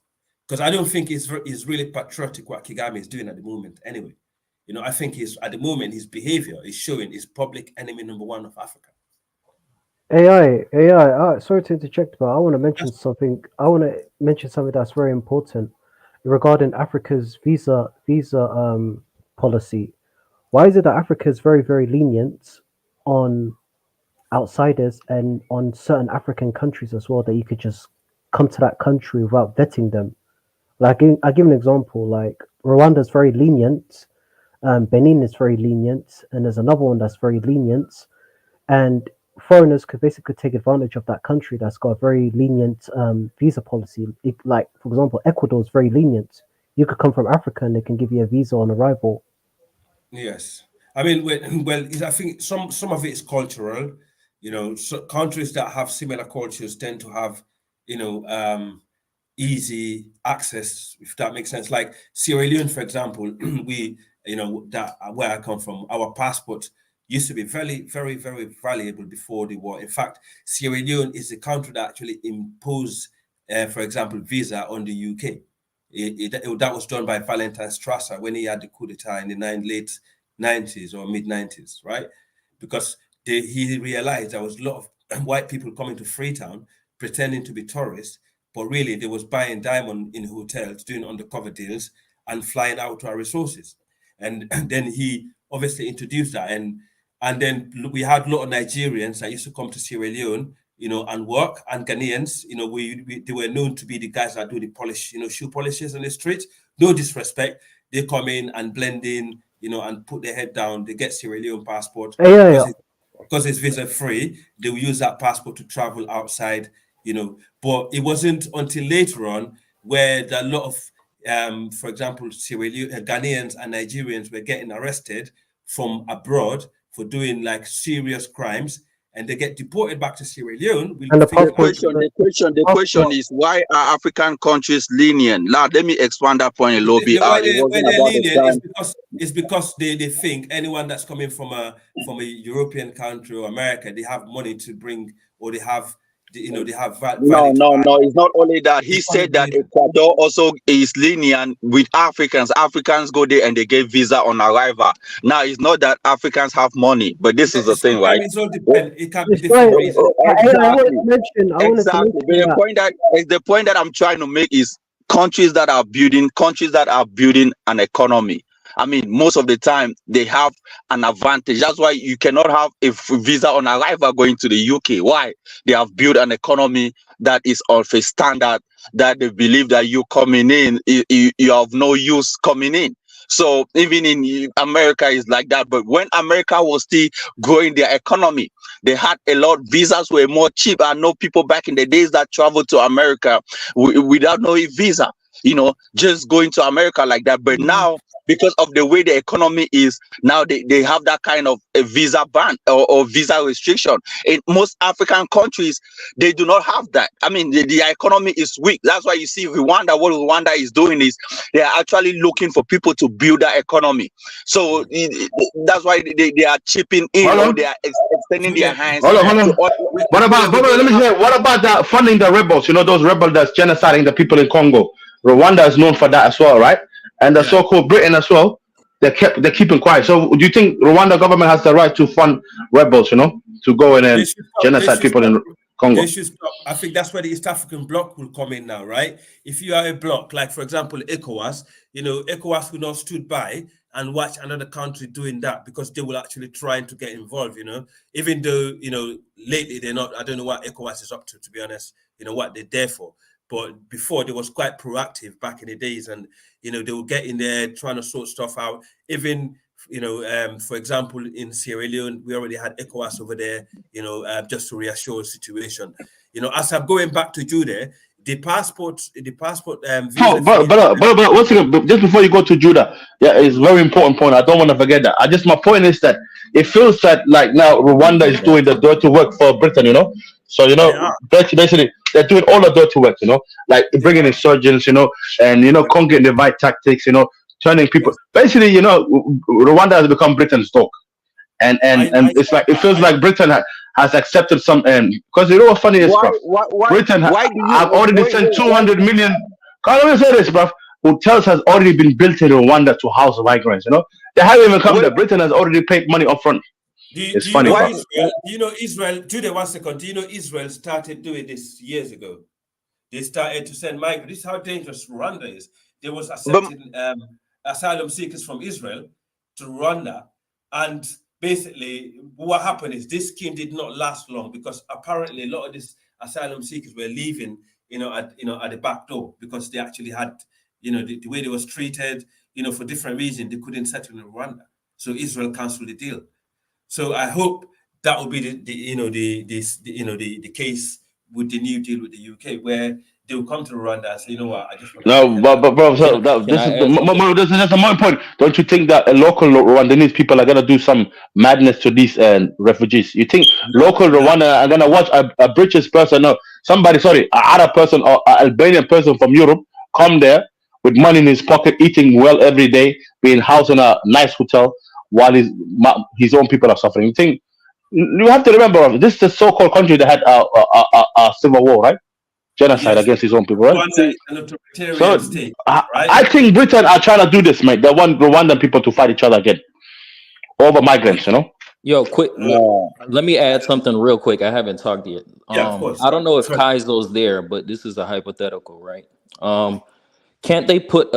[SPEAKER 11] Because I don't think it's really patriotic what Kagame is doing at the moment. Anyway, I think at the moment his behavior is showing he's public enemy number one of Africa.
[SPEAKER 15] AI. Sorry to interject, but I want to mention something. I want to mention something that's very important regarding Africa's visa policy. Why is it that Africa is very, very lenient on outsiders and on certain African countries as well, that you could just come to that country without vetting them? Like, I give an example. Like, Rwanda is very lenient, Benin is very lenient, and there's another one that's very lenient, and foreigners could basically take advantage of that country that's got a very lenient visa policy. Like, for example, Ecuador is very lenient. You could come from Africa and they can give you a visa on arrival.
[SPEAKER 11] Yes, I mean, well, I think some of it is cultural. So countries that have similar cultures tend to have, easy access, if that makes sense. Like Sierra Leone, for example, we, that where I come from, our passport used to be very, very, very valuable before the war. In fact, Sierra Leone is the country that actually imposed, for example, visa on the UK. That was done by Valentine Strasser when he had the coup d'etat in the late 90s or mid 90s, right? Because he realized there was a lot of white people coming to Freetown pretending to be tourists, but really they was buying diamond in hotels, doing undercover deals, and flying out to our resources. And then he obviously introduced that, and then we had a lot of Nigerians that used to come to Sierra Leone, and work, and Ghanaians, they were known to be the guys that do the polish, shoe polishes on the street. No disrespect, they come in and blend in, and put their head down. They get Sierra Leone passport because it's visa free. They will use that passport to travel outside, But it wasn't until later on where a lot of, for example, Sierra Leone, Ghanaians and Nigerians were getting arrested from abroad for doing like serious crimes, and they get deported back to Sierra Leone, we'll
[SPEAKER 15] And the
[SPEAKER 11] think
[SPEAKER 15] passport,
[SPEAKER 11] like,
[SPEAKER 10] The question is, why are African countries lenient? Now, let me expand that point a little bit.
[SPEAKER 11] why
[SPEAKER 10] It wasn't
[SPEAKER 11] they're
[SPEAKER 10] about the
[SPEAKER 11] lenient is
[SPEAKER 10] time.
[SPEAKER 11] because they think anyone that's coming from a European country or America, they have money to bring, or they have they have value to add.
[SPEAKER 10] No. It's not only that. He
[SPEAKER 11] It's only
[SPEAKER 10] said that
[SPEAKER 11] the-
[SPEAKER 10] Ecuador also is lenient with Africans. Africans go there and they get visa on arrival. Now, it's not that Africans have money, but this is the thing, right?
[SPEAKER 11] Sometimes it all depends. It can be
[SPEAKER 15] it's right.
[SPEAKER 11] different reasons.
[SPEAKER 15] I wanted to mention. I wanted to
[SPEAKER 10] Exactly.
[SPEAKER 15] mention
[SPEAKER 10] But the point that I'm trying to make is countries that are building an economy. I mean, most of the time they have an advantage. That's why you cannot have a visa on arrival going to the UK. Why? They have built an economy that is of a standard that they believe that you coming in, you have no use coming in. So even in America is like that. But when America was still growing their economy, they had a lot. Visas were more cheap. I know people back in the days that traveled to America without no visa, just going to America like that. But now, because of the way the economy is now, they have that kind of a visa ban or visa restriction. In most African countries, they do not have that. I mean, the economy is weak. That's why you see Rwanda. What Rwanda is doing is they are actually looking for people to build that economy. So that's why they are chipping in, or they are extending their hands.
[SPEAKER 13] Hold on. What about, let me say, what about that funding the rebels? Those rebels that's genociding the people in Congo. Rwanda is known for that as well, right? And the so-called Britain as well. They're keeping quiet. So do you think Rwanda government has the right to fund rebels, to go in and genocide people in Congo?
[SPEAKER 11] They should stop. I think that's where the East African bloc will come in now, right? If you are a bloc, like for example, ECOWAS, ECOWAS will not stood by and watch another country doing that, because they will actually trying to get involved, even though, lately they're not. I don't know what ECOWAS is up to be honest, what they're there for. But before, they was quite proactive back in the days, and they will get in there trying to sort stuff out. Even for example, in Sierra Leone, we already had ECOWAS over there, just to reassure the situation. As I'm going back to Judah, the passport visa.
[SPEAKER 13] But one second, just before you go to Judah, it's a very important point. I don't want to forget that. My point is that it feels that like now Rwanda is doing the dirty work for Britain, So basically they're doing all the dirty work, like bringing insurgents, and conquering the right tactics, turning people. Basically, Rwanda has become Britain's dog, and it's like it feels like Britain has accepted some. Because what's funny is, Britain have already sent 200 million. Can't even say this, bruv. Hotels has already been built in Rwanda to house migrants. They haven't even come there. Britain has already paid money up front. It's funny.
[SPEAKER 11] Israel, Judah, 1 second. Do you know Israel started doing this years ago? They started to send migrants. This is how dangerous Rwanda is. They was accepting asylum seekers from Israel to Rwanda, and basically what happened is this scheme did not last long, because apparently a lot of these asylum seekers were leaving, at the back door, because they actually had, the way they was treated, for different reasons, they couldn't settle in Rwanda. So Israel canceled the deal. So I hope that will be the case with the new deal with the UK, where they will come to Rwanda and say, what, I just want to.
[SPEAKER 13] No, but bro, this is just a main point. Don't you think that a local Rwandese people are gonna do some madness to these refugees? You think local Rwanda are gonna watch a British person, an Arab person or an Albanian person from Europe come there with money in his pocket, eating well every day, being housed in a nice hotel, while his own people are suffering? You think? You have to remember, this is the so-called country that had a civil war, right? Genocide against his own people, right? So
[SPEAKER 11] state,
[SPEAKER 13] I think Britain are trying to do this, mate. They want Rwandan people to fight each other again over migrants,
[SPEAKER 16] Yo, quick. Let me add something real quick. I haven't talked yet.
[SPEAKER 11] Of course.
[SPEAKER 16] I don't know if Kaizo's there, but this is a hypothetical, right? Can't they vote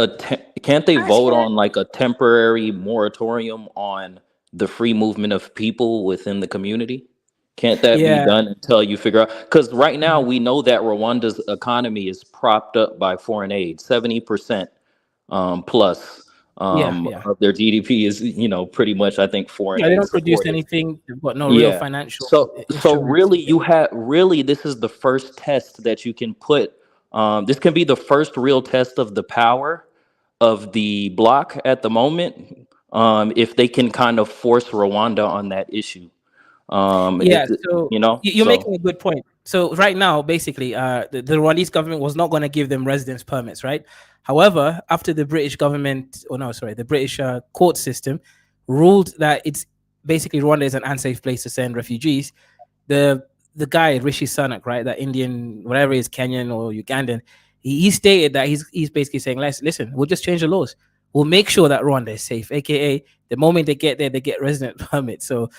[SPEAKER 16] on like a temporary moratorium on the free movement of people within the community? Can't that be done until you figure out? Because right now we know that Rwanda's economy is propped up by foreign aid. 70% plus of their GDP is, pretty much, I think, foreign aid.
[SPEAKER 2] They don't
[SPEAKER 16] supported.
[SPEAKER 2] produce anything. They've got no real financial.
[SPEAKER 16] So really, this is the first test that you can put. This can be the first real test of the power of the bloc at the moment, if they can kind of force Rwanda on that issue.
[SPEAKER 2] Yeah, so
[SPEAKER 16] You know,
[SPEAKER 2] you're
[SPEAKER 16] so
[SPEAKER 2] making a good point. So right now, basically, the Rwandese government was not going to give them residence permits, right? However, after the British government, or no, sorry, the British court system ruled that it's basically Rwanda is an unsafe place to send refugees. The guy Rishi Sunak, right, that Indian, whatever is Kenyan or Ugandan, he stated that he's basically saying, listen, we'll just change the laws. We'll make sure that Rwanda is safe, aka the moment they get there, they get resident permits. So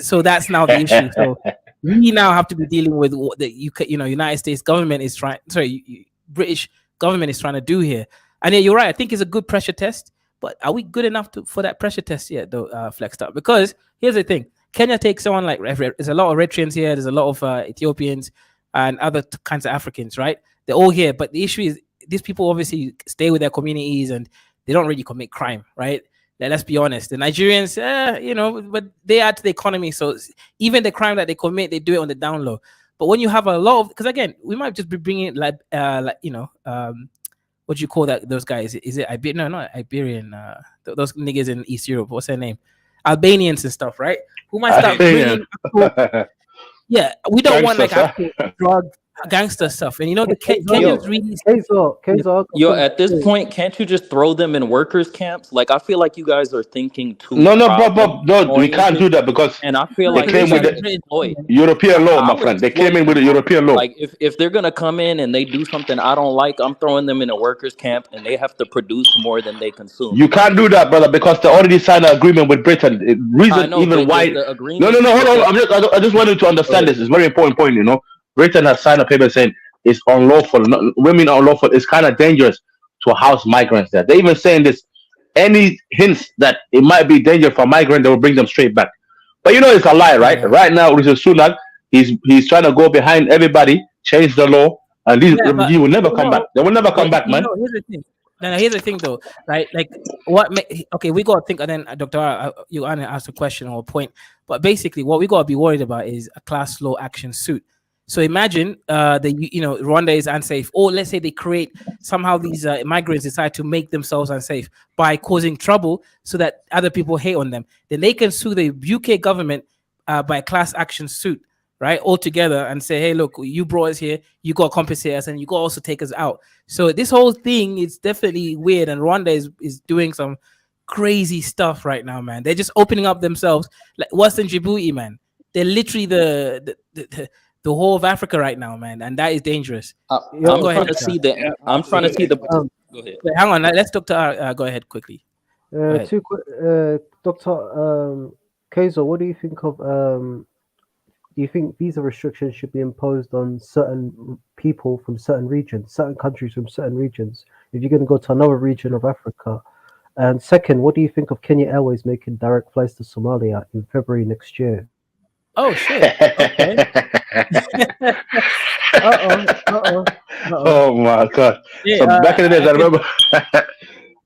[SPEAKER 2] so that's now the issue. So we now have to be dealing with what the United States government is trying. Sorry, British government is trying to do here. And yeah, you're right. I think it's a good pressure test. But are we good enough for that pressure test yet, though, Flexed Up? Because here's the thing: Kenya takes someone like there's a lot of Eritreans here. There's a lot of Ethiopians and other kinds of Africans, right? They're all here. But the issue is these people obviously stay with their communities and they don't really commit crime, right? Let's be honest. The Nigerians, but they add to the economy. So even the crime that they commit, they do it on the down low. But when you have a lot of, because again, we might just be bringing what do you call that? Those guys? Is it Iberian? No, not Iberian. Those niggas in East Europe. What's their name? Albanians and stuff, right? Who might start bringing? Yeah, we don't want like actual drug gangster stuff. And the Kenyans really.
[SPEAKER 16] Yo, at this point, can't you just throw them in workers' camps? Like, I feel like you guys are thinking too.
[SPEAKER 13] No, we can't do that because
[SPEAKER 16] and I feel
[SPEAKER 13] they
[SPEAKER 16] like
[SPEAKER 13] came with the European law, my friend. They came in with the European law.
[SPEAKER 16] Like, if they're gonna come in and they do something I don't like, I'm throwing them in a workers' camp, and they have to produce more than they consume.
[SPEAKER 13] You can't do that, brother, because they already signed an agreement with Britain. Reason even why? No, hold on. I just wanted to understand this. It's a very important point. Britain has signed a paper saying it's unlawful. Women are unlawful. It's kind of dangerous to house migrants there. They're even saying this. Any hints that it might be dangerous for migrants, they will bring them straight back. But it's a lie, right? Yeah. Right now, Rishi Sunak, he's trying to go behind everybody, change the law, and these refugees will never come back. They will never come back, man.
[SPEAKER 2] Here's the thing. Here's the thing, though, right? Like, okay, we got to think, and then Dr. You asked a question or a point, but basically, what we got to be worried about is a class law action suit. So imagine Rwanda is unsafe, or let's say they create somehow these migrants decide to make themselves unsafe by causing trouble so that other people hate on them. Then they can sue the UK government by a class action suit, right? All together and say, hey, look, you brought us here, you got to compensate us, and you got to also take us out. So this whole thing is definitely weird, and Rwanda is doing some crazy stuff right now, man. They're just opening up themselves like Western Djibouti, man. They're literally the whole of Africa right now, man, and that is dangerous.
[SPEAKER 16] I'm trying to see the. Go ahead.
[SPEAKER 2] Wait, hang on. Let's Dr. Go ahead quickly.
[SPEAKER 15] Two quick, Dr. Kaiser, what do you think of? Do you think visa restrictions should be imposed on certain people from certain regions, certain countries from certain regions, if you're going to go to another region of Africa? And second, what do you think of Kenya Airways making direct flights to Somalia in February next year?
[SPEAKER 2] Oh shit! Okay.
[SPEAKER 13] Oh my god!
[SPEAKER 2] Yeah,
[SPEAKER 13] so back in the days, I remember.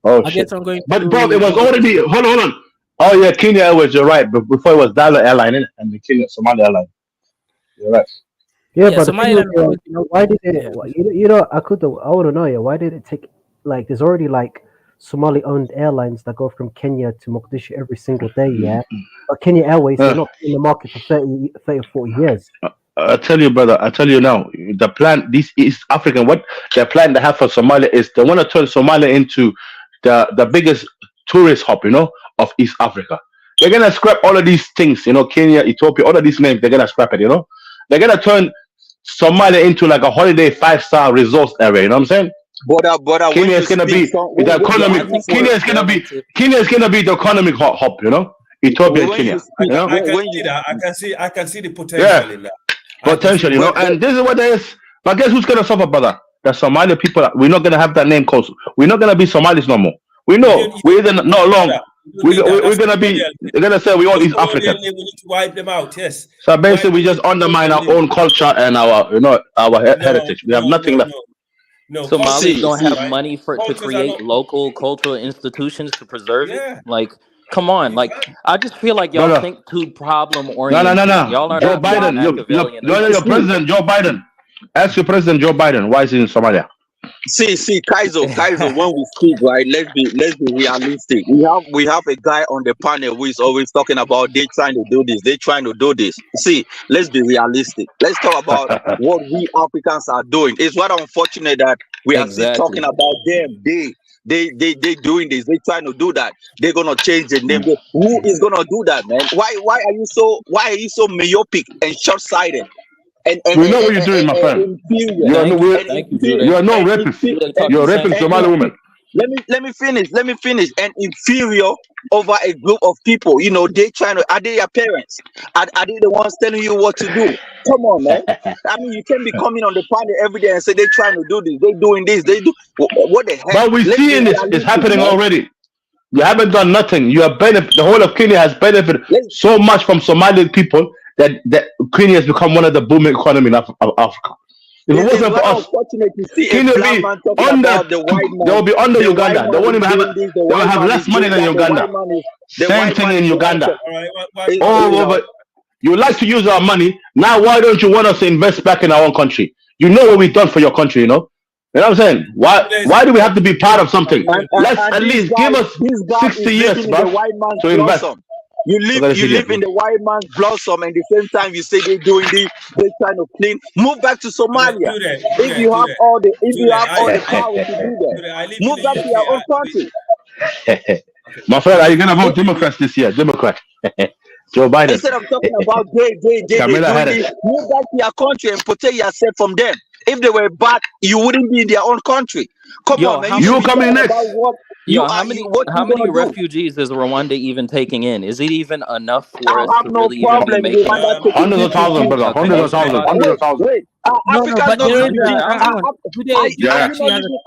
[SPEAKER 13] Oh shit! But bro, it was already. Hold on. Oh yeah, Kenya Airways. You're right. But before it was Dollar Airline and the Kenya Somalia Airline. You're right.
[SPEAKER 15] Yeah, but why did it? I want to know. Why did it take? Like, there's already like Somali-owned airlines that go from Kenya to Mogadishu every single day. Yeah, but Kenya Airways they're not in the market for 30 or 40 years.
[SPEAKER 13] I tell you, brother. I tell you now. The plan, this East African, what their plan they have for Somalia is they want to turn Somalia into the biggest tourist hub, of East Africa. They're gonna scrap all of these things, Kenya, Ethiopia, all of these names. They're gonna scrap it, They're gonna turn Somalia into like a holiday 5-star resort area. You know what I'm saying?
[SPEAKER 14] But
[SPEAKER 13] Kenya is gonna be the economic. Kenya is gonna be the economic hub. Ethiopia, and Kenya.
[SPEAKER 11] I can see the potential in that.
[SPEAKER 13] Potential, and this is what there is. But guess who's gonna suffer, brother? The Somali people. We're not gonna have that name called. We're not gonna be Somalis no more. We know we're not long. We're gonna be. They're gonna say we all East African.
[SPEAKER 11] We need to wipe them out. Yes.
[SPEAKER 13] So basically, we just undermine our own culture and our heritage. We have nothing left.
[SPEAKER 11] No,
[SPEAKER 16] Somalis don't have money to create local cultural institutions to preserve it. Like, come on, like I just feel like y'all think too problem oriented.
[SPEAKER 13] No.
[SPEAKER 16] Y'all are
[SPEAKER 13] Joe Biden. Your president, Joe Biden. Ask your president, Joe Biden, why is he in Somalia?
[SPEAKER 14] Kaizo, when we speak, right, let's be realistic. We have a guy on the panel who is always talking about they trying to do this, they trying to do this. See, let's be realistic. Let's talk about what we Africans are doing. It's what unfortunate that we are still
[SPEAKER 16] Exactly.
[SPEAKER 14] talking about them. They doing this, they trying to do that. They're gonna change the name. Who is gonna do that, man? Why are you so myopic and short-sighted? And
[SPEAKER 13] We know what you're doing, my friend.
[SPEAKER 14] inferior.
[SPEAKER 13] You are
[SPEAKER 16] Thank
[SPEAKER 13] no,
[SPEAKER 16] you. Thank you, Jude.
[SPEAKER 13] you are no rapist. You're raping Somali women.
[SPEAKER 14] Let me finish. And inferior over a group of people. You know, they trying to. Are they your parents? Are they the ones telling you what to do? Come on, man. I mean, you can't be coming on the panel every day and say they trying to do this, they doing this, they do what the heck?
[SPEAKER 13] But we're
[SPEAKER 14] Let's
[SPEAKER 13] seeing
[SPEAKER 14] be
[SPEAKER 13] it. It's
[SPEAKER 14] realistic,
[SPEAKER 13] happening
[SPEAKER 14] man.
[SPEAKER 13] already. You haven't done nothing. You have benefit. The whole of Kenya has benefited so much from Somali people that Kenya has become one of the booming economy in Africa. If it wasn't for us, Kenya would be under. They will be under Uganda. They won't even have. They will have less money than Uganda. Same thing in Uganda. Oh, but you like to use our money. Now, why don't you want us to invest back in our own country? You know what we've done for your country, you know? You know what I'm saying? Why do we have to be part of something? Let's at least give us 60 years, bro, to invest.
[SPEAKER 14] You live in the white man's blossom, and at the same time you say they're doing this, they're trying to clean. Move back to Somalia. If you have all the power to do that, move back to your own country.
[SPEAKER 13] My friend, are you gonna vote Democrats this year? Democrat. Joe Biden.
[SPEAKER 14] Instead of talking about they doing this, move back to your country and protect yourself from them. If they were bad, you wouldn't be in their own country. Come on, man.
[SPEAKER 13] You coming next?
[SPEAKER 16] How many refugees is Rwanda even taking in? Is it even enough for us to
[SPEAKER 14] no
[SPEAKER 16] really even be making?
[SPEAKER 13] Hundreds of thousands, brother. Hundreds of thousands.
[SPEAKER 14] Wait, Africans not refugees.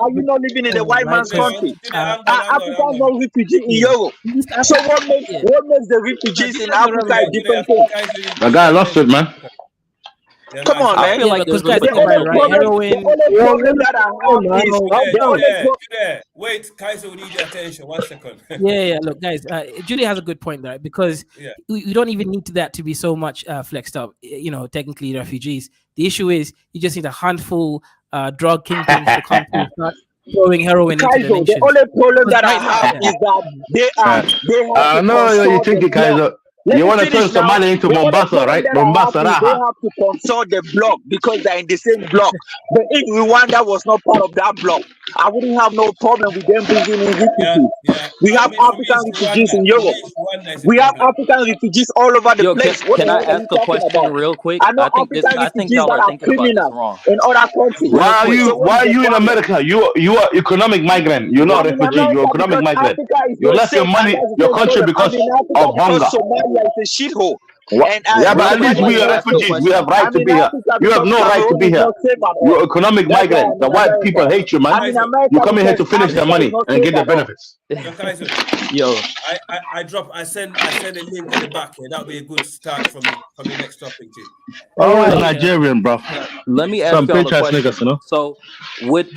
[SPEAKER 14] Are you not living in the white man's country? Africans not refugees in Europe. So what makes the refugees in Africa a different thing?
[SPEAKER 13] The guy lost it, man.
[SPEAKER 14] Come on, man.
[SPEAKER 16] I feel like there's
[SPEAKER 2] guys,
[SPEAKER 14] the only problem that I have is
[SPEAKER 11] Wait, Kaiser, we need your attention. 1 second.
[SPEAKER 2] Yeah. Look, guys, Julie has a good point, right? Because we don't even need that to be so much flexed up. You know, technically refugees. The issue is you just need a handful drug kingpins to come to start throwing heroin into the nation.
[SPEAKER 14] The only problem that I have is that they have.
[SPEAKER 13] No, you think it, Kaiser. You want to turn Somalia into Mombasa, right? Mombasa,
[SPEAKER 14] they have to consult the block because they're in the same block. But if Rwanda was not part of that block, I wouldn't have no problem with them bringing in refugees. We have African refugees in Europe. We have African refugees all over the place.
[SPEAKER 16] Can I ask a question real quick? I think y'all are thinking about this wrong.
[SPEAKER 14] In other countries.
[SPEAKER 13] Why are you in America? You are economic migrant. You're not a refugee. You're economic migrant. You left your money, your country because of hunger.
[SPEAKER 14] It's a shithole.
[SPEAKER 13] But at least we are refugees. We have right to be here. You have no right to be here. You're economic migrant. The white people hate you, man. You come in here to finish their money and get the benefits.
[SPEAKER 11] I send a link in the back here. That'll be a good start from the next topic too.
[SPEAKER 13] Oh, Nigerian, bro.
[SPEAKER 16] Let me ask y'all a question. Niggas, you know? So would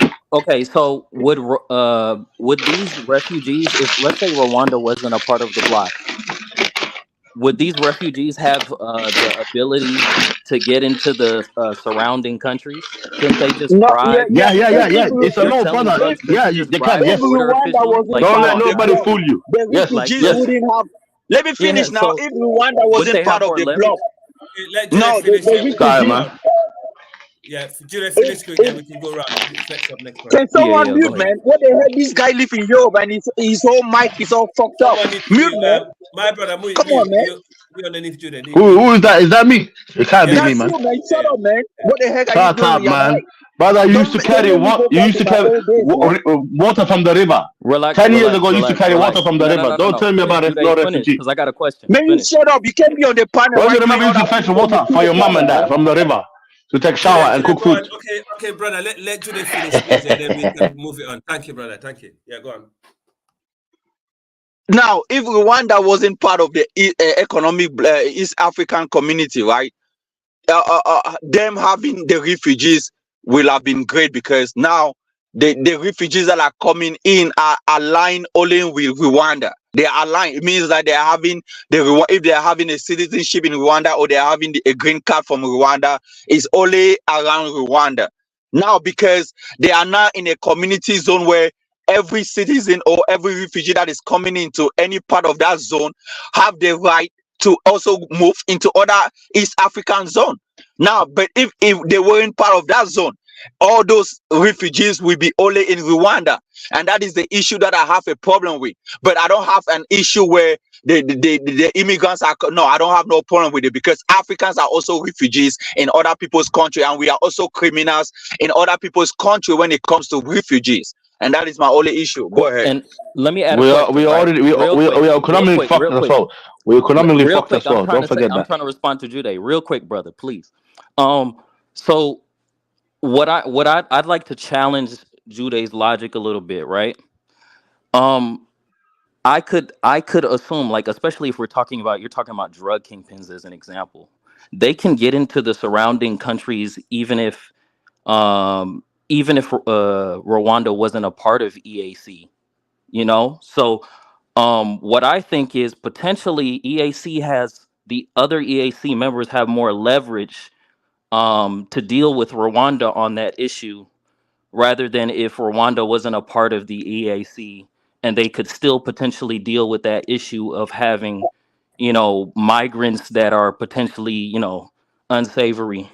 [SPEAKER 16] these refugees, if let's say Rwanda wasn't a part of the bloc, would these refugees have the ability to get into the surrounding countries? Can they just bribe?
[SPEAKER 13] Yeah. It's a law, brother. Yeah, they can. Yes. Don't let nobody fool you. Yes.
[SPEAKER 14] Let me finish now. If Rwanda wasn't part of the bloc, no, the
[SPEAKER 11] yeah, Julie, finish quick, and we can go around.
[SPEAKER 14] Can someone mute, man? What the hell? This guy live in Europe and his whole mic is all fucked up. Mute, man.
[SPEAKER 11] My brother,
[SPEAKER 14] come on, man.
[SPEAKER 11] We underneath Julie.
[SPEAKER 13] Who is that? Is that me? It can't be me, man.
[SPEAKER 14] You, man. Shut up, man. What the heck are you doing,
[SPEAKER 13] man? Brother, you used to carry water from the river. 10 years ago, you used to carry water from the river. Don't tell me about no refugee.
[SPEAKER 16] Because I got a question.
[SPEAKER 14] Man, you shut up. You can't be on the panel.
[SPEAKER 13] Don't you remember you used to fetch water for your mom and dad from the river to take shower and cook food?
[SPEAKER 11] Okay, brother. Let Julie finish, please, and then we can move it on. Thank you, brother. Thank you. Yeah, go on.
[SPEAKER 14] Now, if Rwanda wasn't part of the economic East African community, right? Them having the refugees will have been great because now the refugees that are coming in are aligned only with Rwanda. They are aligned. It means that they are having if they are having a citizenship in Rwanda or they are having a green card from Rwanda, it's only around Rwanda. now because they are now in a community zone where every citizen or every refugee that is coming into any part of that zone have the right to also move into other East African zone. Now, but if they weren't part of that zone, all those refugees will be only in Rwanda. And that is the issue that I have a problem with. But I don't have an issue where the immigrants are, no, I don't have no problem with it, because Africans are also refugees in other people's country, and we are also criminals in other people's country when it comes to refugees. And that is my only issue. Go ahead.
[SPEAKER 16] And let me add a
[SPEAKER 13] We are
[SPEAKER 16] question,
[SPEAKER 13] we
[SPEAKER 16] right?
[SPEAKER 13] already we
[SPEAKER 16] Real
[SPEAKER 13] we,
[SPEAKER 16] quick,
[SPEAKER 13] we are
[SPEAKER 16] real
[SPEAKER 13] economically
[SPEAKER 16] quick,
[SPEAKER 13] fucked
[SPEAKER 16] real
[SPEAKER 13] as
[SPEAKER 16] quick.
[SPEAKER 13] well. We're economically
[SPEAKER 16] Real
[SPEAKER 13] fucked
[SPEAKER 16] quick,
[SPEAKER 13] as well. Don't forget
[SPEAKER 16] I'm
[SPEAKER 13] that.
[SPEAKER 16] trying to respond to Jude. Real quick, brother, please. So I'd like to challenge Jude's logic a little bit, right? Um, I could assume, like, especially if you're talking about drug kingpins as an example, they can get into the surrounding countries even if Rwanda wasn't a part of EAC, you know? So what I think is potentially the other EAC members have more leverage to deal with Rwanda on that issue, rather than if Rwanda wasn't a part of the EAC, and they could still potentially deal with that issue of having, migrants that are potentially, unsavory.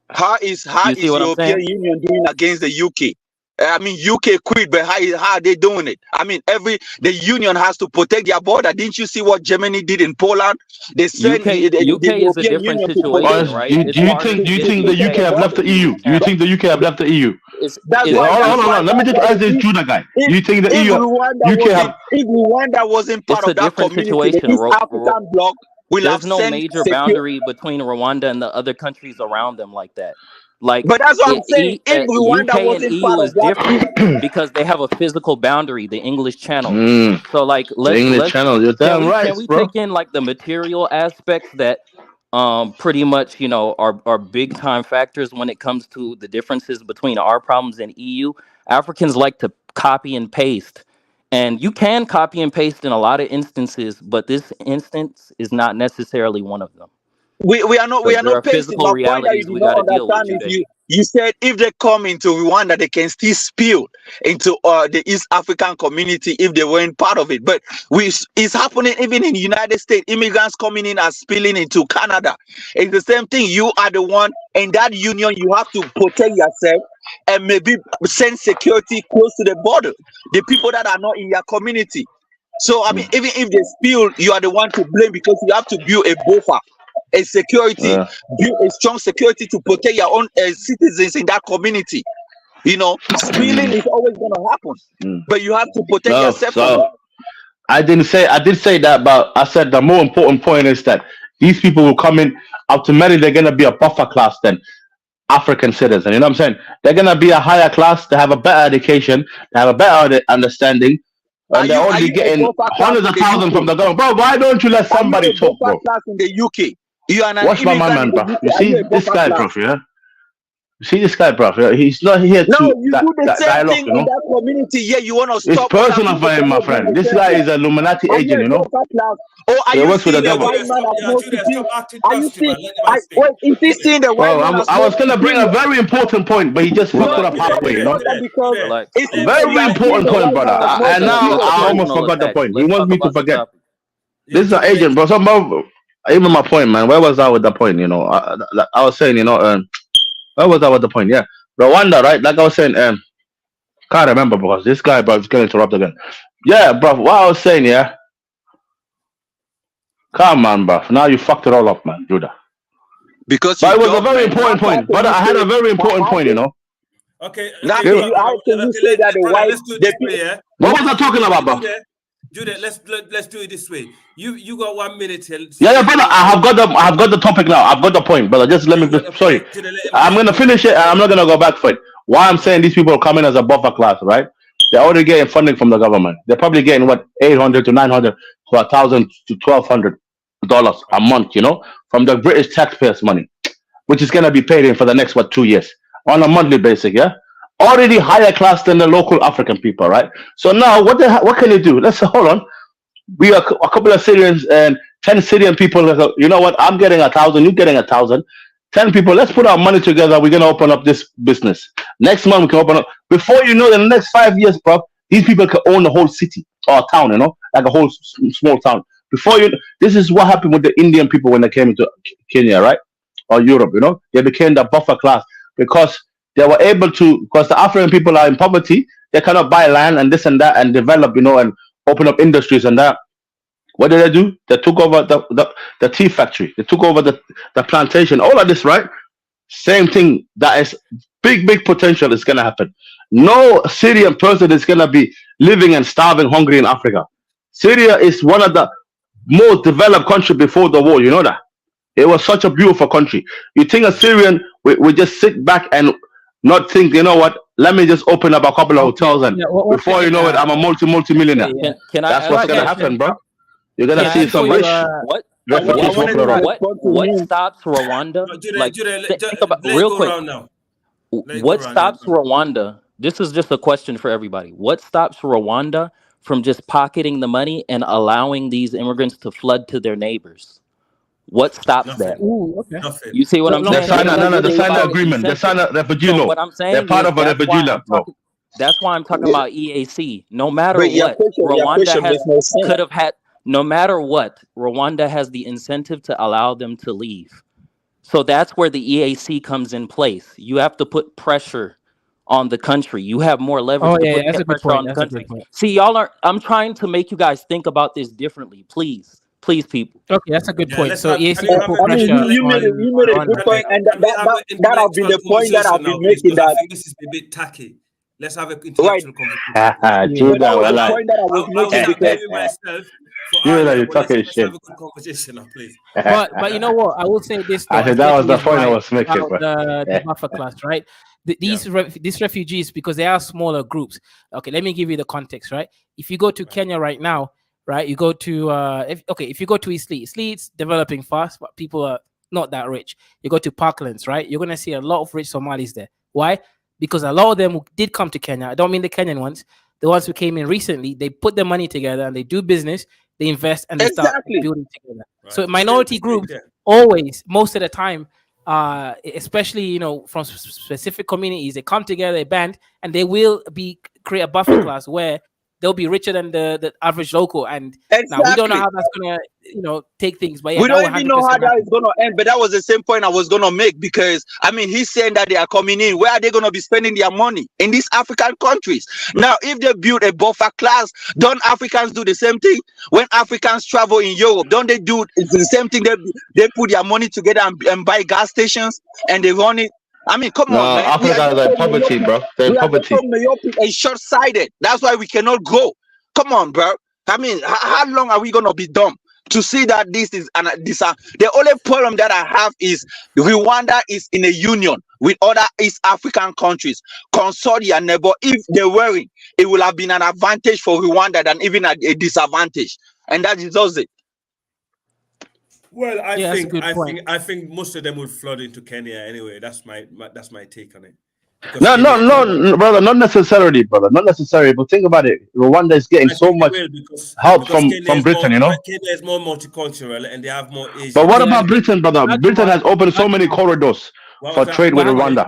[SPEAKER 14] How
[SPEAKER 16] You see
[SPEAKER 14] is
[SPEAKER 16] what I'm
[SPEAKER 14] European
[SPEAKER 16] saying?
[SPEAKER 14] Union doing against the UK? I mean, UK quit, but how are they doing it? I mean, the union has to protect their border. Didn't you see what Germany did in Poland? They sent
[SPEAKER 16] UK
[SPEAKER 14] the
[SPEAKER 16] UK is a
[SPEAKER 14] European
[SPEAKER 16] different
[SPEAKER 14] Union to protect.
[SPEAKER 16] situation, right?
[SPEAKER 13] Do
[SPEAKER 16] It's
[SPEAKER 13] you
[SPEAKER 16] part of
[SPEAKER 13] think do you
[SPEAKER 16] it's
[SPEAKER 13] think the UK
[SPEAKER 16] UK.
[SPEAKER 13] have left the EU? Do you
[SPEAKER 16] Channel.
[SPEAKER 13] think the UK have left the EU?
[SPEAKER 14] That's
[SPEAKER 16] It's
[SPEAKER 14] why.
[SPEAKER 13] Hold on. Let me just ask this Judah guy. Do you think the
[SPEAKER 14] If
[SPEAKER 13] EU UK have?
[SPEAKER 14] Rwanda wasn't part
[SPEAKER 16] it's a
[SPEAKER 14] of that
[SPEAKER 16] different
[SPEAKER 14] community, the
[SPEAKER 16] situation.
[SPEAKER 14] East African bloc will have
[SPEAKER 16] There's no
[SPEAKER 14] sent
[SPEAKER 16] major
[SPEAKER 14] secure.
[SPEAKER 16] boundary between Rwanda and the other countries around them like that. Like
[SPEAKER 14] But that's what I'm saying. If
[SPEAKER 16] UK
[SPEAKER 14] Rwanda
[SPEAKER 16] and
[SPEAKER 14] wasn't part
[SPEAKER 16] EU
[SPEAKER 14] of
[SPEAKER 16] is different because they have a physical boundary, the English Channel. So like
[SPEAKER 13] The English
[SPEAKER 16] let's
[SPEAKER 13] Channel. You're damn right,
[SPEAKER 16] can we
[SPEAKER 13] bro.
[SPEAKER 16] take in like the material aspects that pretty much are big time factors when it comes to the differences between our problems and EU. Africans like to copy and paste. And you can copy and paste in a lot of instances, but this instance is not necessarily one of them.
[SPEAKER 14] We are not
[SPEAKER 16] Because there are
[SPEAKER 14] pasting.
[SPEAKER 16] physical
[SPEAKER 14] My point that you
[SPEAKER 16] realities
[SPEAKER 14] did
[SPEAKER 16] we
[SPEAKER 14] not
[SPEAKER 16] got to deal with,
[SPEAKER 14] understand is
[SPEAKER 16] Jude.
[SPEAKER 14] you said if they come into Rwanda, they can still spill into the East African community if they weren't part of it. But it's happening even in the United States. Immigrants coming in and spilling into Canada. It's the same thing. You are the one in that union. You have to protect yourself and maybe send security close to the border. The people that are not in your community. So I mean, even if they spill, you are the one to blame because you have to build a buffer. A security, build a strong security to protect your own citizens in that community. Spilling is always going to happen, but you have to protect
[SPEAKER 13] No,
[SPEAKER 14] yourself from it.
[SPEAKER 13] so I did say that, but I said the more important point is that these people will come in automatically. They're gonna be a buffer class than African citizen. You know what I'm saying? They're gonna be a higher class. They have a better education. They have a better understanding. And they're already getting hundreds of thousands from the government. Bro, why don't you let somebody talk, bro?
[SPEAKER 14] Class in the UK. You are an
[SPEAKER 13] Watch my man, bro. You see this guy, bro, yeah? You see this guy, bro? Yeah? He's not here
[SPEAKER 14] No,
[SPEAKER 13] to
[SPEAKER 14] you do the same
[SPEAKER 13] dialogue,
[SPEAKER 14] thing
[SPEAKER 13] you know?
[SPEAKER 14] in that community. Yeah, you want to
[SPEAKER 13] It's
[SPEAKER 14] stop.
[SPEAKER 13] personal for him, my friend. This guy is an Illuminati agent, you know?
[SPEAKER 14] Oh, are
[SPEAKER 13] He
[SPEAKER 14] you
[SPEAKER 13] works with the
[SPEAKER 14] seeing the
[SPEAKER 13] government.
[SPEAKER 14] white man as more superior? Are you seeing?
[SPEAKER 11] Wait,
[SPEAKER 14] is he seeing the white
[SPEAKER 13] Bro,
[SPEAKER 14] man as
[SPEAKER 13] I
[SPEAKER 14] more
[SPEAKER 13] was gonna bring a
[SPEAKER 14] superior?
[SPEAKER 13] very important point, but he just fucked it up halfway, you know?
[SPEAKER 14] Because
[SPEAKER 13] Very important point, brother. And now I almost forgot the point. He wants me to forget. This is an agent, bro. Even my point, man. Where was I with the point? You know, I was saying, where was I with the point? Yeah, Rwanda, right? Like I was saying, can't remember because this guy, bro, is gonna interrupt again. Yeah, bro. What I was saying, yeah. Come on, bro. Now you fucked it all up, man, Judah.
[SPEAKER 14] Because
[SPEAKER 13] but it was a very important point. But I had a very important point, you know.
[SPEAKER 11] Okay.
[SPEAKER 14] Now, how can you say that the white?
[SPEAKER 11] Let's do it this way, yeah.
[SPEAKER 13] What was I talking about, bro?
[SPEAKER 11] Judah, let's do it this way. You got 1 minute till.
[SPEAKER 13] Yeah, brother. I have got the topic now. I've got the point, brother. Just let me. Sorry, I'm gonna finish it, and I'm not gonna go back for it. Why I'm saying these people are coming as a buffer class, right? They're already getting funding from the government. They're probably getting what $800 to $900 to $1,000 to $1,200 a month, you know, from the British taxpayers' money, which is gonna be paid in for the next 2 years on a monthly basis. Yeah, already higher class than the local African people, right? So now, what can you do? Let's hold on. We are a couple of Syrians and 10 Syrian people. You know what? I'm getting 1,000. You're getting 1,000. 10 people, let's put our money together. We're gonna open up this business. Next month we can open up. Before you know, in the next 5 years, bro, these people can own the whole city or town, you know, like a whole small town. Before you, this is what happened with the Indian people when they came into Kenya, right, or Europe. You know, they became the buffer class because they were able to. Because the African people are in poverty, they cannot buy land and this and that and develop, you know, and open up industries and that. What did they do? They took over the tea factory. They took over the plantation. All of this, right? Same thing. That is big potential is going to happen. No Syrian person is going to be living and starving hungry in Africa. Syria is one of the most developed countries before the war. You know that? It was such a beautiful country. You think a Syrian we just sit back and not think, you know what? Let me just open up a couple of hotels and before you know it, I'm a multi-millionaire.
[SPEAKER 16] Can
[SPEAKER 13] That's what's going to happen, bro. You're going to see some rich refugees walking around.
[SPEAKER 16] What stops Rwanda? Like, think about real quick. What stops Rwanda? This is just a question for everybody. What stops Rwanda from just pocketing the money and allowing these immigrants to flood to their neighbors? What stops that?
[SPEAKER 2] Ooh, okay.
[SPEAKER 16] You see what I'm saying?
[SPEAKER 13] They signed the agreement. They signed a refugee law.
[SPEAKER 16] What I'm saying
[SPEAKER 13] They're part of a refugee law.
[SPEAKER 16] That's why I'm talking about EAC. No matter what, Rwanda could have had. No matter what, Rwanda has the incentive to allow them to leave. So that's where the EAC comes in place. You have to put pressure on the country. You have more leverage to put pressure on the country. See, y'all are. I'm trying to make you guys think about this differently. Please, people.
[SPEAKER 2] Okay, that's a good point. So EAC
[SPEAKER 14] you made a good point, and that'll be the point that I'll be making. That I think
[SPEAKER 11] this is a bit tacky. Let's have an intellectual conversation.
[SPEAKER 13] You're talking shit.
[SPEAKER 11] Have a good conversation now, please.
[SPEAKER 2] But you know what? I will say this.
[SPEAKER 13] I said that was the point I was making.
[SPEAKER 2] The buffer class, right? These refugees, because they are smaller groups. Okay, let me give you the context, right? If you go to Kenya right now, right, you go to if you go to Eastleigh's developing fast, but people are not that rich. You go to Parklands, right? You're gonna see a lot of rich Somalis there. Why? Because a lot of them did come to Kenya. I don't mean the Kenyan ones. The ones who came in recently, they put their money together and they do business, they invest, and they start building together. Right. So minority groups always, most of the time, especially, you know, from specific communities, they come together, they band, and they will create a buffer class where they'll be richer than the average local. And now we don't know how that's gonna, you know, take things. But yeah,
[SPEAKER 14] we don't even know how that is gonna end. But that was the same point I was gonna make, because I mean, he's saying that they are coming in. Where are they gonna be spending their money? In these African countries. Now, if they build a buffer class, don't Africans do the same thing? When Africans travel in Europe, don't they do the same thing? They put their money together and buy gas stations and they run it. I mean, come on, man.
[SPEAKER 13] Africans are in poverty, bro. They're in poverty.
[SPEAKER 14] And short-sighted. That's why we cannot go. Come on, bro. I mean, how long are we gonna be dumb to see that this is the only problem that I have is Rwanda is in a union with other East African countries, consortia, neighbor. If they weren't, it would have been an advantage for Rwanda than even a disadvantage, and that is just it.
[SPEAKER 11] Well, I think most of them will flood into Kenya anyway. That's my take on it.
[SPEAKER 13] No, brother, not necessarily, brother, not necessarily. But think about it. Rwanda is getting so much help from Britain, you know.
[SPEAKER 11] Kenya is more multicultural and they have more Asian.
[SPEAKER 13] But what about Britain, brother? Britain has opened so many corridors for trade with Rwanda.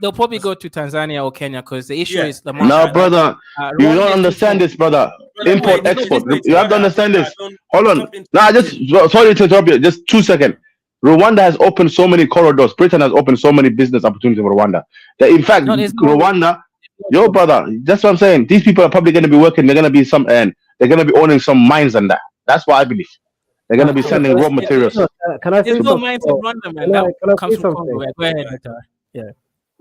[SPEAKER 2] They'll probably go to Tanzania or Kenya because the issue is the
[SPEAKER 13] market. No, brother, you don't understand this, brother. Import, export. You have to understand this. Hold on. Sorry to interrupt you. Just 2 seconds. Rwanda has opened so many corridors. Britain has opened so many business opportunities for Rwanda. That in fact, Rwanda, yo, brother, that's what I'm saying. These people are probably going to be working. They're going to be they're going to be owning some mines and that. That's what I believe. They're going to be sending raw materials.
[SPEAKER 15] Can I say
[SPEAKER 2] There's no mines in Rwanda, man. That comes from Congo. Go ahead, yeah.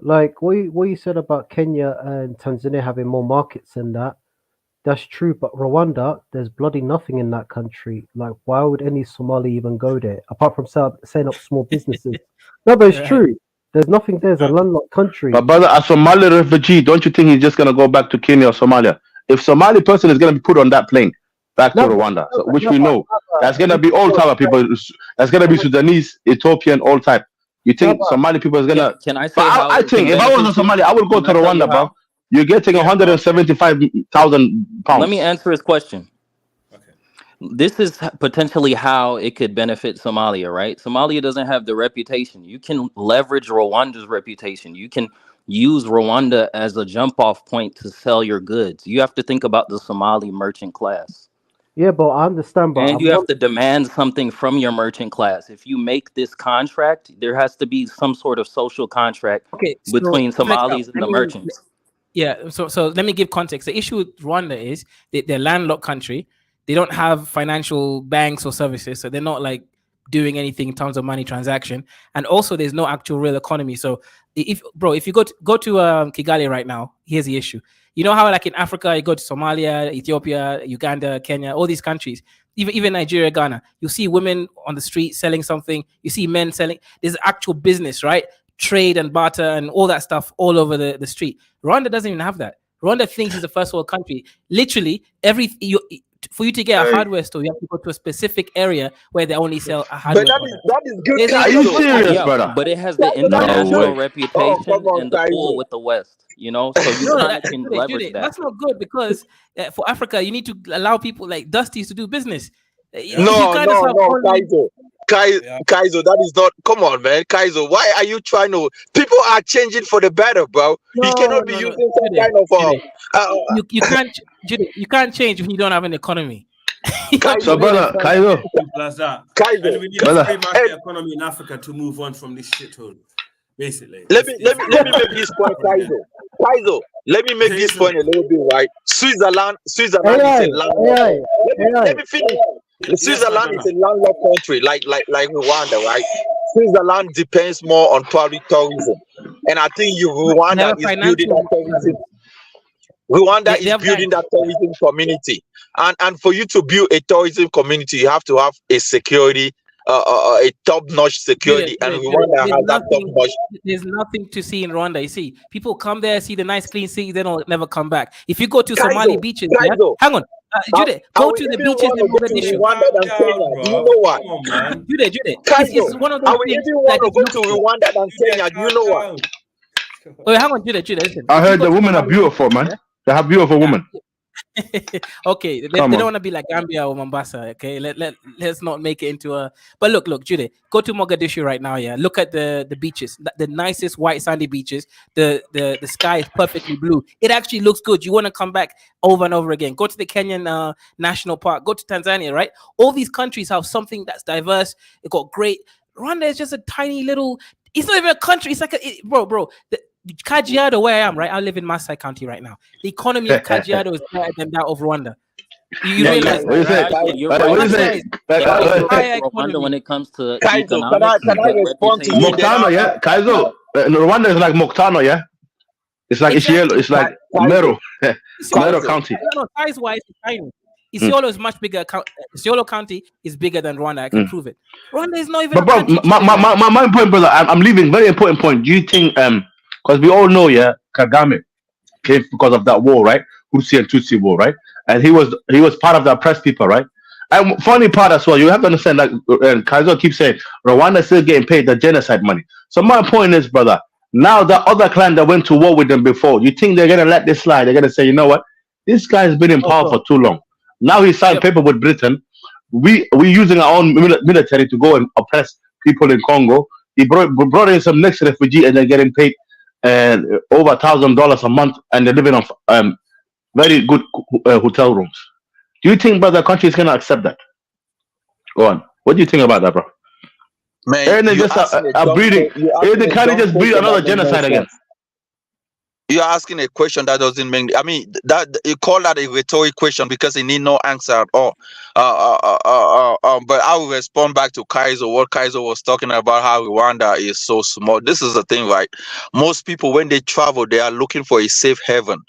[SPEAKER 15] Like what you said about Kenya and Tanzania having more markets than that, that's true. But Rwanda, there's bloody nothing in that country. Like, why would any Somali even go there apart from setting up small businesses? No, but it's true. There's nothing there. It's a landlocked country.
[SPEAKER 13] But brother, a Somali refugee, don't you think he's just gonna go back to Kenya or Somalia? If Somali person is gonna be put on that plane back to Rwanda, which we know, that's gonna be all type of people. That's gonna be Sudanese, Ethiopian, all type. You think Somali people is gonna?
[SPEAKER 16] Can I say?
[SPEAKER 13] I think if I was a Somali, I would go to Rwanda, bro. You're getting 175,000 pounds.
[SPEAKER 16] Let me answer his question.
[SPEAKER 11] Okay.
[SPEAKER 16] this is potentially how it could benefit Somalia, right? Somalia doesn't have the reputation. You can leverage Rwanda's reputation. You can use Rwanda as a jump off point to sell your goods. You have to think about the Somali merchant class.
[SPEAKER 15] Yeah, but I understand, but
[SPEAKER 16] And
[SPEAKER 15] I'm
[SPEAKER 16] you have
[SPEAKER 15] not.
[SPEAKER 16] to demand something from your merchant class. If you make this contract, there has to be some sort of social contract
[SPEAKER 2] Okay, so
[SPEAKER 16] between
[SPEAKER 2] flex out.
[SPEAKER 16] Somalis and the merchants.
[SPEAKER 2] Yeah, so let me give context. The issue with Rwanda is they're a landlocked country. They don't have financial banks or services, so they're not like doing anything in terms of money transaction. And also, there's no actual real economy. So, if you go to Kigali right now, here's the issue. You know how like in Africa, you go to Somalia, Ethiopia, Uganda, Kenya, all these countries, even Nigeria, Ghana, you see women on the street selling something. You see men selling. There's actual business, right? Trade and barter and all that stuff all over the street. Rwanda doesn't even have that. Rwanda thinks it's a first world country. Literally, for you to get a hardware store, you have to go to a specific area where they only sell a hardware
[SPEAKER 14] But
[SPEAKER 2] product.
[SPEAKER 14] that is good.
[SPEAKER 13] Are you serious,
[SPEAKER 16] Yeah,
[SPEAKER 13] brother?
[SPEAKER 16] but it has the
[SPEAKER 14] That is
[SPEAKER 16] international
[SPEAKER 14] good.
[SPEAKER 16] reputation
[SPEAKER 14] Come on,
[SPEAKER 16] and the pull
[SPEAKER 14] Kaizo.
[SPEAKER 16] with the West, you know, so you
[SPEAKER 2] No,
[SPEAKER 16] kind of can leverage that.
[SPEAKER 2] that's not good because for Africa, you need to allow people like Dusties to do business. You
[SPEAKER 14] No,
[SPEAKER 2] can't just have
[SPEAKER 14] Kaizo. Kaizo, that is not. Come on, man, Kaizo. Why are you trying to? People are changing for the better, bro. You cannot be using some kind of
[SPEAKER 2] you can't, Judy, you can't change if you don't have an economy.
[SPEAKER 13] So, brother, Kaizo,
[SPEAKER 11] That's that.
[SPEAKER 14] Kaizo,
[SPEAKER 11] And we need a free market economy in Africa to move on from this shithole. Basically,
[SPEAKER 14] let me make this point, Kaizo. Let me make this point a little bit, right? Switzerland is a landlocked. Let me finish. Switzerland is a landlocked country, like Rwanda, right? Switzerland depends more on public tourism, and I think Rwanda is building that tourism. Rwanda is building that tourism community, and for you to build a tourism community, you have to have a security, a top-notch security, and Rwanda has that top-notch.
[SPEAKER 2] There's nothing to see in Rwanda. You see, people come there, see the nice clean sea, they don't never come back. If you go to Somali beaches, hang on, Jude, go to the beaches in Mogadishu.
[SPEAKER 14] Rwanda than Kenya. Do you know what?
[SPEAKER 2] Jude, it's one of those things.
[SPEAKER 14] I want to go to Rwanda than Kenya. Do you know what?
[SPEAKER 2] Wait, hang on, Jude, listen.
[SPEAKER 13] I heard the women are beautiful, man. They have beautiful women.
[SPEAKER 2] Okay, they don't want to be like Gambia or Mombasa. Okay, let's not make it into a. But look, Jude, go to Mogadishu right now. Yeah, look at the beaches, the nicest white sandy beaches. The sky is perfectly blue. It actually looks good. You want to come back over and over again. Go to the Kenyan National Park. Go to Tanzania. Right, all these countries have something that's diverse. It got great. Rwanda is just a tiny little. It's not even a country. It's like bro. Kajiado, where I am, right? I live in Masai County right now. The economy of Kajiado is better than that of Rwanda. You realize that?
[SPEAKER 16] You're right. Rwanda when it comes to economics.
[SPEAKER 14] Can I respond to you?
[SPEAKER 13] Moktano, yeah, Kaizo. Rwanda is like Moktano, yeah. It's like Ishielo. It's like Meru, Meru County.
[SPEAKER 2] No, size-wise, it's tiny. Isiolo is much bigger. Isiolo County is bigger than Rwanda. I can prove it. Rwanda is not even.
[SPEAKER 13] But bro, my point, brother, I'm leaving. Very important point. Do you think because we all know, yeah, Kagame came because of that war, right? Husi and Tutsi war, right? And he was part of the oppressed people, right? And funny part as well, you have to understand, like Kaizo keeps saying, Rwanda is still getting paid the genocide money. So my point is, brother, now the other clan that went to war with them before, you think they're gonna let this slide? They're gonna say, you know what? This guy's been in power for too long. Now he signed paper with Britain. We're using our own military to go and oppress people in Congo. He brought in some next refugee and they're getting paid over $1,000 a month, and they're living on very good hotel rooms. Do you think, brother, countries cannot accept that? Go on. What do you think about that, bro?
[SPEAKER 14] Man,
[SPEAKER 13] and just a breeding. They can't just breed another genocide again.
[SPEAKER 14] You're asking a question that doesn't make. I mean, that you call that a rhetoric question because it need no answer at all. But I will respond back to Kaizo. What Kaizo was talking about, how Rwanda is so small. This is the thing, right? Most people, when they travel, they are looking for a safe haven,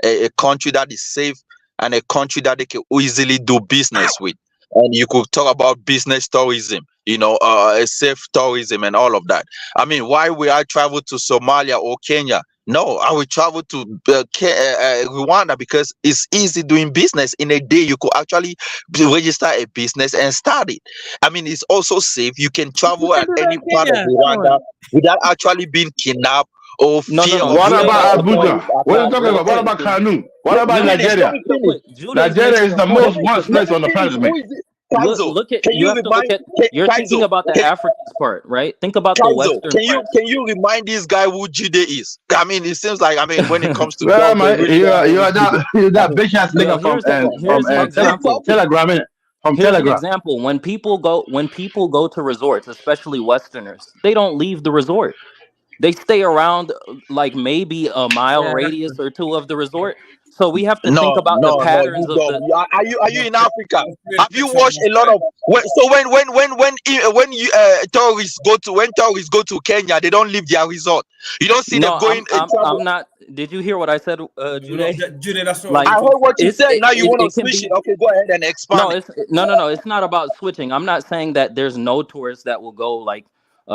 [SPEAKER 14] a country that is safe, and a country that they can easily do business with. And you could talk about business tourism, a safe tourism and all of that. I mean, why would I travel to Somalia or Kenya? No, I will travel to Rwanda because it's easy doing business. In a day, you could actually register a business and start it. I mean, it's also safe. You can travel at any part of Rwanda without actually being kidnapped or
[SPEAKER 16] No,
[SPEAKER 14] fear
[SPEAKER 16] no, no.
[SPEAKER 14] of
[SPEAKER 13] What
[SPEAKER 16] Jude,
[SPEAKER 13] about
[SPEAKER 14] what
[SPEAKER 16] okay,
[SPEAKER 13] Abuja? What are you talking
[SPEAKER 16] real
[SPEAKER 13] about? What
[SPEAKER 16] quick.
[SPEAKER 13] about Kanu? What
[SPEAKER 16] Let,
[SPEAKER 13] about
[SPEAKER 16] let me
[SPEAKER 14] finish. Let
[SPEAKER 13] Nigeria?
[SPEAKER 14] me
[SPEAKER 16] real
[SPEAKER 14] finish.
[SPEAKER 16] quick. Jude is
[SPEAKER 13] Nigeria
[SPEAKER 16] making
[SPEAKER 13] is
[SPEAKER 16] a
[SPEAKER 13] the
[SPEAKER 14] No,
[SPEAKER 16] point.
[SPEAKER 13] most
[SPEAKER 14] let me
[SPEAKER 13] worst
[SPEAKER 14] finish. Let
[SPEAKER 13] place
[SPEAKER 14] me
[SPEAKER 13] on the
[SPEAKER 14] finish.
[SPEAKER 13] planet,
[SPEAKER 14] Who
[SPEAKER 13] man.
[SPEAKER 14] is it? Kaizo,
[SPEAKER 16] Look at
[SPEAKER 14] can
[SPEAKER 16] you
[SPEAKER 14] you
[SPEAKER 16] have to look
[SPEAKER 14] remind
[SPEAKER 16] at you're thinking
[SPEAKER 14] Kaizo?
[SPEAKER 16] about the Africans part, right? Think about the
[SPEAKER 14] Kaizo,
[SPEAKER 16] Western part.
[SPEAKER 14] can you remind this guy who Jude is? I mean, it seems like when it comes to
[SPEAKER 13] Well,
[SPEAKER 14] God, the
[SPEAKER 13] man,
[SPEAKER 14] real God
[SPEAKER 13] you
[SPEAKER 14] is
[SPEAKER 13] are
[SPEAKER 14] Jude.
[SPEAKER 13] that you're
[SPEAKER 14] I
[SPEAKER 13] that
[SPEAKER 14] mean,
[SPEAKER 13] bitch ass
[SPEAKER 16] Well,
[SPEAKER 13] nigga
[SPEAKER 16] here's the
[SPEAKER 14] let's keep
[SPEAKER 16] example.
[SPEAKER 14] talking.
[SPEAKER 13] Telegram, innit? From
[SPEAKER 16] Here's an
[SPEAKER 13] Telegram.
[SPEAKER 16] example. When people go to resorts, especially Westerners, they don't leave the resort. They stay around like maybe a mile
[SPEAKER 2] Yeah, that's
[SPEAKER 16] radius
[SPEAKER 2] true.
[SPEAKER 16] or two of the resort. So we have to think
[SPEAKER 14] No,
[SPEAKER 16] about the
[SPEAKER 14] no, no,
[SPEAKER 16] patterns
[SPEAKER 14] you
[SPEAKER 16] of
[SPEAKER 14] don't.
[SPEAKER 16] the.
[SPEAKER 14] Are you in Africa?
[SPEAKER 7] That's
[SPEAKER 14] Have you
[SPEAKER 7] correct.
[SPEAKER 14] watched a lot of so when you tourists go to Kenya, they don't leave their resort. You don't see them
[SPEAKER 16] No,
[SPEAKER 14] going travel.
[SPEAKER 16] I'm not. Did you hear what I said,
[SPEAKER 7] No,
[SPEAKER 16] Jude?
[SPEAKER 7] Jude, that's not what
[SPEAKER 14] I
[SPEAKER 7] we're
[SPEAKER 16] Like
[SPEAKER 14] heard
[SPEAKER 7] talking
[SPEAKER 14] what you
[SPEAKER 7] about.
[SPEAKER 16] it's
[SPEAKER 14] said. Now you want to
[SPEAKER 16] it can
[SPEAKER 14] switch
[SPEAKER 16] be.
[SPEAKER 14] it. Okay, go ahead and expand
[SPEAKER 16] No,
[SPEAKER 14] it.
[SPEAKER 16] it's no. It's not about switching. I'm not saying that there's no tourists that will go like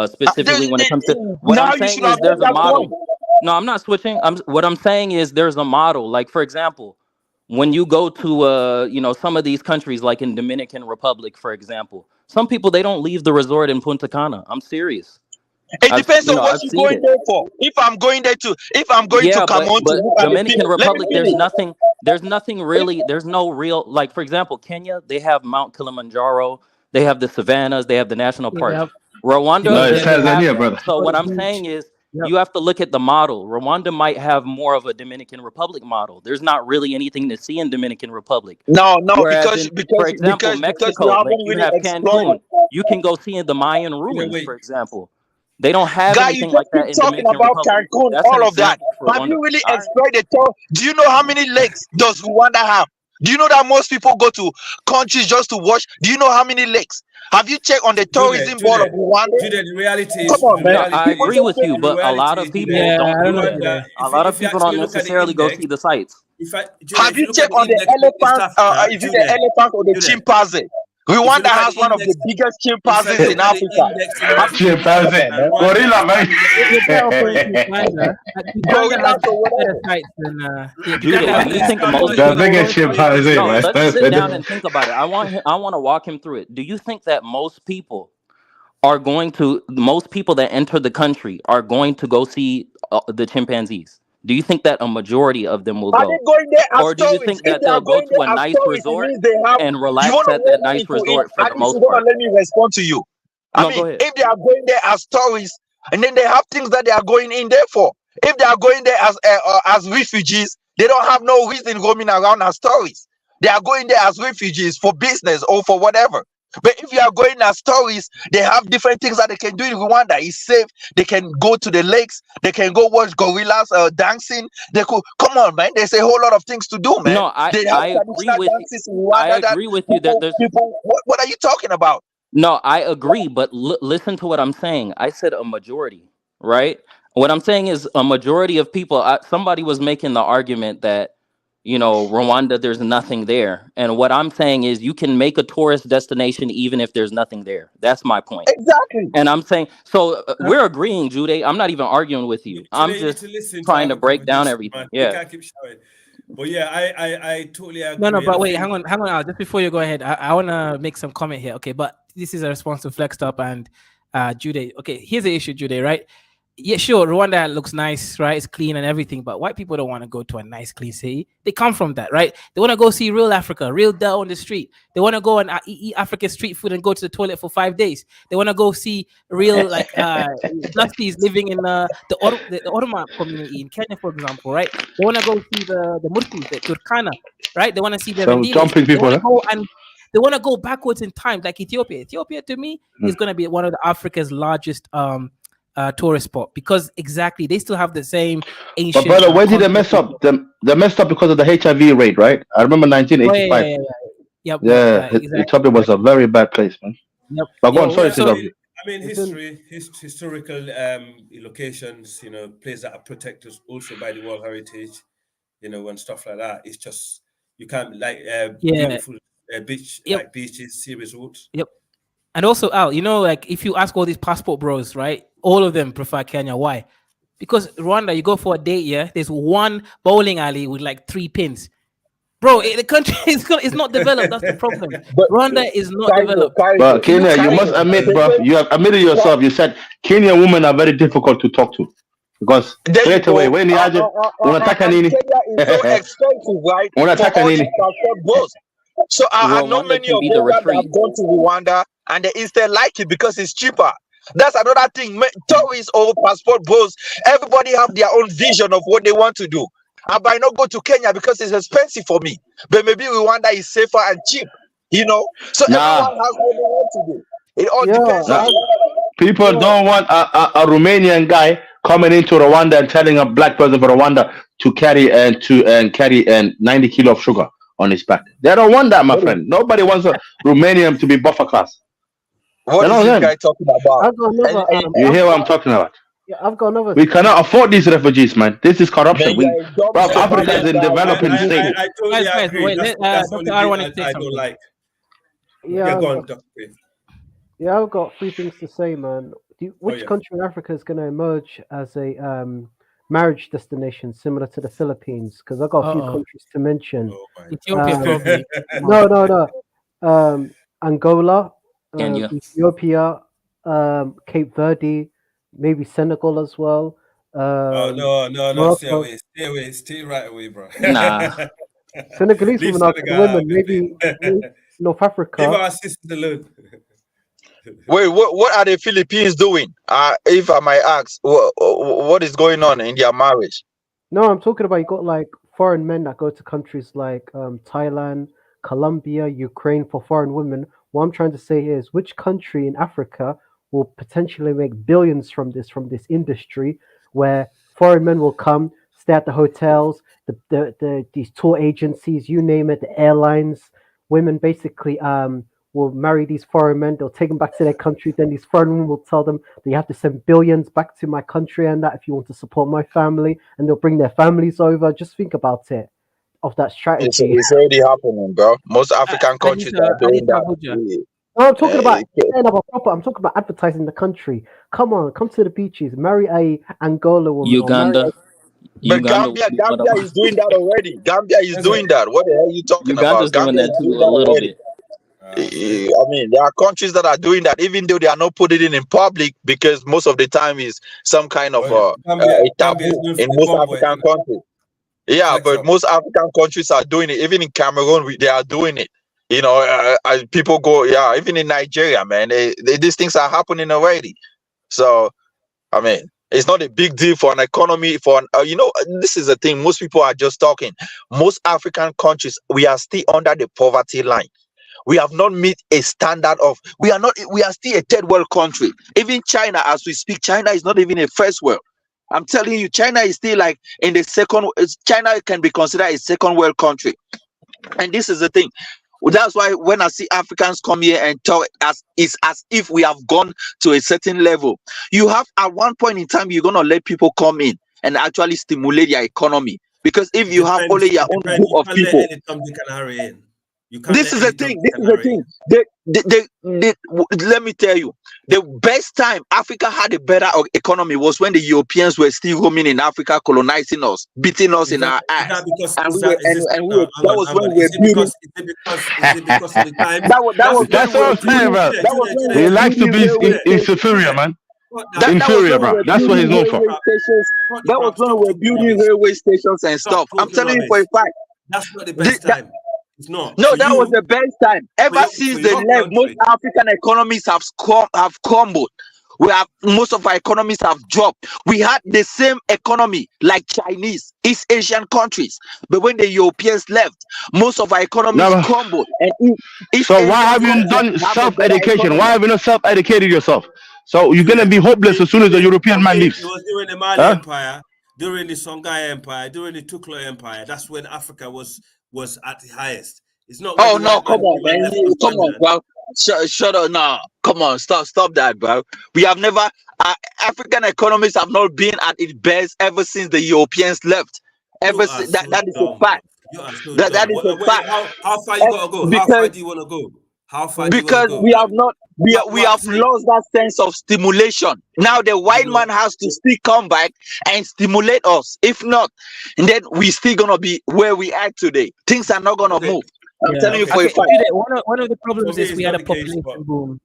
[SPEAKER 16] specifically when it comes to. What I'm
[SPEAKER 14] Now you
[SPEAKER 16] saying
[SPEAKER 14] should have
[SPEAKER 16] is
[SPEAKER 14] made
[SPEAKER 16] there's a
[SPEAKER 14] that point.
[SPEAKER 16] model. No, I'm not switching. What I'm saying is there's a model. Like for example, when you go to some of these countries, like in Dominican Republic, for example, some people they don't leave the resort in Punta Cana. I'm serious.
[SPEAKER 14] It depends on what
[SPEAKER 16] I've
[SPEAKER 14] you're
[SPEAKER 16] seen
[SPEAKER 14] going
[SPEAKER 16] it.
[SPEAKER 14] there for. If I'm going to
[SPEAKER 16] Yeah,
[SPEAKER 14] come
[SPEAKER 16] but
[SPEAKER 14] on to look at the
[SPEAKER 16] Dominican
[SPEAKER 14] let me
[SPEAKER 16] Republic,
[SPEAKER 14] finish.
[SPEAKER 16] there's nothing really, there's no real, like for example, Kenya, they have Mount Kilimanjaro, they have the savannas, they have the national parks.
[SPEAKER 2] Yep.
[SPEAKER 13] No,
[SPEAKER 16] Rwanda
[SPEAKER 13] it's
[SPEAKER 2] Ethiopia, they
[SPEAKER 16] doesn't
[SPEAKER 2] have
[SPEAKER 16] have
[SPEAKER 13] Tanzania,
[SPEAKER 16] that.
[SPEAKER 13] brother.
[SPEAKER 16] So what
[SPEAKER 2] the
[SPEAKER 16] I'm
[SPEAKER 2] beach.
[SPEAKER 16] saying is
[SPEAKER 2] Yep.
[SPEAKER 16] you have to look at the model. Rwanda might have more of a Dominican Republic model. There's not really anything to see in Dominican Republic.
[SPEAKER 14] No,
[SPEAKER 16] Whereas in, for example,
[SPEAKER 14] because you
[SPEAKER 16] Mexico, like
[SPEAKER 14] haven't
[SPEAKER 16] you
[SPEAKER 14] really
[SPEAKER 16] have
[SPEAKER 14] explored.
[SPEAKER 16] Cancun, you can go see the Mayan ruins, for example. They don't have
[SPEAKER 14] Guy, you
[SPEAKER 16] anything
[SPEAKER 14] just
[SPEAKER 16] like
[SPEAKER 14] keep
[SPEAKER 16] that in
[SPEAKER 14] talking
[SPEAKER 16] Dominican
[SPEAKER 14] about
[SPEAKER 16] Republic.
[SPEAKER 14] Cancun,
[SPEAKER 16] That's an
[SPEAKER 14] all of that.
[SPEAKER 16] example for
[SPEAKER 14] Have
[SPEAKER 16] Rwanda.
[SPEAKER 14] you really
[SPEAKER 16] All right.
[SPEAKER 14] explored the tour? Do you know how many lakes does Rwanda have? Do you know that most people go to countries just to watch? Do you know how many lakes? Have you checked on the tourism board of Rwanda?
[SPEAKER 7] The reality
[SPEAKER 14] Come
[SPEAKER 7] is,
[SPEAKER 14] on, man.
[SPEAKER 16] No, I
[SPEAKER 14] People
[SPEAKER 16] agree
[SPEAKER 14] just
[SPEAKER 16] with you,
[SPEAKER 7] the
[SPEAKER 16] but a lot
[SPEAKER 7] reality
[SPEAKER 16] of
[SPEAKER 7] is,
[SPEAKER 16] people
[SPEAKER 2] Yeah,
[SPEAKER 16] don't
[SPEAKER 2] I don't
[SPEAKER 16] do
[SPEAKER 2] know
[SPEAKER 16] it.
[SPEAKER 7] Rwanda,
[SPEAKER 2] today.
[SPEAKER 16] A lot of
[SPEAKER 7] if you
[SPEAKER 16] people don't
[SPEAKER 7] actually look at the
[SPEAKER 16] necessarily go
[SPEAKER 7] index,
[SPEAKER 16] see the sites.
[SPEAKER 14] Have
[SPEAKER 7] If you
[SPEAKER 14] you
[SPEAKER 7] look at
[SPEAKER 14] checked
[SPEAKER 7] the
[SPEAKER 14] on the
[SPEAKER 7] index for East
[SPEAKER 14] elephants?
[SPEAKER 7] Africa,
[SPEAKER 14] Is it the elephant or the chimpanzee?
[SPEAKER 7] if you
[SPEAKER 14] Rwanda
[SPEAKER 7] look at
[SPEAKER 14] has
[SPEAKER 7] the
[SPEAKER 14] one of the
[SPEAKER 7] index,
[SPEAKER 14] biggest
[SPEAKER 7] if you
[SPEAKER 14] chimpanzees
[SPEAKER 7] look
[SPEAKER 14] in
[SPEAKER 7] at the
[SPEAKER 14] Africa.
[SPEAKER 7] index in West Africa,
[SPEAKER 13] Chimpanzee.
[SPEAKER 7] Rwanda
[SPEAKER 13] Gorilla,
[SPEAKER 7] is
[SPEAKER 13] man.
[SPEAKER 7] coming in
[SPEAKER 2] You're better off going to
[SPEAKER 7] point.
[SPEAKER 2] Uganda. Uganda has
[SPEAKER 14] Gorillas or
[SPEAKER 2] better
[SPEAKER 14] whatever.
[SPEAKER 2] sites than
[SPEAKER 16] Jude,
[SPEAKER 2] Uganda has
[SPEAKER 16] do you
[SPEAKER 2] better
[SPEAKER 16] think
[SPEAKER 2] sites.
[SPEAKER 16] most
[SPEAKER 13] The
[SPEAKER 2] You know,
[SPEAKER 16] people?
[SPEAKER 13] biggest chimpanzee,
[SPEAKER 16] No,
[SPEAKER 13] man.
[SPEAKER 16] let's sit down and think about it. I want to walk him through it. Do you think that most people that enter the country are going to go see the chimpanzees? Do you think that a majority of them will
[SPEAKER 14] Are they
[SPEAKER 16] go?
[SPEAKER 14] going there as
[SPEAKER 16] Or do you
[SPEAKER 14] tourists?
[SPEAKER 16] think
[SPEAKER 14] If
[SPEAKER 16] that
[SPEAKER 14] they are
[SPEAKER 16] they'll go
[SPEAKER 14] going
[SPEAKER 16] to a
[SPEAKER 14] there as
[SPEAKER 16] nice
[SPEAKER 14] tourists, it
[SPEAKER 16] resort
[SPEAKER 14] means they have.
[SPEAKER 16] and
[SPEAKER 14] You
[SPEAKER 16] relax
[SPEAKER 14] want to
[SPEAKER 16] at
[SPEAKER 14] hold
[SPEAKER 16] that
[SPEAKER 14] that
[SPEAKER 16] nice
[SPEAKER 14] into it.
[SPEAKER 16] resort for
[SPEAKER 14] At
[SPEAKER 16] the
[SPEAKER 14] least
[SPEAKER 16] most
[SPEAKER 14] you're gonna
[SPEAKER 16] part?
[SPEAKER 14] let me respond to you. I
[SPEAKER 16] No, go
[SPEAKER 14] mean,
[SPEAKER 16] ahead.
[SPEAKER 14] if they are going there as tourists, and then they have things that they are going in there for. If they are going there as refugees, they don't have no reason roaming around as tourists. They are going there as refugees for business or for whatever. But if you are going as tourists, they have different things that they can do in Rwanda. It's safe. They can go to the lakes. They can go watch gorillas dancing. They could come on, man. There's a whole lot of things to do, man.
[SPEAKER 16] No,
[SPEAKER 14] They have
[SPEAKER 16] I agree
[SPEAKER 14] traditional
[SPEAKER 16] with you.
[SPEAKER 14] dances in
[SPEAKER 16] I
[SPEAKER 14] Rwanda that
[SPEAKER 16] agree with you that there's
[SPEAKER 14] people. What are you talking about?
[SPEAKER 16] no, I agree, but listen to what I'm saying. I said a majority, right? What I'm saying is a majority of people. Somebody was making the argument that, Rwanda, there's nothing there. And what I'm saying is you can make a tourist destination even if there's nothing there. That's my point.
[SPEAKER 14] Exactly.
[SPEAKER 16] And I'm saying, so we're agreeing, Jude. I'm not even arguing with you. I'm
[SPEAKER 7] You need
[SPEAKER 16] just
[SPEAKER 7] to listen to
[SPEAKER 16] trying
[SPEAKER 7] have
[SPEAKER 16] to
[SPEAKER 7] a
[SPEAKER 16] break down
[SPEAKER 7] conversation,
[SPEAKER 16] everything.
[SPEAKER 7] man. You
[SPEAKER 16] Yeah.
[SPEAKER 7] can't keep shouting. But yeah, I totally
[SPEAKER 2] No,
[SPEAKER 7] agree. And
[SPEAKER 2] but
[SPEAKER 7] I
[SPEAKER 2] wait,
[SPEAKER 7] think
[SPEAKER 2] hang on, Al. Just before you go ahead, I want to make some comment here. Okay, but this is a response to Flexed Up and Jude. Okay, here's the issue, Jude, right? Yeah, sure, Rwanda looks nice, right? It's clean and everything, but white people don't want to go to a nice, clean city. They come from that, right? They want to go see real Africa, real dough on the street. They want to go and eat African street food and go to the toilet for 5 days. They want to go see real, like, Dusties living in the Ottoman community in Kenya, for example, right? They want to go see the Murtus, the Turkana, right? They want to see the
[SPEAKER 13] Some
[SPEAKER 2] Vendilis.
[SPEAKER 13] jumping
[SPEAKER 2] They
[SPEAKER 13] people,
[SPEAKER 2] want to
[SPEAKER 13] huh?
[SPEAKER 2] go and they want to go backwards in time, like Ethiopia. Ethiopia, to me, is going to be one of Africa's largest tourist spot because exactly they still have the same ancient.
[SPEAKER 13] But brother, where did they mess up? They messed up because of the HIV rate, right? I remember 1985.
[SPEAKER 2] Yep.
[SPEAKER 13] Exactly. Ethiopia was a very bad place, man.
[SPEAKER 2] Yep.
[SPEAKER 13] But go on, sorry to interrupt you.
[SPEAKER 7] I mean, historical locations, places that are protected also by the World Heritage, and stuff like that. It's just you can't beautiful beaches, sea resorts.
[SPEAKER 2] Yep. And also, Al, like if you ask all these passport bros, right? All of them prefer Kenya. Why? Because Rwanda, you go for a date, yeah. There's one bowling alley with like 3 pins. Bro, the country is not developed. That's the problem. Rwanda is not developed.
[SPEAKER 13] But Kenya, you must admit, bro, you have admitted yourself. You said Kenyan women are very difficult to talk to. Because
[SPEAKER 14] There you
[SPEAKER 13] straight away,
[SPEAKER 14] go.
[SPEAKER 13] when Niaje, unataka
[SPEAKER 14] And
[SPEAKER 13] nini?
[SPEAKER 14] Kenya is so expensive, right? For
[SPEAKER 13] Unataka
[SPEAKER 14] all these
[SPEAKER 13] nini?
[SPEAKER 14] passport boats. So I know
[SPEAKER 16] Rwanda
[SPEAKER 14] many
[SPEAKER 16] can
[SPEAKER 14] of
[SPEAKER 16] be the
[SPEAKER 14] them that
[SPEAKER 16] retreat.
[SPEAKER 14] have gone to Rwanda and they instead like it because it's cheaper. That's another thing. Tourists or passport boats, everybody have their own vision of what they want to do. I might not go to Kenya because it's expensive for me, but maybe Rwanda is safer and cheap. So
[SPEAKER 13] Nah,
[SPEAKER 14] everyone has what they want to do. It all
[SPEAKER 15] Yeah,
[SPEAKER 14] depends on.
[SPEAKER 13] people
[SPEAKER 15] yeah.
[SPEAKER 13] don't want a Romanian guy coming into Rwanda and telling a black person from Rwanda to carry and 90 kilo of sugar on his back. They don't want that, my friend. Nobody wants a Romanian to be buffer class.
[SPEAKER 14] What
[SPEAKER 13] They
[SPEAKER 14] is
[SPEAKER 13] don't
[SPEAKER 14] this
[SPEAKER 13] want them.
[SPEAKER 14] guy talking about?
[SPEAKER 15] I've got another.
[SPEAKER 13] You hear what I'm talking about?
[SPEAKER 15] Yeah, I've got another.
[SPEAKER 13] We cannot afford these refugees, man. This is corruption.
[SPEAKER 14] Man, you're a dumb
[SPEAKER 13] Bro, Africa
[SPEAKER 14] Somalian
[SPEAKER 13] is in
[SPEAKER 14] guy.
[SPEAKER 13] developing state.
[SPEAKER 11] I totally
[SPEAKER 2] Guys,
[SPEAKER 11] agree.
[SPEAKER 2] wait,
[SPEAKER 11] That's the
[SPEAKER 2] Dr.
[SPEAKER 11] only
[SPEAKER 2] R
[SPEAKER 11] bit
[SPEAKER 2] wanted to say
[SPEAKER 11] I
[SPEAKER 2] something.
[SPEAKER 11] don't like.
[SPEAKER 15] Yeah,
[SPEAKER 11] Yeah,
[SPEAKER 15] I've
[SPEAKER 11] go on,
[SPEAKER 15] got,
[SPEAKER 11] Dr. Chris.
[SPEAKER 15] yeah, I've got three things to say, man. Which
[SPEAKER 11] yeah.
[SPEAKER 15] country in Africa is going to emerge as a marriage destination similar to the Philippines? Because I've got a few countries to mention.
[SPEAKER 2] Ethiopia, probably.
[SPEAKER 15] No. Angola,
[SPEAKER 16] Kenya.
[SPEAKER 15] Ethiopia, Cape Verde, maybe Senegal as well.
[SPEAKER 11] No,
[SPEAKER 15] Morocco.
[SPEAKER 11] stay right away, bro.
[SPEAKER 16] Nah.
[SPEAKER 15] Senegalese
[SPEAKER 11] Leave
[SPEAKER 15] women are good
[SPEAKER 11] Senegal out
[SPEAKER 15] women.
[SPEAKER 11] of it,
[SPEAKER 15] Maybe North
[SPEAKER 11] Leave
[SPEAKER 15] Africa.
[SPEAKER 11] our sisters alone.
[SPEAKER 14] Wait, what are the Philippines doing? If I might ask, what is going on in their marriage?
[SPEAKER 15] No, I'm talking about you got like foreign men that go to countries like Thailand, Colombia, Ukraine for foreign women. What I'm trying to say here is which country in Africa will potentially make billions from this industry where foreign men will come, stay at the hotels, these tour agencies, you name it, the airlines, women basically will marry these foreign men, they'll take them back to their country, then these foreign women will tell them that you have to send billions back to my country and that if you want to support my family, and they'll bring their families over. Just think about it, of that strategy.
[SPEAKER 14] It's already happening, bro. Most African countries are doing that.
[SPEAKER 15] No, I'm talking about I'm talking about advertising the country. Come on, come to the beaches, marry a Angola woman.
[SPEAKER 16] Uganda.
[SPEAKER 14] But Gambia is doing that already. Gambia is doing that. What the hell are you talking
[SPEAKER 16] Uganda's
[SPEAKER 14] about?
[SPEAKER 16] doing
[SPEAKER 14] Gambia
[SPEAKER 16] that
[SPEAKER 14] is
[SPEAKER 16] too
[SPEAKER 14] doing
[SPEAKER 16] a
[SPEAKER 14] that
[SPEAKER 16] little
[SPEAKER 14] already.
[SPEAKER 16] bit.
[SPEAKER 14] I mean, there are countries that are doing that, even though they are not putting it in public, because most of the time is some kind of a taboo in most African countries. Yeah, but most African countries are doing it. Even in Cameroon, they are doing it. People go, even in Nigeria, man, these things are happening already. So, I mean, it's not a big deal for an economy. This is the thing. Most people are just talking. Most African countries, we are still under the poverty line. We have not met a standard of. We are still a third world country. Even China, as we speak, China is not even a first world. I'm telling you, China is still like in the second. China can be considered a second world country. And this is the thing. That's why when I see Africans come here and talk, it's as if we have gone to a certain level. You have at one point in time, you're gonna let people come in and actually stimulate your economy. Because if you have only your own group of people, this is the thing. Let me tell you, the best time Africa had a better economy was when the Europeans were still roaming in Africa, colonizing us, beating us in our ass. That was when we were building.
[SPEAKER 13] That's what I'm saying, bro. He likes to be superior, man. Inferior, bro. That's what he's known for.
[SPEAKER 14] That was when we were building railway stations and stuff. I'm telling you for a fact.
[SPEAKER 11] That's not the best time. It's not.
[SPEAKER 14] No, that was the best time. Ever since they left, most African economies have crumbled. Most of our economies have dropped. We had the same economy like Chinese, East Asian countries, but when the Europeans left, most of our economies crumbled. And
[SPEAKER 13] so why have you done self-education? Why have you not self-educated yourself? So you're gonna be hopeless as soon as the European man leaves.
[SPEAKER 11] It was during the Mali Empire, during the Songhai Empire, during the Tuklo Empire. That's when Africa was at the highest. It's not.
[SPEAKER 14] Oh no! Come on, man! Come on, bro! Shut up! No, come on! Stop that, bro! We have never. African economies have not been at its best ever since the Europeans left. Ever since that is a fact. That is a fact.
[SPEAKER 11] How far you gotta go? How far do you want to go? How far do you want to go?
[SPEAKER 14] Because we have not. We have lost that sense of stimulation. Now the white man has to still come back and stimulate us. If not, and then we still gonna be where we are today. Things are not gonna move. I'm telling you for a fact.
[SPEAKER 2] One of the problems is we had a population boom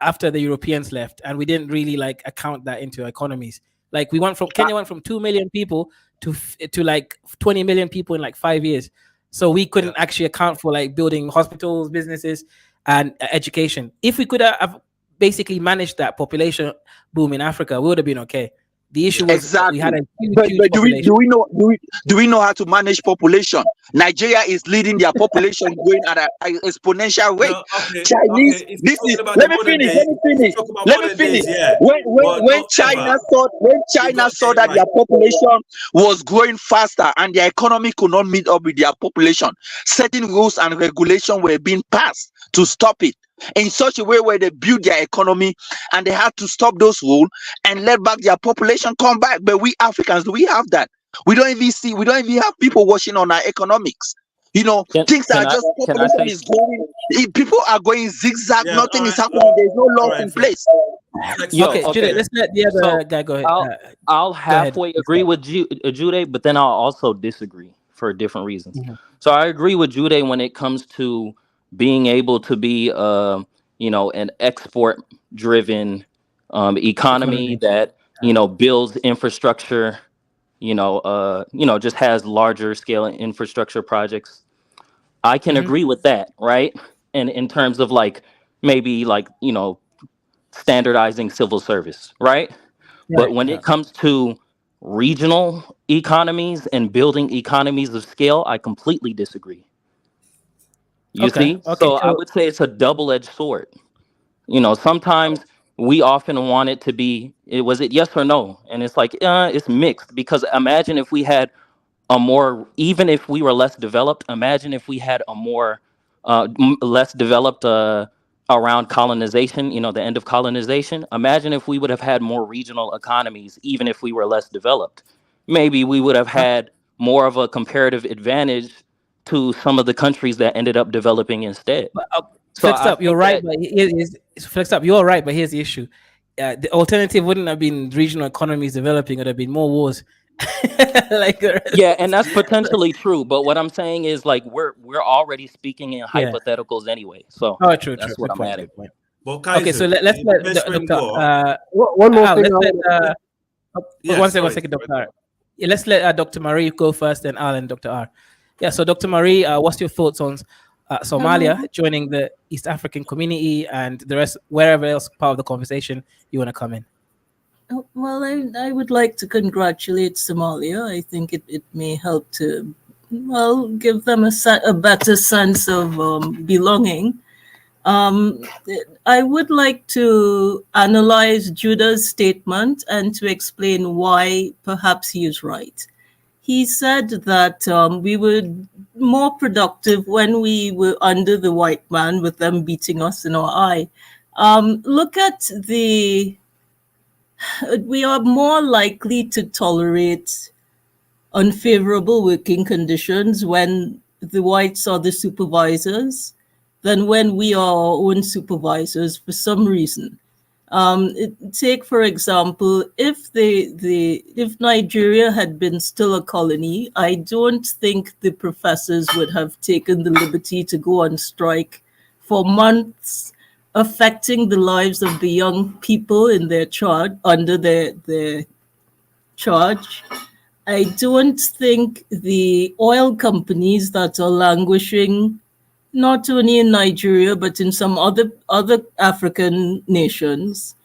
[SPEAKER 2] after the Europeans left, and we didn't really account that into economies. Like Kenya went from 2 million people to like 20 million people in like 5 years. So we couldn't actually account for like building hospitals, businesses, and education. If we could have basically managed that population boom in Africa, we would have been okay. The issue was we had
[SPEAKER 14] Exactly.
[SPEAKER 2] a huge,
[SPEAKER 14] But,
[SPEAKER 2] huge
[SPEAKER 14] but
[SPEAKER 2] population.
[SPEAKER 14] do we know how to manage population? Nigeria is leading their population going at an exponential rate.
[SPEAKER 11] No, okay,
[SPEAKER 14] Chinese,
[SPEAKER 11] okay. If
[SPEAKER 14] this
[SPEAKER 11] you're
[SPEAKER 14] is
[SPEAKER 11] talking about the
[SPEAKER 14] let me
[SPEAKER 11] modern
[SPEAKER 14] finish,
[SPEAKER 11] day,
[SPEAKER 14] let me
[SPEAKER 11] if
[SPEAKER 14] finish,
[SPEAKER 11] you talk about
[SPEAKER 14] let me
[SPEAKER 11] modern
[SPEAKER 14] finish.
[SPEAKER 11] days, yeah. But
[SPEAKER 14] When
[SPEAKER 11] don't
[SPEAKER 14] China
[SPEAKER 11] ever, you got to
[SPEAKER 14] saw
[SPEAKER 11] get it
[SPEAKER 14] that their
[SPEAKER 11] right.
[SPEAKER 14] population was growing faster and their economy could not meet up with their population, certain rules and regulations were being passed to stop it in such a way where they built their economy and they had to stop those rules and let back their population come back. But we Africans, do we have that? We don't even have people watching on our economics. You know, things are just
[SPEAKER 16] can I
[SPEAKER 14] population
[SPEAKER 16] say
[SPEAKER 14] is going, people are going zigzag,
[SPEAKER 11] Yeah,
[SPEAKER 14] nothing
[SPEAKER 11] all
[SPEAKER 14] is
[SPEAKER 11] right,
[SPEAKER 14] happening, there's no
[SPEAKER 11] all
[SPEAKER 14] laws
[SPEAKER 11] right,
[SPEAKER 14] in
[SPEAKER 11] Flex.
[SPEAKER 14] place.
[SPEAKER 11] Flex,
[SPEAKER 16] Yo,
[SPEAKER 2] Okay, Jude,
[SPEAKER 16] okay.
[SPEAKER 2] let's let the other
[SPEAKER 16] So
[SPEAKER 2] guy go ahead.
[SPEAKER 16] I'll
[SPEAKER 2] Go ahead.
[SPEAKER 16] halfway agree with Jude, but then I'll also disagree for different reasons.
[SPEAKER 2] Mhm.
[SPEAKER 16] So I agree with Jude when it comes to being able to be, an export-driven economy
[SPEAKER 2] Economy.
[SPEAKER 16] that builds infrastructure, just has larger scale infrastructure projects. I can
[SPEAKER 2] Mhm.
[SPEAKER 16] agree with that, right? And in terms of like maybe like standardizing civil service, right? But
[SPEAKER 2] Right.
[SPEAKER 16] when it comes to regional economies and building economies of scale, I completely disagree. You
[SPEAKER 2] Okay.
[SPEAKER 16] see?
[SPEAKER 2] Okay.
[SPEAKER 16] So I
[SPEAKER 2] So
[SPEAKER 16] would say it's a double-edged sword. Sometimes we often want it to be, was it yes or no? And it's like, it's mixed because imagine if we had even if we were less developed, imagine if we had a more, less developed around colonization, the end of colonization. Imagine if we would have had more regional economies, even if we were less developed. Maybe we would have had more of a comparative advantage to some of the countries that ended up developing instead. So
[SPEAKER 2] flexed
[SPEAKER 16] I
[SPEAKER 2] up, you're
[SPEAKER 16] think
[SPEAKER 2] right,
[SPEAKER 16] that,
[SPEAKER 2] but flexed up, you're right, but here's the issue. The alternative wouldn't have been regional economies developing; it would have been more wars. Like the
[SPEAKER 16] yeah, and
[SPEAKER 2] rest.
[SPEAKER 16] that's potentially true. But what I'm saying is like we're already speaking in
[SPEAKER 2] Yeah.
[SPEAKER 16] hypotheticals anyway. So
[SPEAKER 2] Oh, true.
[SPEAKER 16] that's what
[SPEAKER 2] Good
[SPEAKER 16] I'm
[SPEAKER 2] point.
[SPEAKER 16] adding.
[SPEAKER 2] Good point.
[SPEAKER 11] But
[SPEAKER 2] Okay, so
[SPEAKER 11] Kaiser,
[SPEAKER 2] let's let
[SPEAKER 11] investment
[SPEAKER 2] Dr.
[SPEAKER 11] war.
[SPEAKER 15] One more
[SPEAKER 2] Al,
[SPEAKER 15] thing.
[SPEAKER 2] let's let
[SPEAKER 11] Yeah,
[SPEAKER 2] one
[SPEAKER 11] sorry.
[SPEAKER 2] second, Dr. R. Yeah, let's let Dr. Marie go first, then Al and Dr. R. Yeah, so Dr. Marie, what's your thoughts on Somalia joining the East African community and the rest, wherever else part of the conversation you want to come in?
[SPEAKER 17] Well, I would like to congratulate Somalia. I think it may help to, well, give them a better sense of belonging. I would like to analyze Judah's statement and to explain why perhaps he is right. He said that we were more productive when we were under the white man with them beating us in our eye. Look at we are more likely to tolerate unfavorable working conditions when the whites are the supervisors than when we are our own supervisors for some reason. Take, for example, if if Nigeria had been still a colony, I don't think the professors would have taken the liberty to go on strike for months, affecting the lives of the young people in their charge under their charge. I don't think the oil companies that are languishing not only in Nigeria but in some other African nations,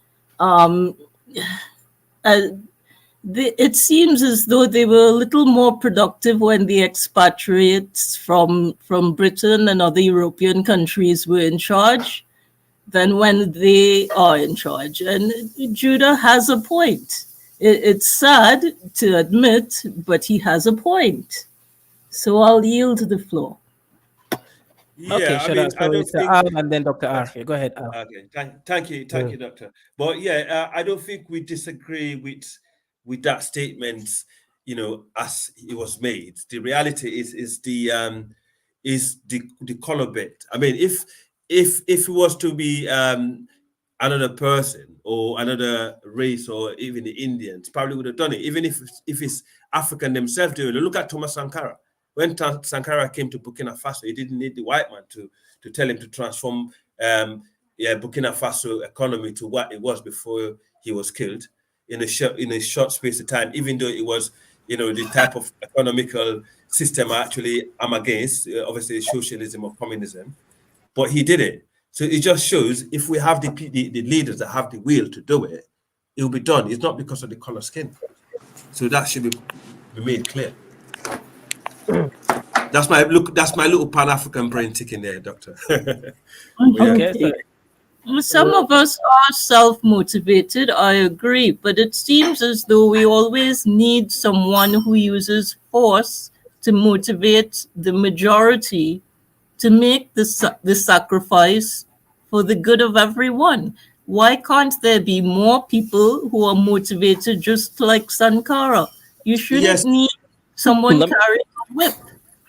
[SPEAKER 17] it seems as though they were a little more productive when the expatriates from Britain and other European countries were in charge than when they are in charge. And Judah has a point. It's sad to admit, but he has a point. So I'll yield the floor.
[SPEAKER 2] Okay,
[SPEAKER 11] Yeah, I
[SPEAKER 2] shut up.
[SPEAKER 11] mean, I
[SPEAKER 2] So
[SPEAKER 11] don't
[SPEAKER 2] it's
[SPEAKER 11] think.
[SPEAKER 2] Al and then Dr. R. Yeah, go ahead, Al.
[SPEAKER 11] Okay, thank you, Doctor. But yeah, I don't think we disagree with that statement. As it was made, the reality is the color bit. I mean, if it was to be another person or another race or even the Indians, probably would have done it. Even if it's African themselves doing it. Look at Thomas Sankara. When Sankara came to Burkina Faso, he didn't need the white man to tell him to transform Burkina Faso economy to what it was before he was killed. in a short space of time, even though it was, the type of economical system actually I'm against, obviously socialism or communism, but he did it. So it just shows if we have the leaders that have the will to do it, it will be done. It's not because of the color skin. So that should be made clear. That's my little Pan-African brain ticking there, Doctor.
[SPEAKER 17] Okay. Some of us are self-motivated, I agree, but it seems as though we always need someone who uses force to motivate the majority to make the sacrifice for the good of everyone. Why can't there be more people who are motivated just like Sankara? You shouldn't need someone carrying a whip.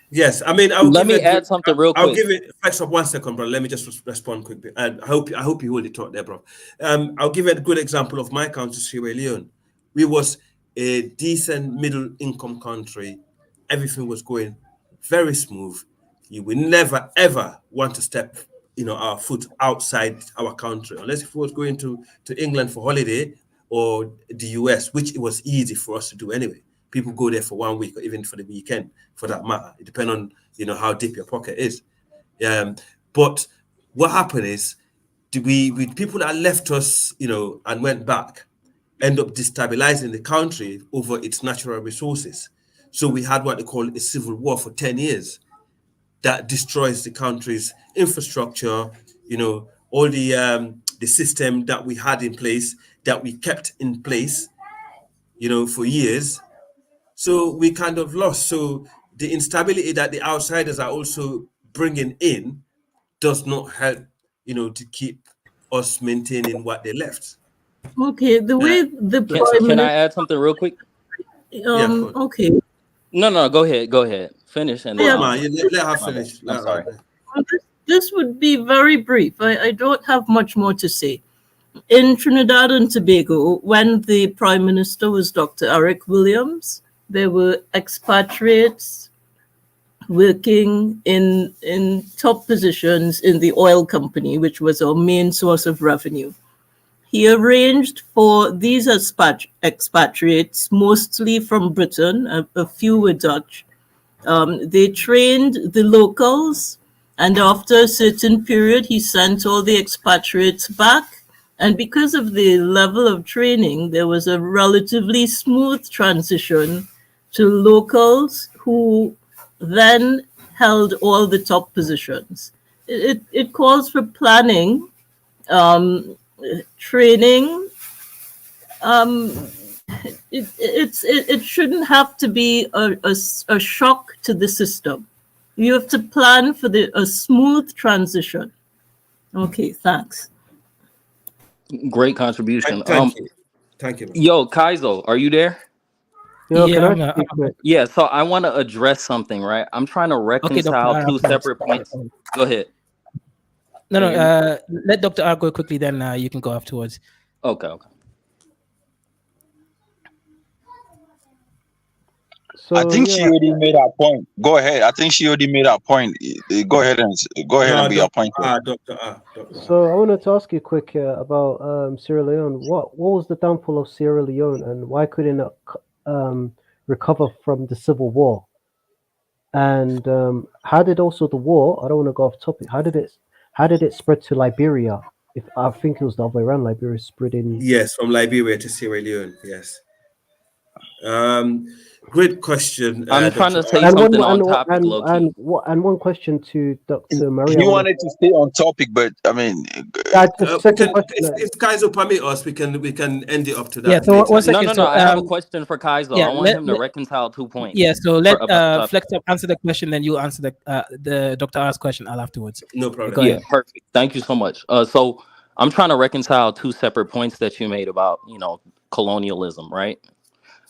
[SPEAKER 11] Yes, I mean,
[SPEAKER 16] Let me add something real quick.
[SPEAKER 11] I'll give it. Flex up 1 second, bro. Let me just respond quickly. And I hope you hold the thought there, bro. I'll give it a good example of my country, Sierra Leone. We was a decent middle income country. Everything was going very smooth. You would never ever want to step, our foot outside our country, unless if we was going to England for holiday or the US, which it was easy for us to do anyway. People go there for 1 week or even for the weekend, for that matter. It depends on how deep your pocket is. But what happened is, people that left us, and went back, end up destabilizing the country over its natural resources. So we had what they call a civil war for 10 years that destroys the country's infrastructure, all the system that we had in place, that we kept in place, for years. So we kind of lost. So the instability that the outsiders are also bringing in does not help, to keep us maintaining what they left.
[SPEAKER 17] Okay, the way the
[SPEAKER 16] Can I add something real quick?
[SPEAKER 17] Okay.
[SPEAKER 16] No, go ahead. Finish and then
[SPEAKER 11] let her finish.
[SPEAKER 16] I'm sorry.
[SPEAKER 17] This would be very brief. I don't have much more to say. In Trinidad and Tobago, when the Prime Minister was Dr. Eric Williams, there were expatriates working in top positions in the oil company, which was our main source of revenue. He arranged for these expatriates, mostly from Britain, a few were Dutch. They trained the locals, and after a certain period, he sent all the expatriates back. And because of the level of training, there was a relatively smooth transition to locals who then held all the top positions. It calls for planning, training. It shouldn't have to be a shock to the system. You have to plan for a smooth transition. Okay, thanks.
[SPEAKER 16] Great contribution.
[SPEAKER 11] Thank you.
[SPEAKER 16] Yo, Kaizo, are you there?
[SPEAKER 15] Yeah,
[SPEAKER 16] so I want to address something, right? I'm trying to reconcile two separate points. Go ahead.
[SPEAKER 2] No, let Dr. R go quickly, then you can go afterwards.
[SPEAKER 16] Okay.
[SPEAKER 15] So,
[SPEAKER 10] I think she already made her point. Go ahead. I think she already made her point. Go ahead and be your point.
[SPEAKER 11] Dr. R.
[SPEAKER 15] So I wanted to ask you quick about Sierra Leone. What was the downfall of Sierra Leone, and why couldn't it recover from the civil war? And how did also the war? I don't want to go off topic. How did it spread to Liberia? If I think it was the other way around, Liberia spreading.
[SPEAKER 11] Yes, from Liberia to Sierra Leone. Yes. Great question.
[SPEAKER 16] I'm trying to say something on topic,
[SPEAKER 15] and one question to Dr. Maria.
[SPEAKER 10] He wanted to stay on topic, but I mean,
[SPEAKER 11] if Kaizo permit us, we can end it up to that.
[SPEAKER 2] Yeah. So 1 second.
[SPEAKER 16] No. I have a question for Kaizo.
[SPEAKER 2] Yeah,
[SPEAKER 16] I want him to reconcile 2 points.
[SPEAKER 2] Yeah. So let Flex Up answer the question, then you answer the Dr. R's question. I'll afterwards.
[SPEAKER 11] No problem.
[SPEAKER 16] Yeah, perfect. Thank you so much. So I'm trying to reconcile two separate points that you made about colonialism, right?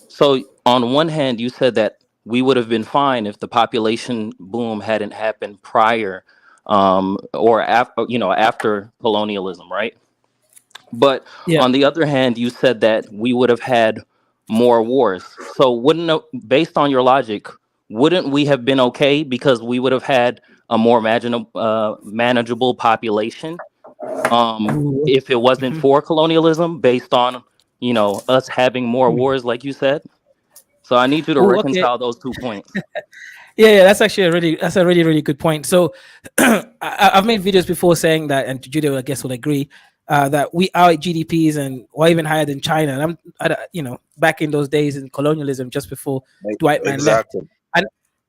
[SPEAKER 16] So on one hand, you said that we would have been fine if the population boom hadn't happened prior or after colonialism, right? But on the other hand, you said that we would have had more wars. So based on your logic, wouldn't we have been okay because we would have had a more manageable population if it wasn't for colonialism, based on us having more wars, like you said. So I need you to
[SPEAKER 2] Oh, okay.
[SPEAKER 16] reconcile those 2 points.
[SPEAKER 2] Yeah, that's actually that's a really good point. So I've made videos before saying that, and Judo, I guess, will agree that we our GDPs or even higher than China. And back in those days in colonialism, just before Dwight Mann left,
[SPEAKER 14] Exactly.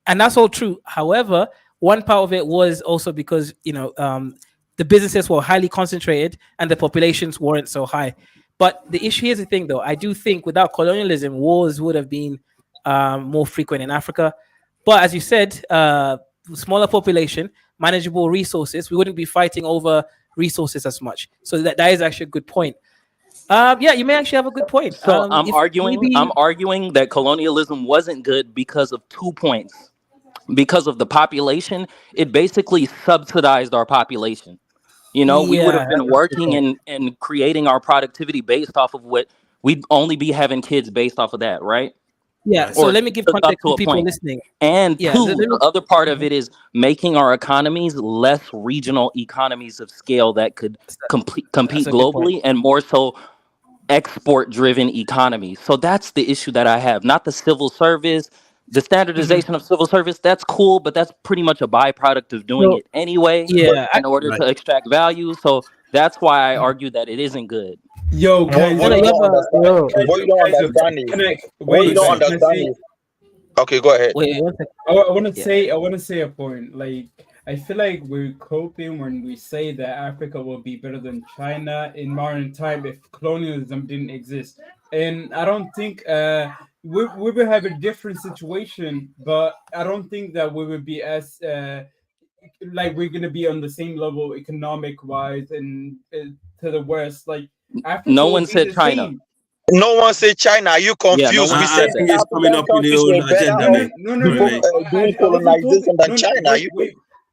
[SPEAKER 2] and that's all true. However, one part of it was also because the businesses were highly concentrated and the populations weren't so high. But the issue, here's the thing, though. I do think without colonialism, wars would have been more frequent in Africa. But as you said, smaller population, manageable resources, we wouldn't be fighting over resources as much. So that is actually a good point. Yeah, you may actually have a good point.
[SPEAKER 16] So I'm
[SPEAKER 2] If
[SPEAKER 16] arguing
[SPEAKER 2] maybe,
[SPEAKER 16] I'm arguing that colonialism wasn't good because of 2 points. Because of the population, it basically subsidized our population. We would
[SPEAKER 2] yeah,
[SPEAKER 16] have been
[SPEAKER 2] that's a good
[SPEAKER 16] working
[SPEAKER 2] point.
[SPEAKER 16] and creating our productivity based off of what we'd only be having kids based off of that, right?
[SPEAKER 2] Yeah, so
[SPEAKER 16] Or
[SPEAKER 2] let me give
[SPEAKER 16] up
[SPEAKER 2] context
[SPEAKER 16] to
[SPEAKER 2] to
[SPEAKER 16] a
[SPEAKER 2] people
[SPEAKER 16] point.
[SPEAKER 2] listening.
[SPEAKER 16] And
[SPEAKER 2] Yeah,
[SPEAKER 16] two,
[SPEAKER 2] let me.
[SPEAKER 16] the other part of
[SPEAKER 2] Mhm.
[SPEAKER 16] it is making our economies less regional economies of scale that could compete
[SPEAKER 2] That's a good point.
[SPEAKER 16] globally and more so export driven economies. So that's the issue that I have, not the civil service. The standardization of civil service, that's cool, but that's pretty much a byproduct of doing
[SPEAKER 2] So
[SPEAKER 16] it anyway
[SPEAKER 2] yeah,
[SPEAKER 16] in order to extract value. So that's why I argue that it isn't good.
[SPEAKER 11] Yo, guys,
[SPEAKER 14] What
[SPEAKER 2] no,
[SPEAKER 14] you
[SPEAKER 2] you have
[SPEAKER 14] don't understand,
[SPEAKER 15] Yo,
[SPEAKER 14] what you don't
[SPEAKER 11] guys,
[SPEAKER 14] understand is,
[SPEAKER 11] can I
[SPEAKER 14] what you
[SPEAKER 11] wait?
[SPEAKER 14] don't
[SPEAKER 11] Wait, can I
[SPEAKER 14] understand
[SPEAKER 11] say?
[SPEAKER 14] is, okay, go ahead.
[SPEAKER 2] wait one second.
[SPEAKER 18] I want to
[SPEAKER 2] Yeah,
[SPEAKER 18] say a point. Like I feel like we're coping when we say that Africa will be better than China in modern time if colonialism didn't exist. And I don't think we will have a different situation, but I don't think that we would be as like we're gonna be on the same level economic wise and to the west. Like Africa
[SPEAKER 16] No
[SPEAKER 18] will
[SPEAKER 16] one
[SPEAKER 18] be
[SPEAKER 16] said
[SPEAKER 18] the
[SPEAKER 16] China.
[SPEAKER 18] same.
[SPEAKER 14] No one say China. Are you
[SPEAKER 16] Yeah, no
[SPEAKER 14] confused?
[SPEAKER 16] one
[SPEAKER 14] We
[SPEAKER 11] I
[SPEAKER 14] say
[SPEAKER 16] said
[SPEAKER 11] think
[SPEAKER 16] that.
[SPEAKER 14] the
[SPEAKER 11] it's coming
[SPEAKER 14] African
[SPEAKER 11] up in the
[SPEAKER 14] countries
[SPEAKER 11] whole
[SPEAKER 14] were better
[SPEAKER 11] agenda,
[SPEAKER 14] off
[SPEAKER 11] mate.
[SPEAKER 18] No.
[SPEAKER 14] before
[SPEAKER 11] Wait.
[SPEAKER 14] doing
[SPEAKER 18] I wasn't talking.
[SPEAKER 14] colonization than
[SPEAKER 18] No,
[SPEAKER 14] China. Are you?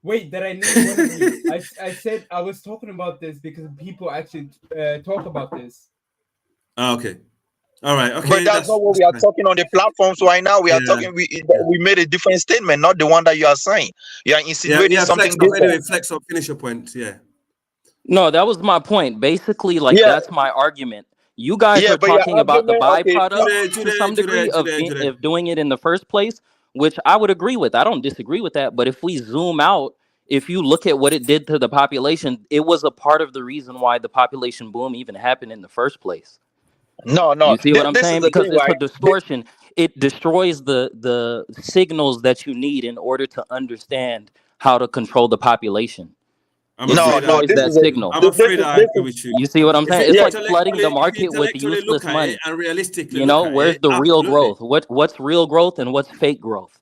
[SPEAKER 18] wait. That I named one of you. I said I was talking about this because people actually talk about this.
[SPEAKER 11] Okay. All right.
[SPEAKER 14] But
[SPEAKER 11] Okay.
[SPEAKER 14] that's not what
[SPEAKER 11] That's
[SPEAKER 14] we are
[SPEAKER 11] fine.
[SPEAKER 14] talking on the platforms right now. We are
[SPEAKER 11] Yeah.
[SPEAKER 14] talking. We made a different statement, not the one that you are saying. You are insinuating
[SPEAKER 11] Yeah. Flex
[SPEAKER 14] something
[SPEAKER 11] up.
[SPEAKER 14] different.
[SPEAKER 11] Anyway, flex up. Finish your point. Yeah.
[SPEAKER 16] No, that was my point. Basically, like
[SPEAKER 14] Yeah,
[SPEAKER 16] that's my argument. You guys
[SPEAKER 14] yeah.
[SPEAKER 16] are
[SPEAKER 14] But your
[SPEAKER 16] talking about the
[SPEAKER 14] argument, okay.
[SPEAKER 16] byproduct to some degree
[SPEAKER 11] Jude.
[SPEAKER 16] of doing it in the first place, which I would agree with. I don't disagree with that. But if we zoom out, if you look at what it did to the population, it was a part of the reason why the population boom even happened in the first place.
[SPEAKER 14] No, no.
[SPEAKER 16] You see what I'm
[SPEAKER 14] This is
[SPEAKER 16] saying?
[SPEAKER 14] the
[SPEAKER 16] Because
[SPEAKER 14] thing,
[SPEAKER 16] it's a
[SPEAKER 14] right?
[SPEAKER 16] distortion. It destroys the signals that you need in order to understand how to control the population.
[SPEAKER 11] I'm
[SPEAKER 16] It
[SPEAKER 14] No,
[SPEAKER 11] afraid I
[SPEAKER 14] no.
[SPEAKER 16] destroys
[SPEAKER 14] This
[SPEAKER 11] agree.
[SPEAKER 16] that
[SPEAKER 14] is a.
[SPEAKER 16] signal.
[SPEAKER 11] I'm afraid I
[SPEAKER 14] This
[SPEAKER 11] agree
[SPEAKER 14] is.
[SPEAKER 11] with you.
[SPEAKER 16] You see what I'm saying? It's
[SPEAKER 14] Yeah.
[SPEAKER 16] like flooding the
[SPEAKER 11] If you
[SPEAKER 16] market with
[SPEAKER 11] intellectually look
[SPEAKER 16] useless
[SPEAKER 11] at it
[SPEAKER 16] money.
[SPEAKER 11] and realistically look at
[SPEAKER 16] Where's
[SPEAKER 11] it,
[SPEAKER 16] the real
[SPEAKER 11] absolutely.
[SPEAKER 16] growth? What's real growth and what's fake growth?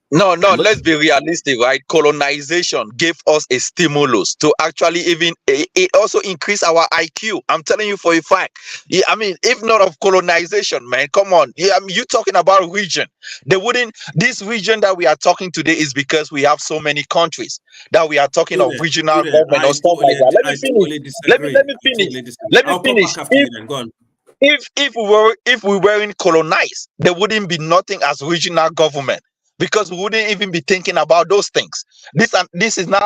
[SPEAKER 14] No, no,
[SPEAKER 16] Look,
[SPEAKER 14] let's be realistic, right? Colonization gave us a stimulus to actually even it also increased our IQ. I'm telling you for a fact. Yeah, I mean, if not of colonization, man, come on. Yeah, I mean, you talking about region. They wouldn't this region that we are talking today is because we have so many countries that we are talking of regional government or stuff like that. Let me finish.
[SPEAKER 11] Totally
[SPEAKER 14] Let me
[SPEAKER 11] disagree.
[SPEAKER 14] let me
[SPEAKER 11] I
[SPEAKER 14] finish.
[SPEAKER 11] totally disagree.
[SPEAKER 14] Let me
[SPEAKER 11] I'll come
[SPEAKER 14] finish.
[SPEAKER 11] back after you then. Go on.
[SPEAKER 14] If we weren't colonized, there wouldn't be nothing as regional government because we wouldn't even be thinking about those things. This is not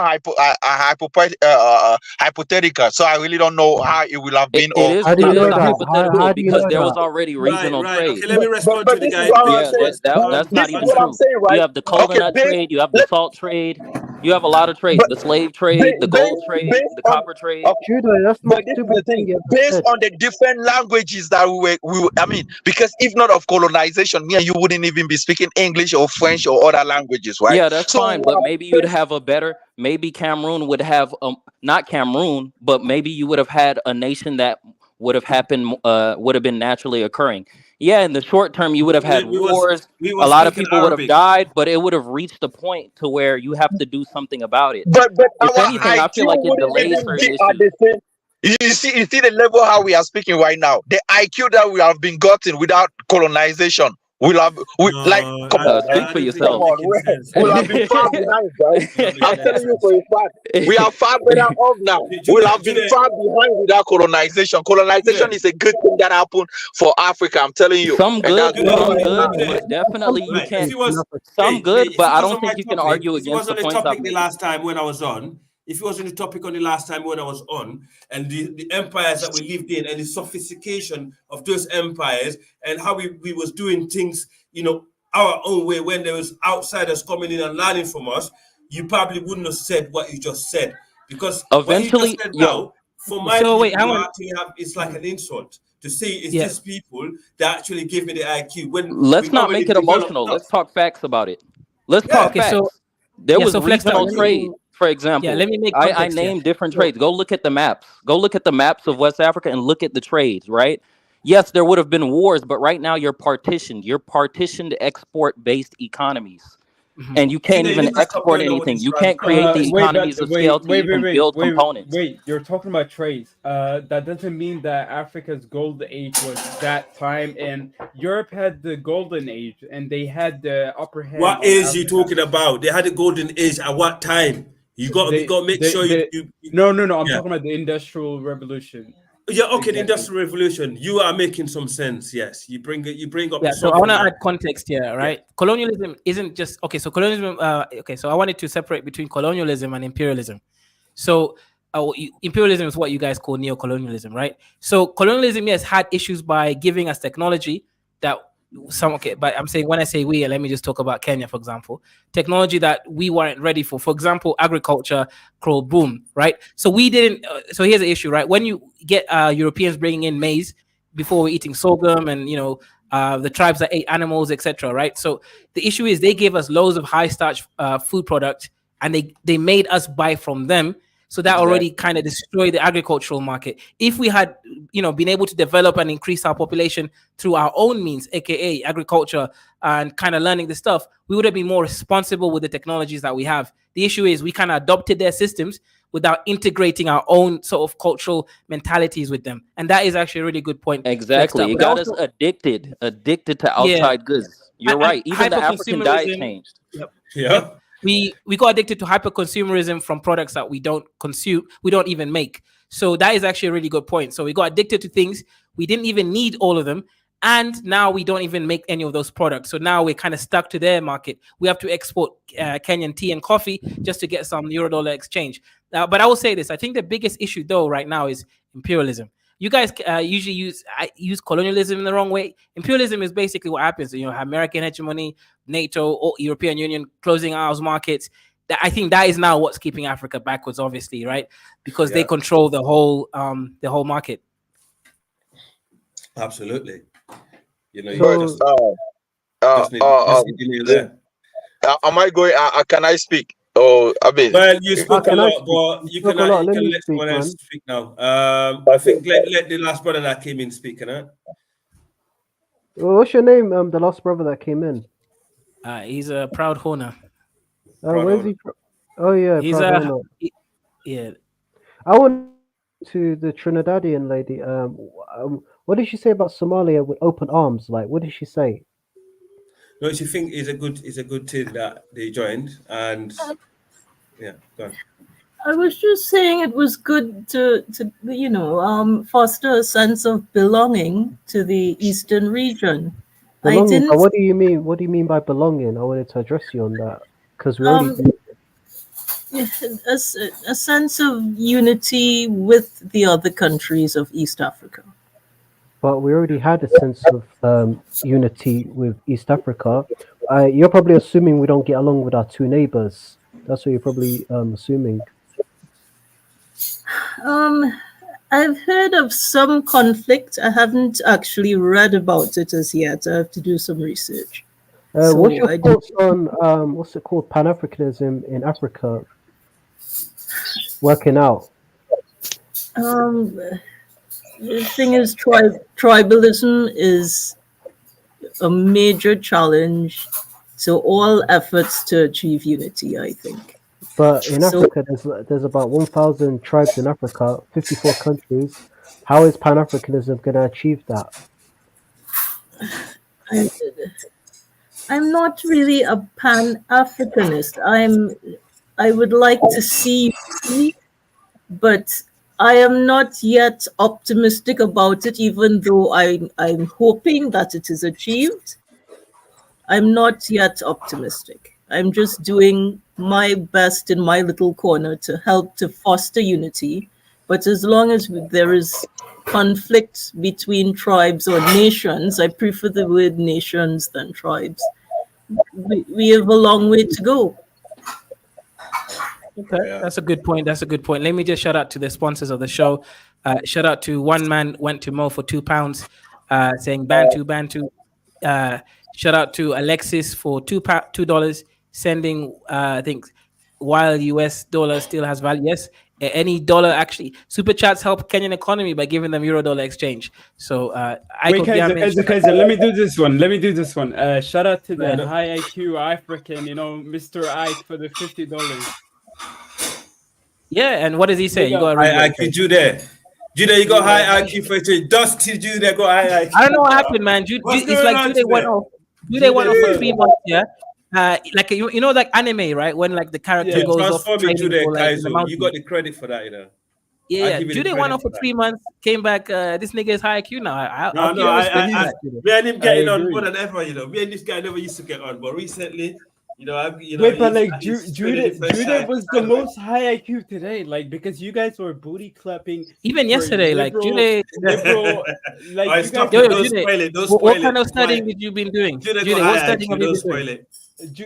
[SPEAKER 14] hypothetical, so I really don't know how it will have been.
[SPEAKER 16] it
[SPEAKER 14] Or
[SPEAKER 16] is
[SPEAKER 15] how do you
[SPEAKER 16] it
[SPEAKER 14] but
[SPEAKER 16] is
[SPEAKER 15] know
[SPEAKER 16] a
[SPEAKER 15] that?
[SPEAKER 16] hypothetical
[SPEAKER 15] How do you
[SPEAKER 16] because
[SPEAKER 15] know
[SPEAKER 16] there was
[SPEAKER 15] that?
[SPEAKER 16] already regional
[SPEAKER 11] Right. Okay,
[SPEAKER 16] trade.
[SPEAKER 11] let me respond to
[SPEAKER 14] but
[SPEAKER 11] the
[SPEAKER 14] this is
[SPEAKER 11] guy.
[SPEAKER 14] what I'm
[SPEAKER 16] Yeah,
[SPEAKER 14] saying.
[SPEAKER 16] that's not
[SPEAKER 14] This is
[SPEAKER 16] even
[SPEAKER 14] what I'm
[SPEAKER 16] true.
[SPEAKER 14] saying,
[SPEAKER 16] You
[SPEAKER 14] right?
[SPEAKER 16] have the
[SPEAKER 14] Okay,
[SPEAKER 16] coconut
[SPEAKER 14] based
[SPEAKER 16] trade, you have the
[SPEAKER 14] let,
[SPEAKER 16] salt trade, you have a lot of trades,
[SPEAKER 14] but
[SPEAKER 16] the slave trade, the gold trade,
[SPEAKER 14] based
[SPEAKER 16] the
[SPEAKER 14] on
[SPEAKER 16] copper trade.
[SPEAKER 14] okay,
[SPEAKER 15] Judo, that's the
[SPEAKER 14] but
[SPEAKER 15] most
[SPEAKER 14] this is the
[SPEAKER 15] stupid
[SPEAKER 14] thing,
[SPEAKER 15] thing you ever
[SPEAKER 14] based
[SPEAKER 15] said.
[SPEAKER 14] on the different languages that I mean, because if not of colonization, me and you wouldn't even be speaking English or French or other languages, right?
[SPEAKER 16] Yeah, that's
[SPEAKER 14] So
[SPEAKER 16] fine, but maybe you'd have a better. Maybe Cameroon would have, not Cameroon, but maybe you would have had a nation that would have happened, would have been naturally occurring. Yeah, in the short term, you would have had wars.
[SPEAKER 11] We
[SPEAKER 16] A
[SPEAKER 11] was
[SPEAKER 16] lot of
[SPEAKER 11] speaking
[SPEAKER 16] people would have
[SPEAKER 11] Arabic.
[SPEAKER 16] died, but it would have reached a point to where you have to do something about it.
[SPEAKER 14] but
[SPEAKER 16] If
[SPEAKER 14] our
[SPEAKER 16] anything, I feel
[SPEAKER 14] IQ
[SPEAKER 16] like it
[SPEAKER 14] wouldn't
[SPEAKER 16] delays
[SPEAKER 14] even be
[SPEAKER 16] certain
[SPEAKER 14] at
[SPEAKER 16] issues.
[SPEAKER 14] the same. You see the level how we are speaking right now. The IQ that we have been gotten without colonization will have like
[SPEAKER 11] No,
[SPEAKER 14] come on,
[SPEAKER 16] Speak
[SPEAKER 14] man.
[SPEAKER 11] I
[SPEAKER 16] for
[SPEAKER 11] don't think
[SPEAKER 14] Come
[SPEAKER 11] you're
[SPEAKER 16] yourself.
[SPEAKER 14] on,
[SPEAKER 11] making sense.
[SPEAKER 14] we'll have been far behind, guys.
[SPEAKER 11] You're not
[SPEAKER 14] I'm
[SPEAKER 11] making any
[SPEAKER 14] telling you
[SPEAKER 11] sense.
[SPEAKER 14] for a fact, we are far better off now. We'll have been far behind without colonization. Colonization is a good thing that happened for Africa. I'm telling you,
[SPEAKER 16] Some
[SPEAKER 14] and
[SPEAKER 16] good,
[SPEAKER 14] that's why.
[SPEAKER 16] some
[SPEAKER 15] No,
[SPEAKER 16] good,
[SPEAKER 15] no,
[SPEAKER 16] but definitely you
[SPEAKER 11] Right. If
[SPEAKER 16] can't.
[SPEAKER 11] it was,
[SPEAKER 16] Some good,
[SPEAKER 11] if
[SPEAKER 16] but
[SPEAKER 11] it
[SPEAKER 16] I
[SPEAKER 11] was
[SPEAKER 16] don't
[SPEAKER 11] on my
[SPEAKER 16] think you can
[SPEAKER 11] topic,
[SPEAKER 16] argue
[SPEAKER 11] if it was
[SPEAKER 16] against the
[SPEAKER 11] on the
[SPEAKER 16] points I'm
[SPEAKER 11] topic the
[SPEAKER 16] making.
[SPEAKER 11] last time when I was on, if it was on the topic on the last time when I was on, and the empires that we lived in and the sophistication of those empires and how we was doing things, our own way when there was outsiders coming in and learning from us, you probably wouldn't have said what you just said. Because what you just
[SPEAKER 16] Eventually,
[SPEAKER 11] said
[SPEAKER 16] yo,
[SPEAKER 11] now, for my
[SPEAKER 2] So wait,
[SPEAKER 11] people,
[SPEAKER 2] hang
[SPEAKER 11] you
[SPEAKER 2] on.
[SPEAKER 11] actually have, it's like an insult to say it's
[SPEAKER 2] Yeah.
[SPEAKER 11] these people that actually give me the IQ when we
[SPEAKER 16] let's not
[SPEAKER 11] already
[SPEAKER 16] make it
[SPEAKER 11] developed
[SPEAKER 16] emotional.
[SPEAKER 11] stuff.
[SPEAKER 16] Let's talk facts about it. Let's
[SPEAKER 11] Yeah.
[SPEAKER 16] talk
[SPEAKER 2] Okay, so
[SPEAKER 16] facts. There was
[SPEAKER 2] so Flex,
[SPEAKER 16] regional
[SPEAKER 2] let
[SPEAKER 16] trade,
[SPEAKER 2] me
[SPEAKER 16] for example.
[SPEAKER 2] let me make
[SPEAKER 16] I
[SPEAKER 2] context here.
[SPEAKER 16] named different
[SPEAKER 2] So
[SPEAKER 16] trades. Go look at the maps. Go look at the maps of West Africa and look at the trades, right? Yes, there would have been wars, but right now you're partitioned. You're partitioned export-based economies. And you can't
[SPEAKER 11] You
[SPEAKER 16] even
[SPEAKER 11] need to stop
[SPEAKER 16] export
[SPEAKER 11] going on with
[SPEAKER 16] anything.
[SPEAKER 11] this
[SPEAKER 16] You
[SPEAKER 11] rant.
[SPEAKER 16] can't create the
[SPEAKER 18] Wait, but
[SPEAKER 16] economies of scale to even build components.
[SPEAKER 18] wait. You're talking about trades. That doesn't mean that Africa's golden age was that time, and Europe had the golden age, and they had the upper hand
[SPEAKER 11] What
[SPEAKER 18] on
[SPEAKER 11] age you
[SPEAKER 18] Africa.
[SPEAKER 11] talking about? They had a golden age at what time? You got to make sure you
[SPEAKER 18] No. I'm
[SPEAKER 11] yeah.
[SPEAKER 18] talking about the Industrial Revolution.
[SPEAKER 11] Yeah, okay, the
[SPEAKER 18] Exactly.
[SPEAKER 11] Industrial Revolution. You are making some sense. Yes, you bring up
[SPEAKER 2] yeah, so I want
[SPEAKER 11] something
[SPEAKER 2] to
[SPEAKER 11] that
[SPEAKER 2] add context here, right? Colonialism isn't just okay. So colonialism, okay. So I wanted to separate between colonialism and imperialism. So imperialism is what you guys call neo-colonialism, right? So colonialism, yes, had issues by giving us technology that but I'm saying when I say we, let me just talk about Kenya, for example, technology that we weren't ready for. For example, agriculture, crawled boom, right? So we didn't. So here's the issue, right? When you get Europeans bringing in maize before we're eating sorghum, and the tribes that ate animals, etc., right? So the issue is they gave us loads of high starch food products, and they made us buy from them. So that already kind of destroyed the agricultural market. If we had, been able to develop and increase our population through our own means, aka agriculture, and kind of learning the stuff, we would have been more responsible with the technologies that we have. The issue is we kind of adopted their systems without integrating our own sort of cultural mentalities with them, and that is actually a really good point.
[SPEAKER 16] Exactly. It got us addicted to outside goods. You're right. Even the African diet changed.
[SPEAKER 2] Yep. We got addicted to hyper consumerism from products that we don't consume, we don't even make. So that is actually a really good point. So we got addicted to things we didn't even need all of them, and now we don't even make any of those products. So now we're kind of stuck to their market. We have to export Kenyan tea and coffee just to get some euro-dollar exchange. But I will say this: I think the biggest issue though right now is imperialism. You guys usually use colonialism in the wrong way. Imperialism is basically what happens. American hegemony, NATO, or European Union closing our markets. I think that is now what's keeping Africa backwards, obviously, right? Because they control the whole market.
[SPEAKER 11] Absolutely.
[SPEAKER 14] Am I going? Can I speak? Oh, I mean,
[SPEAKER 11] well, you spoke a lot, but you can let someone else speak now. I think let the last brother that came in speak, huh?
[SPEAKER 15] What's your name? The last brother that came in.
[SPEAKER 2] He's a proud Horner.
[SPEAKER 15] Where's he from? Oh yeah,
[SPEAKER 2] he's
[SPEAKER 15] proud Horner.
[SPEAKER 2] Yeah.
[SPEAKER 15] I want to the Trinidadian lady. What did she say about Somalia with open arms? Like, what did she say?
[SPEAKER 11] No, she think it's a good thing that they joined, and yeah, go on.
[SPEAKER 17] I was just saying it was good to foster a sense of belonging to the Eastern region.
[SPEAKER 15] Belonging. But what do you mean? What do you mean by belonging? I wanted to address you on that because we already.
[SPEAKER 17] A sense of unity with the other countries of East Africa.
[SPEAKER 15] But we already had a sense of unity with East Africa. You're probably assuming we don't get along with our two neighbors. That's what you're probably assuming.
[SPEAKER 17] I've heard of some conflict. I haven't actually read about it as yet. I have to do some research.
[SPEAKER 15] What's your thoughts on what's it called, Pan-Africanism in Africa working out?
[SPEAKER 17] The thing is, tribalism is a major challenge to all efforts to achieve unity, I think.
[SPEAKER 15] But in Africa, there's about 1,000 tribes in Africa, 54 countries. How is Pan-Africanism going to achieve that?
[SPEAKER 17] I'm not really a Pan-Africanist. I would like to see unity, but I am not yet optimistic about it, even though I'm hoping that it is achieved. I'm not yet optimistic. I'm just doing my best in my little corner to help to foster unity. But as long as there is conflict between tribes or nations, I prefer the word nations than tribes. We have a long way to go.
[SPEAKER 2] Okay, that's a good point. That's a good point. Let me just shout out to the sponsors of the show. Shout out to One Man Went to Mo for £2, saying Bantu Bantu. Shout out to Alexis for $2, sending I think while US dollar still has value. Yes, any dollar actually. Super chats help Kenyan economy by giving them euro dollar exchange. So I
[SPEAKER 18] Wait,
[SPEAKER 2] could
[SPEAKER 18] Kaiser, let me do this one. Let me do this one. Shout out to the
[SPEAKER 2] Right.
[SPEAKER 18] high IQ African, Mr. Ike for the $50.
[SPEAKER 2] Yeah, and what does he say?
[SPEAKER 18] Big
[SPEAKER 2] You
[SPEAKER 18] up.
[SPEAKER 2] gotta read what
[SPEAKER 11] High
[SPEAKER 2] he says.
[SPEAKER 11] IQ Jude. Jude, you got
[SPEAKER 18] Jude,
[SPEAKER 11] high IQ for it. Dusty Jude got high IQ.
[SPEAKER 2] I don't know what happened, man.
[SPEAKER 11] What's
[SPEAKER 2] It's
[SPEAKER 11] going
[SPEAKER 2] like
[SPEAKER 11] on
[SPEAKER 2] Jude went
[SPEAKER 11] today?
[SPEAKER 2] off. Jude
[SPEAKER 11] Jude,
[SPEAKER 2] went off for
[SPEAKER 11] good.
[SPEAKER 2] 3 months. Yeah, like you know, like anime, right? When like the character goes off
[SPEAKER 11] Transforming
[SPEAKER 2] training
[SPEAKER 11] Jude
[SPEAKER 2] for like in the
[SPEAKER 11] Kaizo. You got
[SPEAKER 2] mountains.
[SPEAKER 11] the credit for that,
[SPEAKER 2] Yeah,
[SPEAKER 11] I
[SPEAKER 2] yeah.
[SPEAKER 11] give you the
[SPEAKER 2] Jude went
[SPEAKER 11] credit
[SPEAKER 2] off
[SPEAKER 11] for
[SPEAKER 2] for
[SPEAKER 11] that.
[SPEAKER 2] 3 months. Came back. This nigga is high IQ now. I'll
[SPEAKER 11] No,
[SPEAKER 2] give you respect for that, Jude.
[SPEAKER 11] me and him
[SPEAKER 18] I
[SPEAKER 11] getting on
[SPEAKER 18] agree.
[SPEAKER 11] more than ever, Me and this guy never used to get on, but recently,
[SPEAKER 18] Wait, but like
[SPEAKER 11] he's
[SPEAKER 18] Jude was the
[SPEAKER 11] side.
[SPEAKER 18] most high IQ today, like because you guys were booty clapping
[SPEAKER 2] Even
[SPEAKER 18] for
[SPEAKER 2] yesterday, like
[SPEAKER 18] liberal, like
[SPEAKER 11] Alright,
[SPEAKER 18] you
[SPEAKER 11] stop
[SPEAKER 18] guys.
[SPEAKER 11] it.
[SPEAKER 2] yo,
[SPEAKER 11] Don't
[SPEAKER 2] Jude,
[SPEAKER 11] spoil it. Don't
[SPEAKER 2] what,
[SPEAKER 11] spoil
[SPEAKER 2] kind
[SPEAKER 11] it.
[SPEAKER 2] of studying did you been doing?
[SPEAKER 11] Jude got
[SPEAKER 2] Jude, what
[SPEAKER 11] high
[SPEAKER 2] studying
[SPEAKER 11] IQ.
[SPEAKER 2] have you
[SPEAKER 11] Don't
[SPEAKER 2] been
[SPEAKER 11] spoil
[SPEAKER 2] doing?
[SPEAKER 11] it.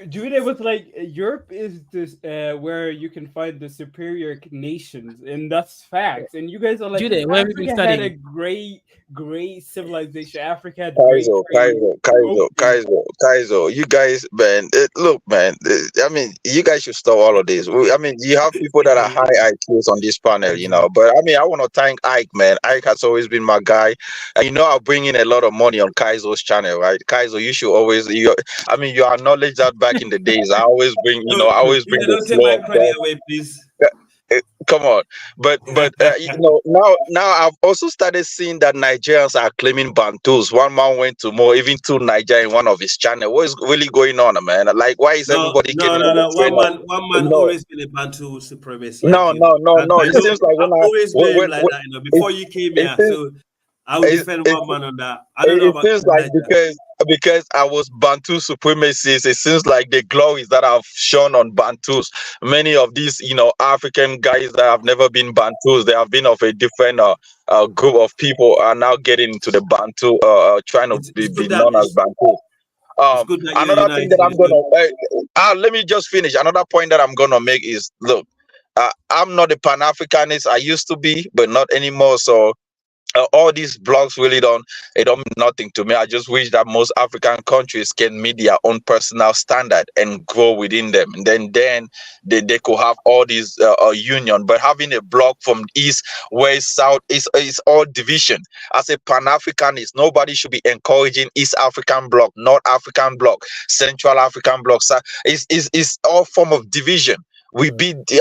[SPEAKER 18] Jude was like Europe is this where you can find the superior nations, and that's facts. And you guys are like
[SPEAKER 2] Jude, where have you been
[SPEAKER 18] Africa had a
[SPEAKER 2] studying?
[SPEAKER 18] great civilization. Africa had great trade.
[SPEAKER 14] Kaizo, you guys, man, look, man, I mean, you guys should stop all of this. I mean, you have people that are high IQs on this panel, but I mean, I want to thank Ike, man. Ike has always been my guy. And I bring in a lot of money on Kaizo's channel, right? Kaizo, you should always, I mean, you acknowledge that back in the days. I always bring, I always bring the
[SPEAKER 11] Don't take
[SPEAKER 14] flow
[SPEAKER 11] my
[SPEAKER 14] of
[SPEAKER 11] credit
[SPEAKER 14] God.
[SPEAKER 11] away, please.
[SPEAKER 14] Come on, but now I've also started seeing that Nigerians are claiming Bantus. One man went to more, even to Niger in one of his channel. What is really going on, man? Like, why is
[SPEAKER 11] No,
[SPEAKER 14] everybody
[SPEAKER 11] no,
[SPEAKER 14] getting
[SPEAKER 11] no,
[SPEAKER 14] on the
[SPEAKER 11] no.
[SPEAKER 14] train of,
[SPEAKER 11] One man always been a Bantu supremacy like
[SPEAKER 14] no,
[SPEAKER 11] you.
[SPEAKER 14] no, no,
[SPEAKER 11] And
[SPEAKER 14] no.
[SPEAKER 11] I
[SPEAKER 14] It
[SPEAKER 11] know
[SPEAKER 14] seems like
[SPEAKER 11] I've always been like that,
[SPEAKER 14] it,
[SPEAKER 11] before you came
[SPEAKER 14] it
[SPEAKER 11] here.
[SPEAKER 14] seems
[SPEAKER 11] So I will defend
[SPEAKER 14] it,
[SPEAKER 11] one man on that. I don't know
[SPEAKER 14] it
[SPEAKER 11] about
[SPEAKER 14] seems like
[SPEAKER 11] Niger.
[SPEAKER 14] because I was Bantu supremacists, it seems like the glories that I've shown on Bantus. Many of these, African guys that have never been Bantus, they have been of a different group of people, are now getting into the Bantu, trying to
[SPEAKER 11] It's
[SPEAKER 14] be
[SPEAKER 11] good that
[SPEAKER 14] known as Bantu.
[SPEAKER 11] it's good that you're
[SPEAKER 14] Another thing
[SPEAKER 11] united.
[SPEAKER 14] that I'm gonna let me just finish. Another point that I'm gonna make is, look, I'm not a Pan-Africanist. I used to be, but not anymore. So all these blogs really don't mean nothing to me. I just wish that most African countries can meet their own personal standard and grow within them, and then they could have all these union. But having a block from east, west, south is all division. As a Pan-Africanist, nobody should be encouraging East African bloc, North African bloc, Central African bloc. So it's all form of division. I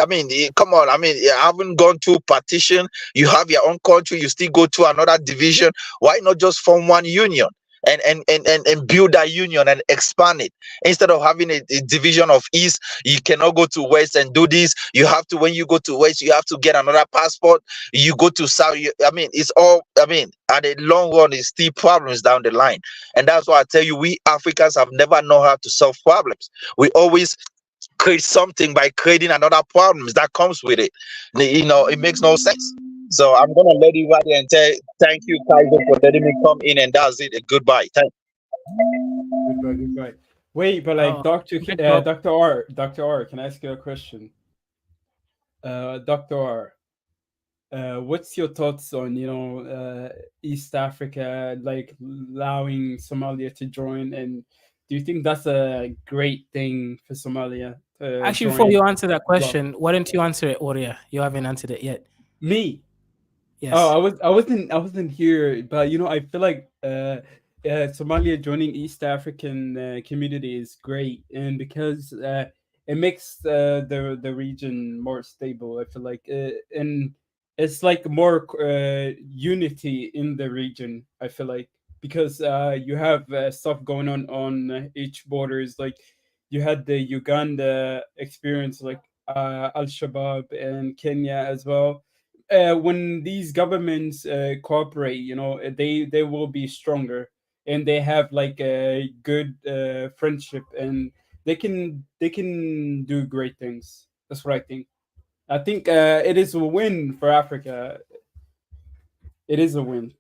[SPEAKER 14] mean, come on. I mean, I haven't gone through partition. You have your own country, you still go to another division. Why not just form one union and build that union and expand it? Instead of having a division of east, you cannot go to west and do this. You have to, when you go to west, you have to get another passport. You go to south, I mean, it's all, I mean, at the long run, it's still problems down the line. And that's why I tell you, we Africans have never known how to solve problems. We always create something by creating another problems that comes with it. It makes no sense. So I'm gonna let you right here and thank you, Kaiser, for letting me come in, and that's it. Goodbye.
[SPEAKER 18] Goodbye. Wait, but like Dr. R, can I ask you a question? Dr. R, what's your thoughts on East Africa, like allowing Somalia to join, and do you think that's a great thing for Somalia to
[SPEAKER 2] Actually,
[SPEAKER 18] join?
[SPEAKER 2] before you answer that question, why don't you answer it, Oria? You haven't answered it yet.
[SPEAKER 18] Me?
[SPEAKER 2] Yes.
[SPEAKER 18] Oh, I wasn't here, but I feel like Somalia joining East African community is great, and because it makes the region more stable. I feel like, and it's like more unity in the region. I feel like because you have stuff going on each borders. Like you had the Uganda experience, like Al Shabaab, and Kenya as well. When these governments cooperate, they will be stronger, and they have like a good friendship, and they can do great things. That's what I think. I think it is a win for Africa. It is a win,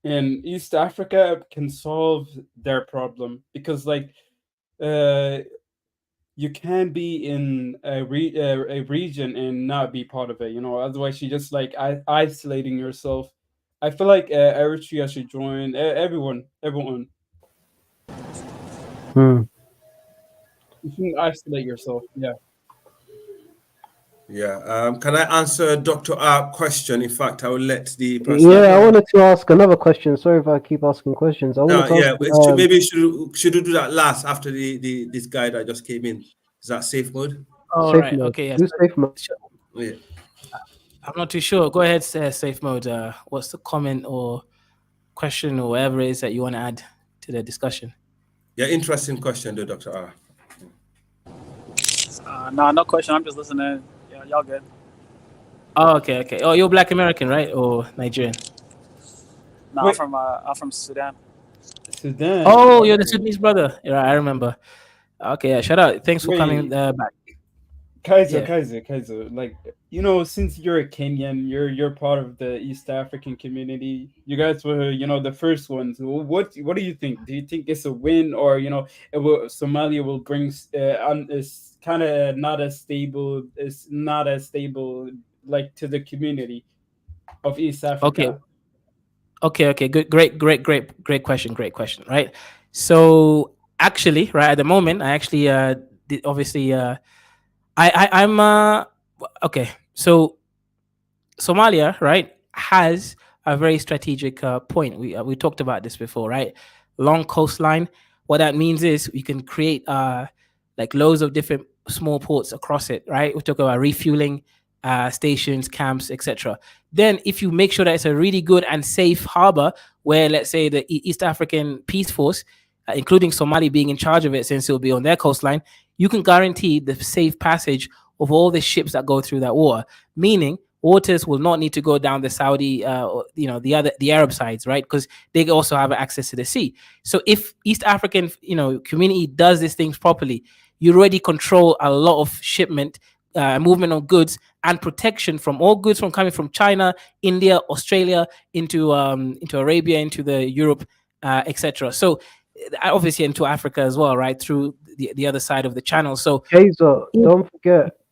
[SPEAKER 18] and East Africa can solve their problem because, like, uh, you can be in a region and not be part of it. You know, otherwise you just like isolating yourself. I feel like Eritrea should join. Everyone.
[SPEAKER 15] Hmm.
[SPEAKER 18] You shouldn't isolate yourself. Yeah.
[SPEAKER 11] Yeah. Can I answer Dr. R question? In fact, I will let the person that.
[SPEAKER 15] Yeah, I wanted to ask another question. Sorry if I keep asking questions. I wanted to ask.
[SPEAKER 11] Yeah. Maybe should we do that last after the this guy that just came in? Is that safe mode?
[SPEAKER 2] All
[SPEAKER 15] Safe
[SPEAKER 2] right.
[SPEAKER 15] mode.
[SPEAKER 2] Okay. Yes.
[SPEAKER 15] Who's safe mode?
[SPEAKER 11] Yeah.
[SPEAKER 2] I'm not too sure. Go ahead, safe mode. What's the comment or question or whatever it is that you want to add to the discussion?
[SPEAKER 11] Yeah, interesting question, though, Dr. R.
[SPEAKER 19] Nah, no question. I'm just listening. Yeah, y'all good.
[SPEAKER 2] Oh, okay. Oh, you're Black American, right? Or Nigerian?
[SPEAKER 19] No,
[SPEAKER 18] Wait.
[SPEAKER 19] I'm from Sudan.
[SPEAKER 18] Sudan.
[SPEAKER 2] Oh, you're the Sudanese brother. Yeah, I remember. Okay, yeah, shout out. Thanks for coming
[SPEAKER 18] Wait.
[SPEAKER 2] back.
[SPEAKER 18] Kaiser. Like, you know, since you're a Kenyan, you're part of the East African community. You guys were, you know, the first ones. What do you think? Do you think it's a win, or Somalia will bring it's kind of not as stable. It's not as stable like to the community of East Africa.
[SPEAKER 2] Okay. Good. Great question. Right. So actually, right at the moment, I actually obviously I'm okay. So Somalia, right, has a very strategic point. We talked about this before, right? Long coastline. What that means is we can create like loads of different small ports across it, right? We talk about refueling stations, camps, etc. Then, if you make sure that it's a really good and safe harbor, where let's say the East African Peace Force, including Somali being in charge of it, since it'll be on their coastline, you can guarantee the safe passage of all the ships that go through that water. Meaning, waters will not need to go down the Saudi, the Arab sides, right? Because they also have access to the sea. So if East African, community does these things properly, you already control a lot of shipment, movement of goods, and protection from all goods from coming from China, India, Australia into Arabia, into the Europe, etc. So obviously into Africa as well, right? Through the other side of the channel. So
[SPEAKER 15] Kaiser,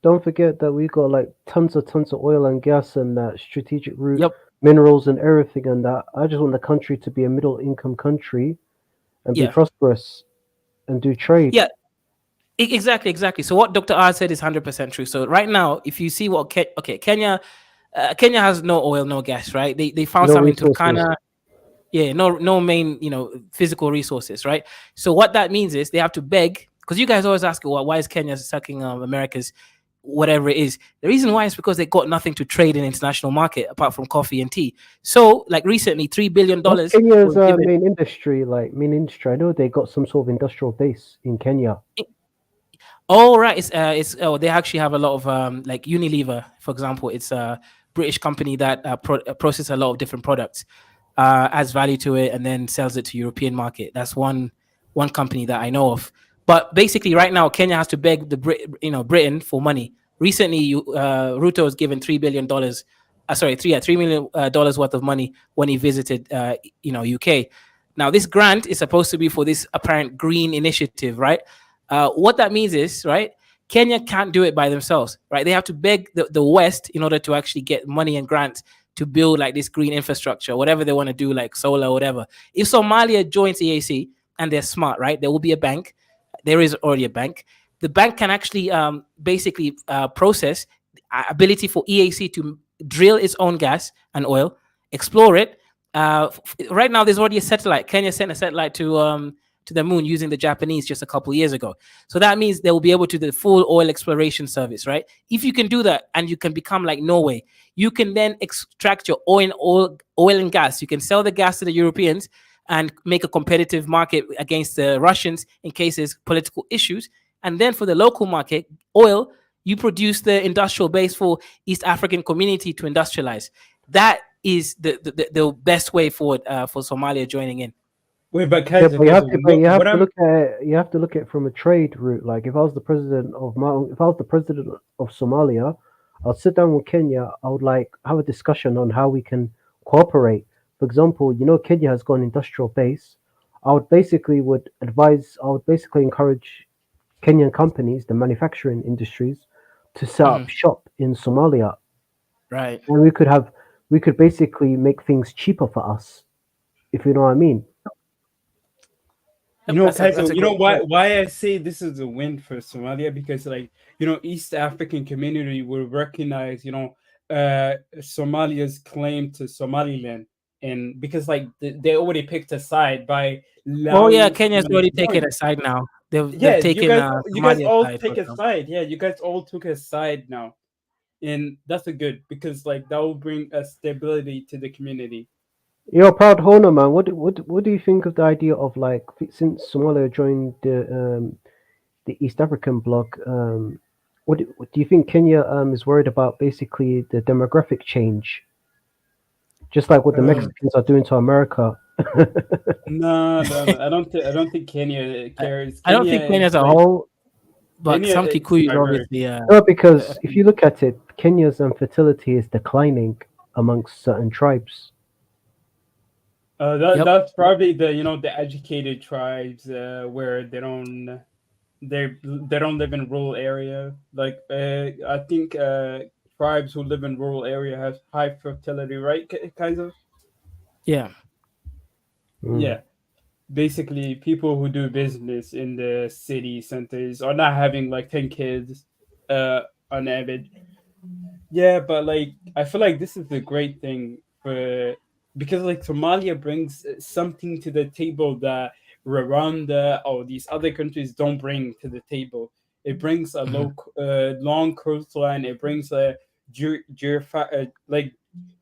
[SPEAKER 15] don't forget that we got like tons of oil and gas and that strategic route, minerals and everything and that. I just want the country to be a middle income country and be prosperous and do trade.
[SPEAKER 2] Yeah. Exactly. So what Dr. R said is 100% true. So right now, if you see what Kenya has no oil, no gas, right? They found
[SPEAKER 15] No
[SPEAKER 2] something in
[SPEAKER 15] resources.
[SPEAKER 2] Turkana. Yeah, no main, physical resources, right? So what that means is they have to beg, because you guys always ask, well, why is Kenya sucking America's whatever it is? The reason why is because they got nothing to trade in international market apart from coffee and tea. So like recently, $3 billion.
[SPEAKER 15] What's Kenya's main industry? I know they got some sort of industrial base in Kenya.
[SPEAKER 2] Oh right, they actually have a lot of like Unilever, for example. It's a British company that process a lot of different products, adds value to it, and then sells it to European market. That's one company that I know of. But basically, right now, Kenya has to beg Britain for money. Recently, Ruto was given $3 billion. $3 million worth of money when he visited, UK. Now, this grant is supposed to be for this apparent green initiative, right? What that means is, right, Kenya can't do it by themselves, right? They have to beg the West in order to actually get money and grants to build like this green infrastructure, whatever they want to do, like solar or whatever. If Somalia joins EAC and they're smart, right, there will be a bank. There is already a bank. The bank can actually basically process ability for EAC to drill its own gas and oil, explore it. Right now, there's already a satellite. Kenya sent a satellite to the moon using the Japanese just a couple of years ago. So that means they will be able to do the full oil exploration service, right? If you can do that and you can become like Norway, you can then extract your oil and gas. You can sell the gas to the Europeans and make a competitive market against the Russians in case there's political issues. And then for the local market, oil, you produce the industrial base for East African community to industrialize. That is the best way forward for Somalia joining in.
[SPEAKER 18] Wait, but
[SPEAKER 15] Yeah,
[SPEAKER 18] Kaiser,
[SPEAKER 15] but
[SPEAKER 18] Kaiser,
[SPEAKER 15] you have
[SPEAKER 18] what
[SPEAKER 15] to
[SPEAKER 18] I'm
[SPEAKER 15] look at it, you have to look at it from a trade route. Like if I was the president of Somalia, I'd sit down with Kenya. I would like have a discussion on how we can cooperate. For example, Kenya has got an industrial base. I would basically encourage Kenyan companies, the manufacturing industries, to set up shop in Somalia,
[SPEAKER 2] Right.
[SPEAKER 15] and we could basically make things cheaper for us, if you know what I mean.
[SPEAKER 18] You know, Kaiser,
[SPEAKER 2] That's a
[SPEAKER 18] you know
[SPEAKER 2] great point.
[SPEAKER 18] why I say this is a win for Somalia? Because like, East African community will recognize, Somalia's claim to Somaliland. And because like they already picked a side by
[SPEAKER 2] Oh yeah,
[SPEAKER 18] allowing
[SPEAKER 2] Kenya's
[SPEAKER 18] Somalia
[SPEAKER 2] already
[SPEAKER 18] to
[SPEAKER 2] taken
[SPEAKER 18] join.
[SPEAKER 2] a side now. They've
[SPEAKER 18] Yeah, you
[SPEAKER 2] taken
[SPEAKER 18] guys you guys
[SPEAKER 2] Somalia's
[SPEAKER 18] all
[SPEAKER 2] side, for
[SPEAKER 18] take a
[SPEAKER 2] example.
[SPEAKER 18] side. Yeah, you guys all took a side now. And that's a good because like that will bring a stability to the community.
[SPEAKER 15] You're a proud Hono man. What do you think of the idea of like since Somalia joined the East African bloc? What do you think Kenya is worried about? Basically, the demographic change, just like what the Mexicans are doing to America.
[SPEAKER 18] No, no, no. I don't think Kenya cares.
[SPEAKER 2] I don't
[SPEAKER 18] Kenya
[SPEAKER 2] think Kenya
[SPEAKER 18] is
[SPEAKER 2] as a
[SPEAKER 18] like
[SPEAKER 2] whole, but
[SPEAKER 18] Kenya
[SPEAKER 2] some
[SPEAKER 18] is
[SPEAKER 2] Kikuyu is
[SPEAKER 18] diverse.
[SPEAKER 2] obviously
[SPEAKER 15] No, because if you look at it, Kenya's fertility is declining amongst certain tribes.
[SPEAKER 18] That
[SPEAKER 2] Yep.
[SPEAKER 18] that's probably the educated tribes where they don't live in rural area. Like I think tribes who live in rural area have high fertility, right? Kind of.
[SPEAKER 2] Yeah.
[SPEAKER 18] Yeah. Basically, people who do business in the city centers are not having like 10 kids, uh, on average. Yeah, but like I feel like this is the great thing for because like Somalia brings something to the table that Rwanda or these other countries don't bring to the table. It brings a long coastline. It brings a like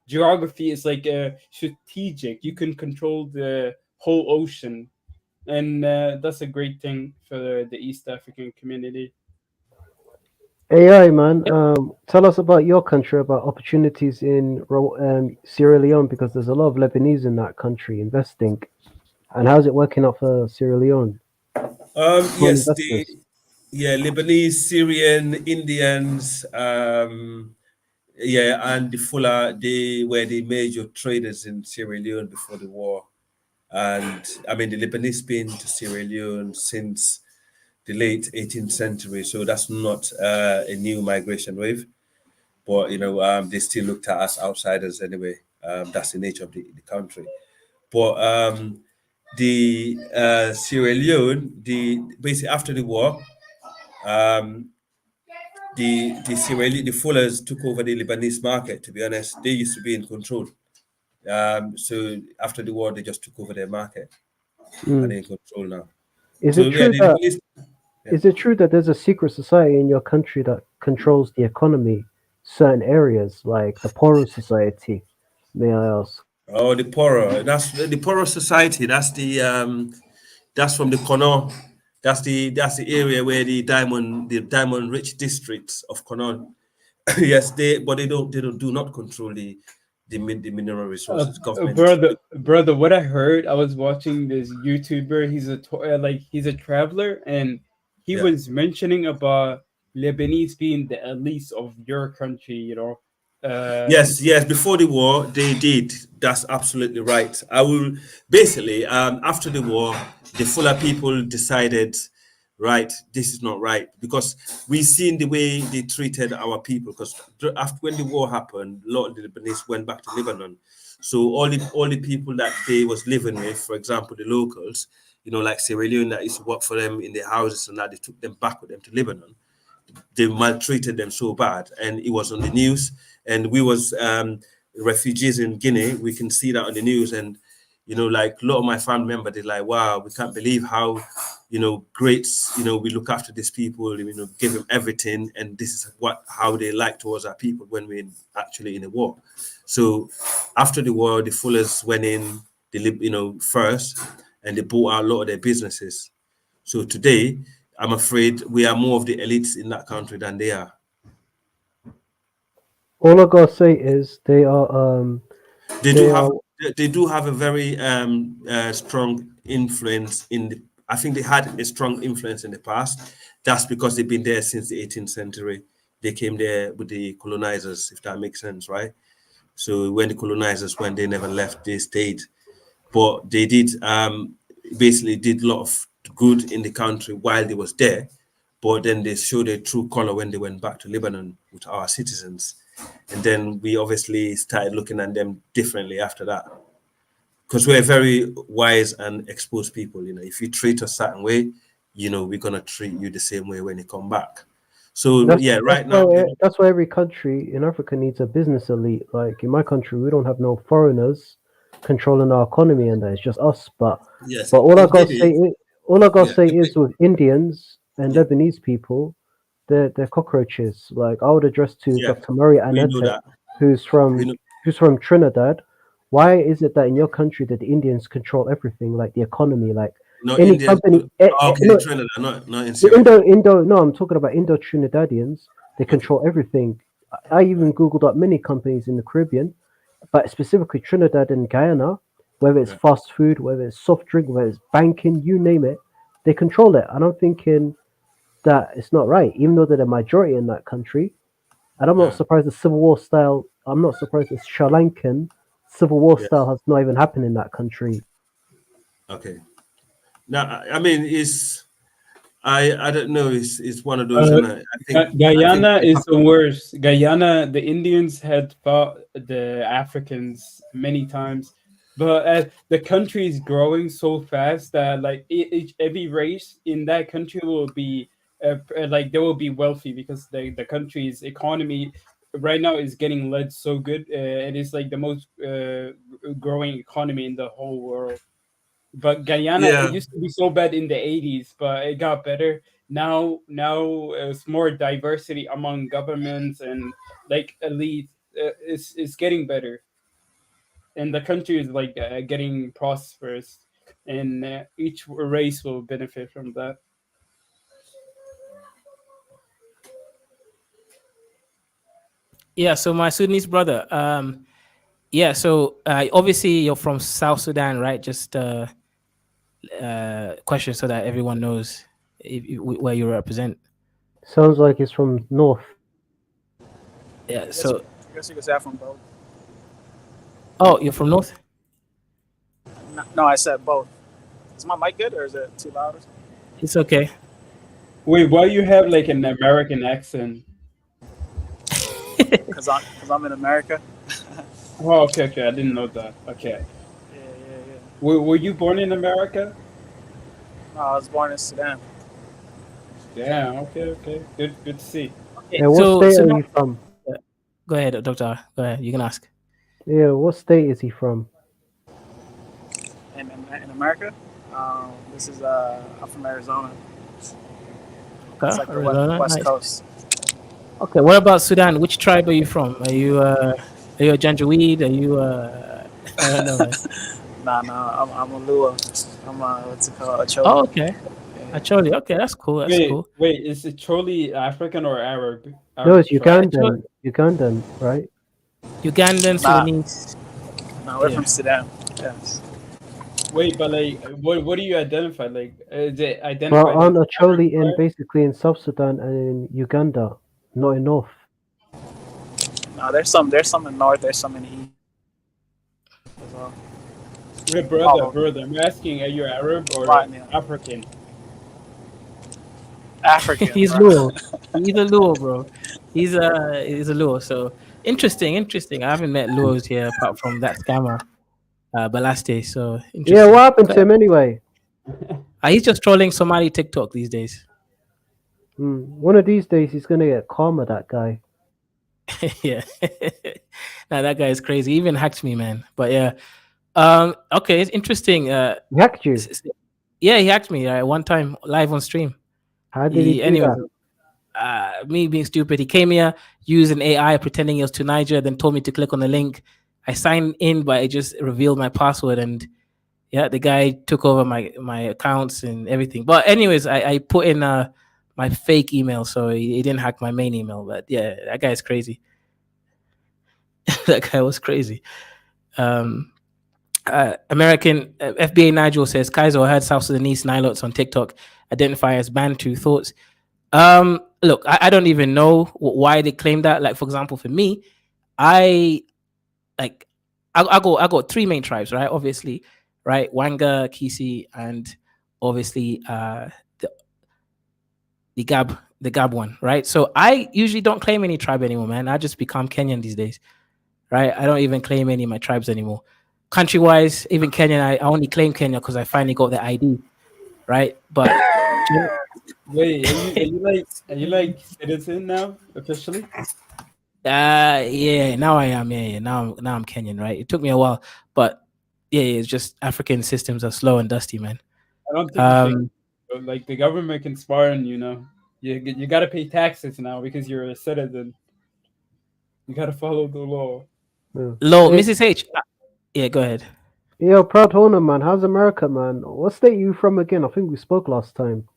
[SPEAKER 18] geography is like strategic. You can control the whole ocean, and that's a great thing for the East African community.
[SPEAKER 15] AI man, tell us about your country, about opportunities in Sierra Leone, because there's a lot of Lebanese in that country investing. And how's it working out for Sierra Leone? Foreign
[SPEAKER 11] Yes, the
[SPEAKER 15] investors.
[SPEAKER 11] Lebanese, Syrian, Indians, and the Fuller, they were the major traders in Sierra Leone before the war. And I mean, the Lebanese been to Sierra Leone since the late 18th century, so that's not a new migration wave. But they still looked at us outsiders anyway. That's the nature of the country. But the Sierra Leone, the basically after the war, um, the Fullers took over the Lebanese market. To be honest, they used to be in control. So after the war, they just took over their market and
[SPEAKER 15] Mm.
[SPEAKER 11] they're in control now.
[SPEAKER 15] Is
[SPEAKER 11] So
[SPEAKER 15] it
[SPEAKER 11] yeah,
[SPEAKER 15] true
[SPEAKER 11] the
[SPEAKER 15] that
[SPEAKER 11] Lebanese. Yeah.
[SPEAKER 15] is it true that there's a secret society in your country that controls the economy, certain areas like the Poro Society? May I ask?
[SPEAKER 11] Oh, the poorer. That's the poorer society. That's from the Connaught. That's the area where the diamond rich districts of Connaught. Yes, but they don't do not control the mineral resources. Government.
[SPEAKER 18] Brother, what I heard, I was watching this YouTuber. He's a traveler, and he
[SPEAKER 11] Yeah.
[SPEAKER 18] was mentioning about Lebanese being the elites of your country.
[SPEAKER 11] Yes, yes. Before the war, they did. That's absolutely right. I will basically after the war, the Fuller people decided, right, this is not right because we seen the way they treated our people. Because after when the war happened, a lot of the Lebanese went back to Lebanon. So all the people that they was living with, for example, the locals, like Sierra Leone that used to work for them in their houses and that they took them back with them to Lebanon. They maltreated them so bad, and it was on the news. And we was refugees in Guinea. We can see that on the news, and like a lot of my family members, they're like, "Wow, we can't believe how, great, we look after these people. Give them everything, and this is how they like towards our people when we're actually in a war." So after the war, the Fullers went in, they lived, first, and they bought out a lot of their businesses. So today, I'm afraid we are more of the elites in that country than they are.
[SPEAKER 15] All I gotta say is they are
[SPEAKER 11] They do
[SPEAKER 15] they
[SPEAKER 11] have
[SPEAKER 15] are
[SPEAKER 11] they do have a very strong influence in the. I think they had a strong influence in the past. That's because they've been there since the 18th century. They came there with the colonizers, if that makes sense, right? So when the colonizers went, they never left. They stayed, but they did basically did a lot of good in the country while they was there. But then they showed their true color when they went back to Lebanon with our citizens, and then we obviously started looking at them differently after that, because we're very wise and exposed people. You know, if you treat us a certain way, you know, we're gonna treat you the same way when you come back. So
[SPEAKER 15] That's
[SPEAKER 11] yeah,
[SPEAKER 15] that's
[SPEAKER 11] right now,
[SPEAKER 15] why that's why every country in Africa needs a business elite. Like in my country, we don't have no foreigners controlling our economy, and that it's just us. But
[SPEAKER 11] yes,
[SPEAKER 15] but all I
[SPEAKER 11] it,
[SPEAKER 15] gotta
[SPEAKER 11] it
[SPEAKER 15] say,
[SPEAKER 11] is.
[SPEAKER 15] all I gotta
[SPEAKER 11] Yeah,
[SPEAKER 15] say is with Indians and Lebanese people, they're cockroaches. Like I would address to
[SPEAKER 11] yeah,
[SPEAKER 15] Dr. Murray
[SPEAKER 11] we know
[SPEAKER 15] Anete,
[SPEAKER 11] that.
[SPEAKER 15] who's
[SPEAKER 11] We
[SPEAKER 15] from
[SPEAKER 11] know.
[SPEAKER 15] who's from Trinidad. Why is it that in your country that the Indians control everything, like the economy, like
[SPEAKER 11] No
[SPEAKER 15] any
[SPEAKER 11] Indians.
[SPEAKER 15] company?
[SPEAKER 11] Okay,
[SPEAKER 15] No,
[SPEAKER 11] Trinidad, not in
[SPEAKER 15] the
[SPEAKER 11] Sierra Leone.
[SPEAKER 15] Indo. No, I'm talking about Indo Trinidadians. They
[SPEAKER 11] Okay.
[SPEAKER 15] control everything. I even googled up many companies in the Caribbean, but specifically Trinidad and Guyana, whether it's
[SPEAKER 11] Right.
[SPEAKER 15] fast food, whether it's soft drink, whether it's banking, you name it, they control it. And I'm thinking that it's not right, even though they're the majority in that country. And I'm not
[SPEAKER 11] Yeah.
[SPEAKER 15] surprised the Civil War style. I'm not surprised the Sri Lankan Civil War
[SPEAKER 11] Yes.
[SPEAKER 15] style has not even happened in that country.
[SPEAKER 11] Okay. Now, I mean, it's I don't know. It's one of those,
[SPEAKER 18] Uh,
[SPEAKER 11] and I think
[SPEAKER 18] Guyana
[SPEAKER 11] we
[SPEAKER 18] is
[SPEAKER 11] have
[SPEAKER 18] the worst. Guyana, the Indians had fought the Africans many times, but the country is growing so fast that like every race in that country will be like they will be wealthy because the country's economy right now is getting led so good. It is like the most growing economy in the whole world. But Guyana, it
[SPEAKER 11] yeah.
[SPEAKER 18] used to be so bad in the 80s, but it got better. Now it's more diversity among governments and like elite. It's getting better, and the country is like getting prosperous, and each race will benefit from that.
[SPEAKER 2] Yeah, so my Sudanese brother, yeah, so obviously you're from South Sudan, right? Just question so that everyone knows where you represent.
[SPEAKER 15] Sounds like it's from North.
[SPEAKER 2] Yeah,
[SPEAKER 19] I
[SPEAKER 2] so
[SPEAKER 19] guess you could say I'm from both.
[SPEAKER 2] oh, you're from North?
[SPEAKER 19] No, I said both. Is my mic good or is it too loud or something?
[SPEAKER 2] It's okay.
[SPEAKER 18] Wait, why you have like an American accent?
[SPEAKER 19] Cause I'm in America.
[SPEAKER 18] Oh, okay, okay, I didn't know that. Okay,
[SPEAKER 19] Yeah.
[SPEAKER 18] were you born in America?
[SPEAKER 19] No, I was born in Sudan.
[SPEAKER 18] Yeah, okay, okay, good to see.
[SPEAKER 2] Okay,
[SPEAKER 15] Yeah, what
[SPEAKER 2] so
[SPEAKER 15] state
[SPEAKER 2] so
[SPEAKER 15] are
[SPEAKER 2] now,
[SPEAKER 15] you from?
[SPEAKER 2] go ahead, doctor. Go ahead. You can ask.
[SPEAKER 15] Yeah, what state is he from?
[SPEAKER 19] In America. This is I'm from Arizona.
[SPEAKER 2] Okay,
[SPEAKER 19] It's like the
[SPEAKER 2] Arizona,
[SPEAKER 19] West
[SPEAKER 2] nice.
[SPEAKER 19] Coast.
[SPEAKER 2] Okay, what about Sudan? Which tribe are you from? Are you a Janjaweed? Are you I don't know, man.
[SPEAKER 19] Nah, I'm a Lua. I'm what's it called? A
[SPEAKER 2] Oh,
[SPEAKER 19] Choli.
[SPEAKER 2] okay. Actually, okay, that's cool. That's
[SPEAKER 18] Wait,
[SPEAKER 2] cool.
[SPEAKER 18] wait, is it truly African or Arab?
[SPEAKER 15] No,
[SPEAKER 18] Arab
[SPEAKER 15] it's
[SPEAKER 18] tribe?
[SPEAKER 15] Ugandan. Ugandan, right?
[SPEAKER 2] Ugandan,
[SPEAKER 19] Nah,
[SPEAKER 2] Sudanese.
[SPEAKER 19] nah, we're
[SPEAKER 2] Yeah.
[SPEAKER 19] from Sudan. Yes.
[SPEAKER 18] Wait, but like, what do you identify? Like, is it
[SPEAKER 15] But
[SPEAKER 18] identified as
[SPEAKER 15] aren't
[SPEAKER 18] Arab
[SPEAKER 15] Acholi in
[SPEAKER 18] tribe?
[SPEAKER 15] basically in South Sudan and in Uganda, not in North?
[SPEAKER 19] Nah, there's some in North. There's some in East as well.
[SPEAKER 18] Wait,
[SPEAKER 19] All
[SPEAKER 18] brother,
[SPEAKER 19] over.
[SPEAKER 18] brother, I'm asking, are you Arab or
[SPEAKER 19] Right, yeah.
[SPEAKER 18] African?
[SPEAKER 19] African,
[SPEAKER 2] He's
[SPEAKER 19] bro.
[SPEAKER 2] Luo. He's a Luo, bro. He's a Luo. So interesting, interesting. I haven't met Luos here apart from that scammer, Balaste. So
[SPEAKER 15] Yeah, what
[SPEAKER 2] interesting.
[SPEAKER 15] happened to
[SPEAKER 2] Okay.
[SPEAKER 15] him anyway?
[SPEAKER 2] He's just trolling Somali TikTok these days.
[SPEAKER 15] One of these days he's gonna get karma, that guy.
[SPEAKER 2] Yeah. Now that guy is crazy. He even hacked me, man. But yeah. Okay, it's interesting.
[SPEAKER 15] He hacked you.
[SPEAKER 2] Yeah, he hacked me one time live on stream.
[SPEAKER 15] How did he
[SPEAKER 2] He
[SPEAKER 15] do
[SPEAKER 2] anyways,
[SPEAKER 15] that?
[SPEAKER 2] me being stupid, he came here, used an AI pretending he was to Niger, then told me to click on the link. I signed in, but it just revealed my password, and yeah, the guy took over my accounts and everything. But anyways, I put in my fake email, so he didn't hack my main email. But yeah, that guy is crazy. That guy was crazy. Um, American FBA Nigel says Kaiser heard South Sudanese Nilots on TikTok identify as Bantu. Thoughts? Look, I don't even know why they claim that. Like, for example, for me, I got three main tribes, right? Obviously, right? Wanga, Kisi, and obviously the Gab one, right? So I usually don't claim any tribe anymore, man. I just become Kenyan these days, right? I don't even claim any of my tribes anymore. Country wise, even Kenyan, I only claim Kenya because I finally got the ID, right? But
[SPEAKER 18] Wait, are you like citizen now officially?
[SPEAKER 2] yeah, now I am. Yeah. Now I'm Kenyan, right? It took me a while, but yeah, it's just African systems are slow and dusty, man.
[SPEAKER 18] I don't think you should. But, like the government can spy on you now. You got to pay taxes now because you're a citizen. You got to follow the law.
[SPEAKER 15] Yeah.
[SPEAKER 2] Low,
[SPEAKER 15] Hey,
[SPEAKER 2] Mrs. H. Yeah, go ahead.
[SPEAKER 15] yo, proud owner, man. How's America, man? What state you from again? I think we spoke last time.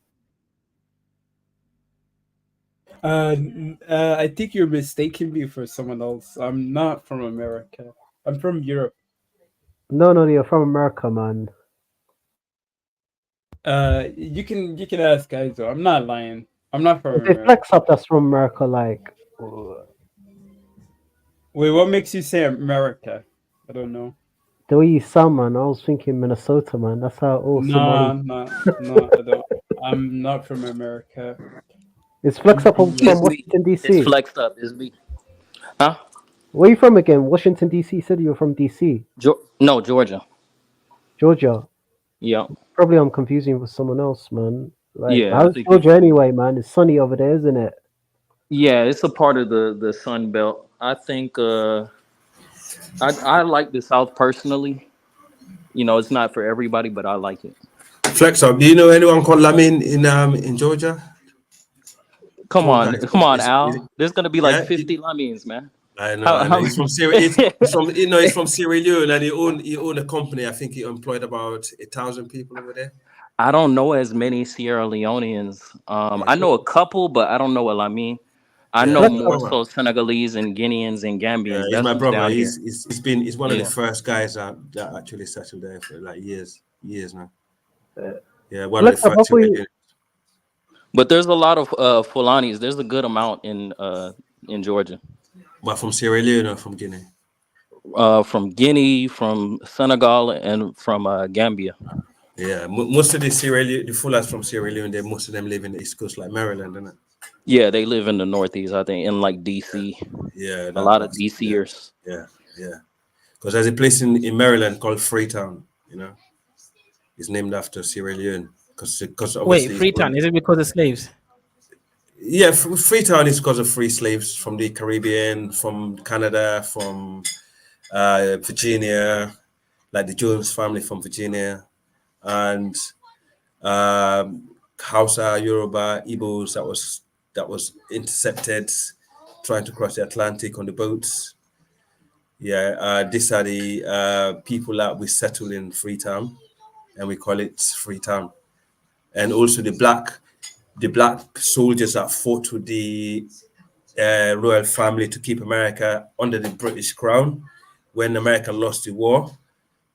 [SPEAKER 18] I think you're mistaking me for someone else. I'm not from America. I'm from Europe.
[SPEAKER 15] No, you're from America, man.
[SPEAKER 18] You can ask guys though. I'm not lying. I'm not from
[SPEAKER 15] If they
[SPEAKER 18] America.
[SPEAKER 15] flex up, that's from America, like.
[SPEAKER 18] Wait, what makes you say America? I don't know.
[SPEAKER 15] The way you sound, man, I was thinking Minnesota, man. That's how all Somali.
[SPEAKER 18] No, I don't. I'm not from America.
[SPEAKER 15] It's flex up from
[SPEAKER 16] It's me.
[SPEAKER 15] Washington,
[SPEAKER 16] It's
[SPEAKER 15] D.C.
[SPEAKER 16] flexed up. It's me. Huh?
[SPEAKER 15] Where you from again? Washington, D.C. Said you were from D.C.
[SPEAKER 16] No, Georgia.
[SPEAKER 15] Georgia.
[SPEAKER 16] Yeah.
[SPEAKER 15] Probably I'm confusing with someone else, man. Like,
[SPEAKER 16] Yeah, I
[SPEAKER 15] how's
[SPEAKER 16] think
[SPEAKER 15] Georgia anyway, man? It's sunny over there, isn't it?
[SPEAKER 16] yeah, it's a part of the Sun Belt. I think I like the South personally. You know, it's not for everybody, but I like it.
[SPEAKER 11] Flex up. Do you know anyone called Lamin in Georgia?
[SPEAKER 16] Come
[SPEAKER 11] Tall
[SPEAKER 16] on,
[SPEAKER 11] guy.
[SPEAKER 16] come on, Al. There's gonna be like
[SPEAKER 11] Yeah,
[SPEAKER 16] 50 Lamines, man.
[SPEAKER 11] I know. He's from Sierra. He's from he's from Sierra Leone, and he owned a company. I think he employed about 1,000 people over there.
[SPEAKER 16] I don't know as many Sierra Leoneans. I know a couple, but I don't know what I mean. I
[SPEAKER 11] Yeah,
[SPEAKER 16] know
[SPEAKER 11] he's my
[SPEAKER 16] more
[SPEAKER 11] brother.
[SPEAKER 16] so Senegalese and Guineans and
[SPEAKER 11] Yeah,
[SPEAKER 16] Gambians.
[SPEAKER 11] he's
[SPEAKER 16] That's
[SPEAKER 11] my
[SPEAKER 16] who's
[SPEAKER 11] brother.
[SPEAKER 16] down here.
[SPEAKER 11] He's one of the
[SPEAKER 16] Yeah.
[SPEAKER 11] first guys that actually settled there for like years now. Yeah, one of the
[SPEAKER 15] Flex up,
[SPEAKER 11] first Sierra Leone.
[SPEAKER 16] But there's a lot of Fulanis. There's a good amount in Georgia.
[SPEAKER 11] But from Sierra Leone or from Guinea?
[SPEAKER 16] From Guinea, from Senegal, and from Gambia.
[SPEAKER 11] Yeah, most of the Fullers from Sierra Leone, most of them live in the East Coast, like Maryland, isn't it?
[SPEAKER 16] Yeah, they live in the Northeast, I think, in like DC.
[SPEAKER 11] Yeah,
[SPEAKER 16] A lot of
[SPEAKER 11] that's
[SPEAKER 16] DCers.
[SPEAKER 11] yeah. Because there's a place in Maryland called Freetown. You know, it's named after Sierra Leone because
[SPEAKER 2] Wait,
[SPEAKER 11] obviously
[SPEAKER 2] Freetown, is it because of slaves?
[SPEAKER 11] yeah, Freetown is because of free slaves from the Caribbean, from Canada, from Virginia, like the Jones family from Virginia, and Hausa, Yoruba, Igbos that was intercepted trying to cross the Atlantic on the boats. Yeah, these are the people that we settled in Freetown, and we call it Freetown. And also the black soldiers that fought with the royal family to keep America under the British crown when America lost the war.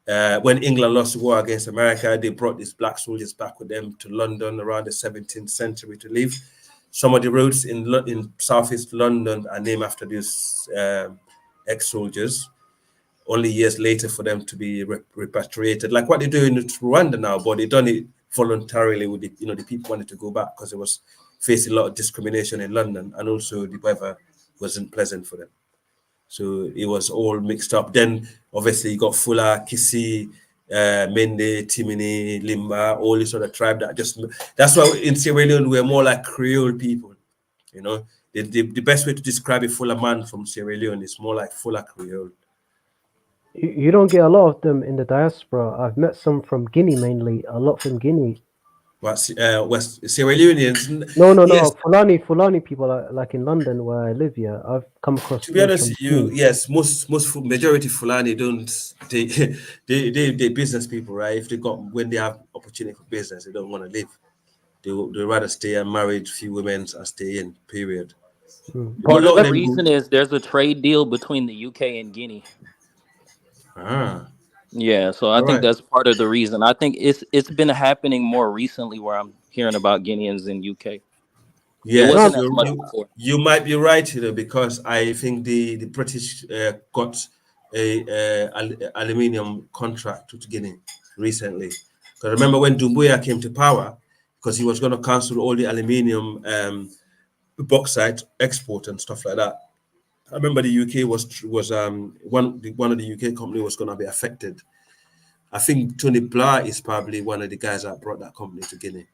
[SPEAKER 11] When England lost the war against America, they brought these black soldiers back with them to London around the 17th century to live. Some of the roads in southeast London are named after these ex-soldiers. Only years later for them to be repatriated, like what they do in Rwanda now, but they done it voluntarily with the people wanted to go back because it was facing a lot of discrimination in London, and also the weather wasn't pleasant for them. So it was all mixed up. Then obviously you got Fula, Kisi, Mende, Timini, Limba, all these other tribe that's why in Sierra Leone we're more like Creole people. You know, the best way to describe a Fula man from Sierra Leone is more like Fula Creole.
[SPEAKER 15] You don't get a lot of them in the diaspora. I've met some from Guinea mainly. A lot from Guinea.
[SPEAKER 11] West Sierra Leoneans?
[SPEAKER 15] No.
[SPEAKER 11] Yes.
[SPEAKER 15] Fulani people like in London where I live here. I've come across.
[SPEAKER 11] To be honest, most majority Fulani don't they business people, right? If when they have opportunity for business, they don't want to leave. They rather stay and marry a few women and stay in. Period.
[SPEAKER 16] Part of the reason is there's a trade deal between the UK and Guinea.
[SPEAKER 11] Ah.
[SPEAKER 16] Yeah, so I
[SPEAKER 11] All
[SPEAKER 16] think
[SPEAKER 11] right.
[SPEAKER 16] that's part of the reason. I think it's been happening more recently where I'm hearing about Guineans in UK. It
[SPEAKER 11] Yes,
[SPEAKER 16] wasn't
[SPEAKER 12] No,
[SPEAKER 16] as much
[SPEAKER 11] you
[SPEAKER 16] before.
[SPEAKER 11] you might be right, because I think the British got a aluminium contract with Guinea recently. Because remember when Doumbouya came to power, because he was going to cancel all the aluminium bauxite export and stuff like that. I remember the UK was one of the UK company was going to be affected. I think Tony Blair is probably one of the guys that brought that company to Guinea.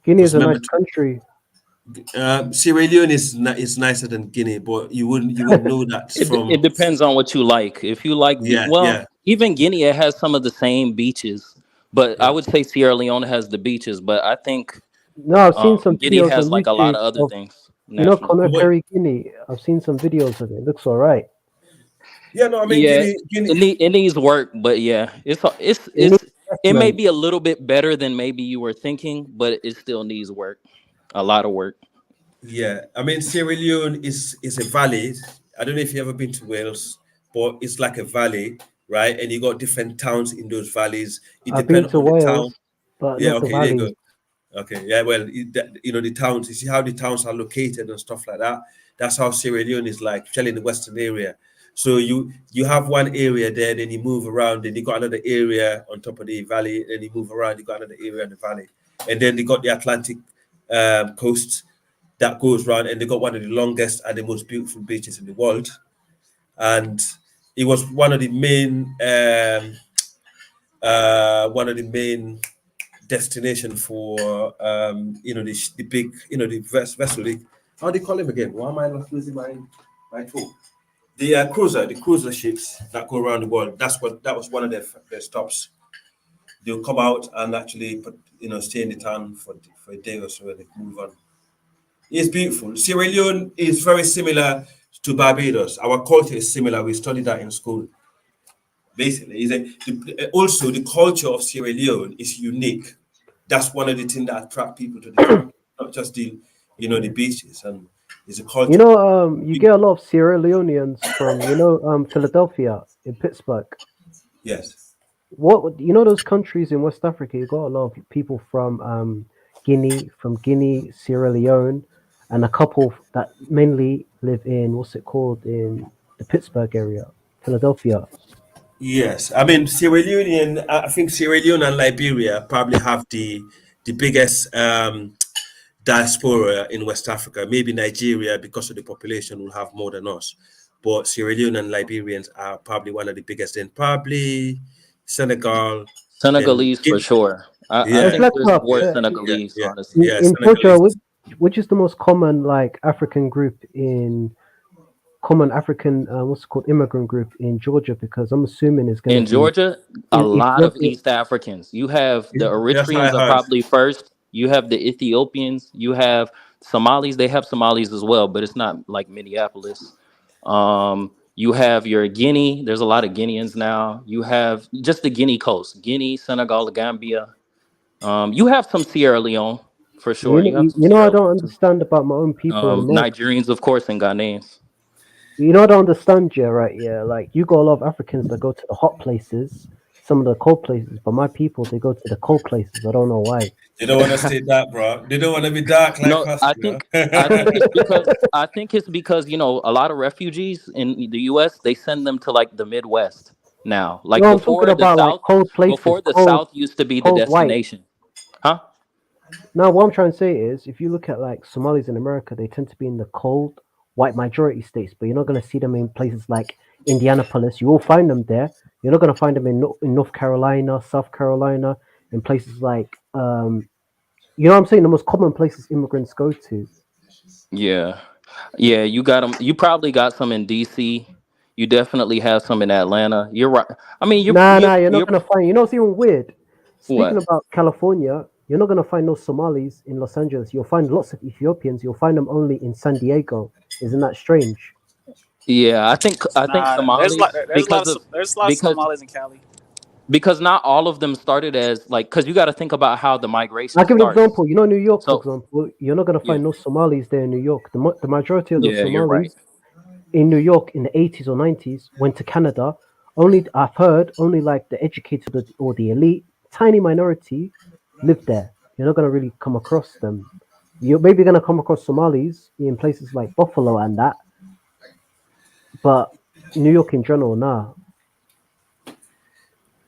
[SPEAKER 15] Guinea
[SPEAKER 11] Because
[SPEAKER 15] is a
[SPEAKER 11] remember,
[SPEAKER 15] nice country.
[SPEAKER 11] Sierra Leone is nicer than Guinea, but you would know that
[SPEAKER 16] It
[SPEAKER 11] from.
[SPEAKER 16] depends on what you like. If you like
[SPEAKER 11] Yeah,
[SPEAKER 16] well,
[SPEAKER 11] yeah,
[SPEAKER 16] even Guinea has some of the same beaches, but I
[SPEAKER 11] yeah.
[SPEAKER 16] would say Sierra Leone has the beaches, but I think
[SPEAKER 15] No, I've seen some
[SPEAKER 16] Guinea
[SPEAKER 15] videos
[SPEAKER 16] has
[SPEAKER 15] on
[SPEAKER 16] like a lot
[SPEAKER 15] YouTube
[SPEAKER 16] of other
[SPEAKER 15] of,
[SPEAKER 16] things
[SPEAKER 15] you know,
[SPEAKER 16] naturally.
[SPEAKER 11] What?
[SPEAKER 15] Conakry, Guinea. I've seen some videos of it. It looks all right.
[SPEAKER 11] Yeah, no, I mean
[SPEAKER 16] Yeah,
[SPEAKER 11] Guinea.
[SPEAKER 16] it needs work, but yeah,
[SPEAKER 15] It needs
[SPEAKER 16] it may
[SPEAKER 15] investment.
[SPEAKER 16] be a little bit better than maybe you were thinking, but it still needs work, a lot of work.
[SPEAKER 11] Yeah, I mean Sierra Leone is a valley. I don't know if you ever been to Wales, but it's like a valley, right? And you got different towns in those valleys. It
[SPEAKER 15] I've been
[SPEAKER 11] depends
[SPEAKER 15] to
[SPEAKER 11] on the town.
[SPEAKER 15] Wales, but
[SPEAKER 11] Yeah,
[SPEAKER 15] not the
[SPEAKER 11] okay, there you
[SPEAKER 15] valleys.
[SPEAKER 11] go. Okay, yeah, well, the towns, you see how the towns are located and stuff like that. That's how Sierra Leone is like, especially in the western area. So you have one area there, then you move around, then you got another area on top of the valley, then you move around, you got another area in the valley, and then they got the Atlantic coast that goes around, and they got one of the longest and the most beautiful beaches in the world. And it was one of the main destination for the big the vessel. How do you call him again? Why am I not losing my phone? The cruiser ships that go around the world. That was one of their stops. They'll come out and actually stay in the town for a day or so and they move on. It's beautiful. Sierra Leone is very similar to Barbados. Our culture is similar. We studied that in school. Basically, also the culture of Sierra Leone is unique. That's one of the things that attract people to the country, not just the beaches, and it's a
[SPEAKER 15] You
[SPEAKER 11] culture.
[SPEAKER 15] know, you get a lot of Sierra Leoneans from, Philadelphia in Pittsburgh.
[SPEAKER 11] Yes.
[SPEAKER 15] What you know those countries in West Africa? You got a lot of people from Guinea, Sierra Leone, and a couple that mainly live in what's it called in the Pittsburgh area, Philadelphia.
[SPEAKER 11] Yes, I mean Sierra Leone. I think Sierra Leone and Liberia probably have the biggest diaspora in West Africa. Maybe Nigeria, because of the population, will have more than us. But Sierra Leone and Liberians are probably one of the biggest. Then probably Senegal. Then
[SPEAKER 16] Senegalese for sure. I
[SPEAKER 11] yeah,
[SPEAKER 16] think
[SPEAKER 15] Let's
[SPEAKER 16] there's
[SPEAKER 15] look up
[SPEAKER 16] more
[SPEAKER 11] yeah,
[SPEAKER 16] Senegalese,
[SPEAKER 11] yeah,
[SPEAKER 16] honestly.
[SPEAKER 11] yeah.
[SPEAKER 15] in Georgia,
[SPEAKER 11] Senegalese.
[SPEAKER 15] which is the most common like African group in common African what's it called immigrant group in Georgia? Because I'm assuming it's going to
[SPEAKER 16] In
[SPEAKER 15] be
[SPEAKER 16] Georgia, a
[SPEAKER 15] in
[SPEAKER 16] lot of
[SPEAKER 15] Ethiopia.
[SPEAKER 16] East Africans. You have the
[SPEAKER 11] That's what I
[SPEAKER 16] Eritreans are
[SPEAKER 11] heard.
[SPEAKER 16] probably first. You have the Ethiopians. You have Somalis. They have Somalis as well, but it's not like Minneapolis. You have your Guinea. There's a lot of Guineans now. You have just the Guinea coast, Guinea, Senegal, Gambia. You have some Sierra Leone for sure. You have some
[SPEAKER 15] You know I
[SPEAKER 16] Sierra
[SPEAKER 15] don't
[SPEAKER 16] Leone too.
[SPEAKER 15] understand about my own people in America.
[SPEAKER 16] Nigerians, of course, and Ghanaians.
[SPEAKER 15] You know, I don't understand, yeah, right? Yeah, like you got a lot of Africans that go to the hot places, some of the cold places, but my people they go to the cold places. I don't know why.
[SPEAKER 11] They don't want to stay dark, bro. They don't want to be dark like
[SPEAKER 16] No,
[SPEAKER 11] us,
[SPEAKER 16] I think it's because a lot of refugees in the U.S. they send them to like the Midwest now. Like
[SPEAKER 15] No, I'm talking about like cold places,
[SPEAKER 16] before the South used to be the
[SPEAKER 15] cold white.
[SPEAKER 16] destination, huh?
[SPEAKER 15] Now, what I'm trying to say is, if you look at like Somalis in America, they tend to be in the cold white majority states, but you're not going to see them in places like Indianapolis. You will find them there. You're not going to find them in North Carolina, South Carolina, in places like you know what I'm saying? The most common places immigrants go to.
[SPEAKER 16] Yeah, yeah. You got them. You probably got some in D.C. You definitely have some in Atlanta. You're right. I mean,
[SPEAKER 15] Nah, you're not gonna find. You know what's even weird? Speaking
[SPEAKER 16] what?
[SPEAKER 15] about California, you're not gonna find no Somalis in Los Angeles. You'll find lots of Ethiopians. You'll find them only in San Diego. Isn't that strange?
[SPEAKER 16] Yeah, I think
[SPEAKER 19] Nah,
[SPEAKER 16] Somalis
[SPEAKER 19] there's a lot of
[SPEAKER 16] because
[SPEAKER 19] Somalis in Cali.
[SPEAKER 16] because not all of them started as like because you got to think about how the migration
[SPEAKER 15] I'll give you an
[SPEAKER 16] starts.
[SPEAKER 15] example. You know, New York, for
[SPEAKER 16] So
[SPEAKER 15] example, you're not gonna
[SPEAKER 16] yeah,
[SPEAKER 15] find no Somalis there in New York. The majority of those
[SPEAKER 16] yeah, you're right.
[SPEAKER 15] Somalis in New York in the 80s or 90s went to Canada. Only I've heard only like the educated or the elite, tiny minority, live there. You're not gonna really come across them. You're maybe gonna come across Somalis in places like Buffalo and that, but New York in general, nah.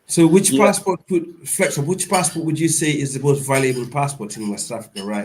[SPEAKER 11] So which passport which passport would you say is the most valuable passport in West Africa right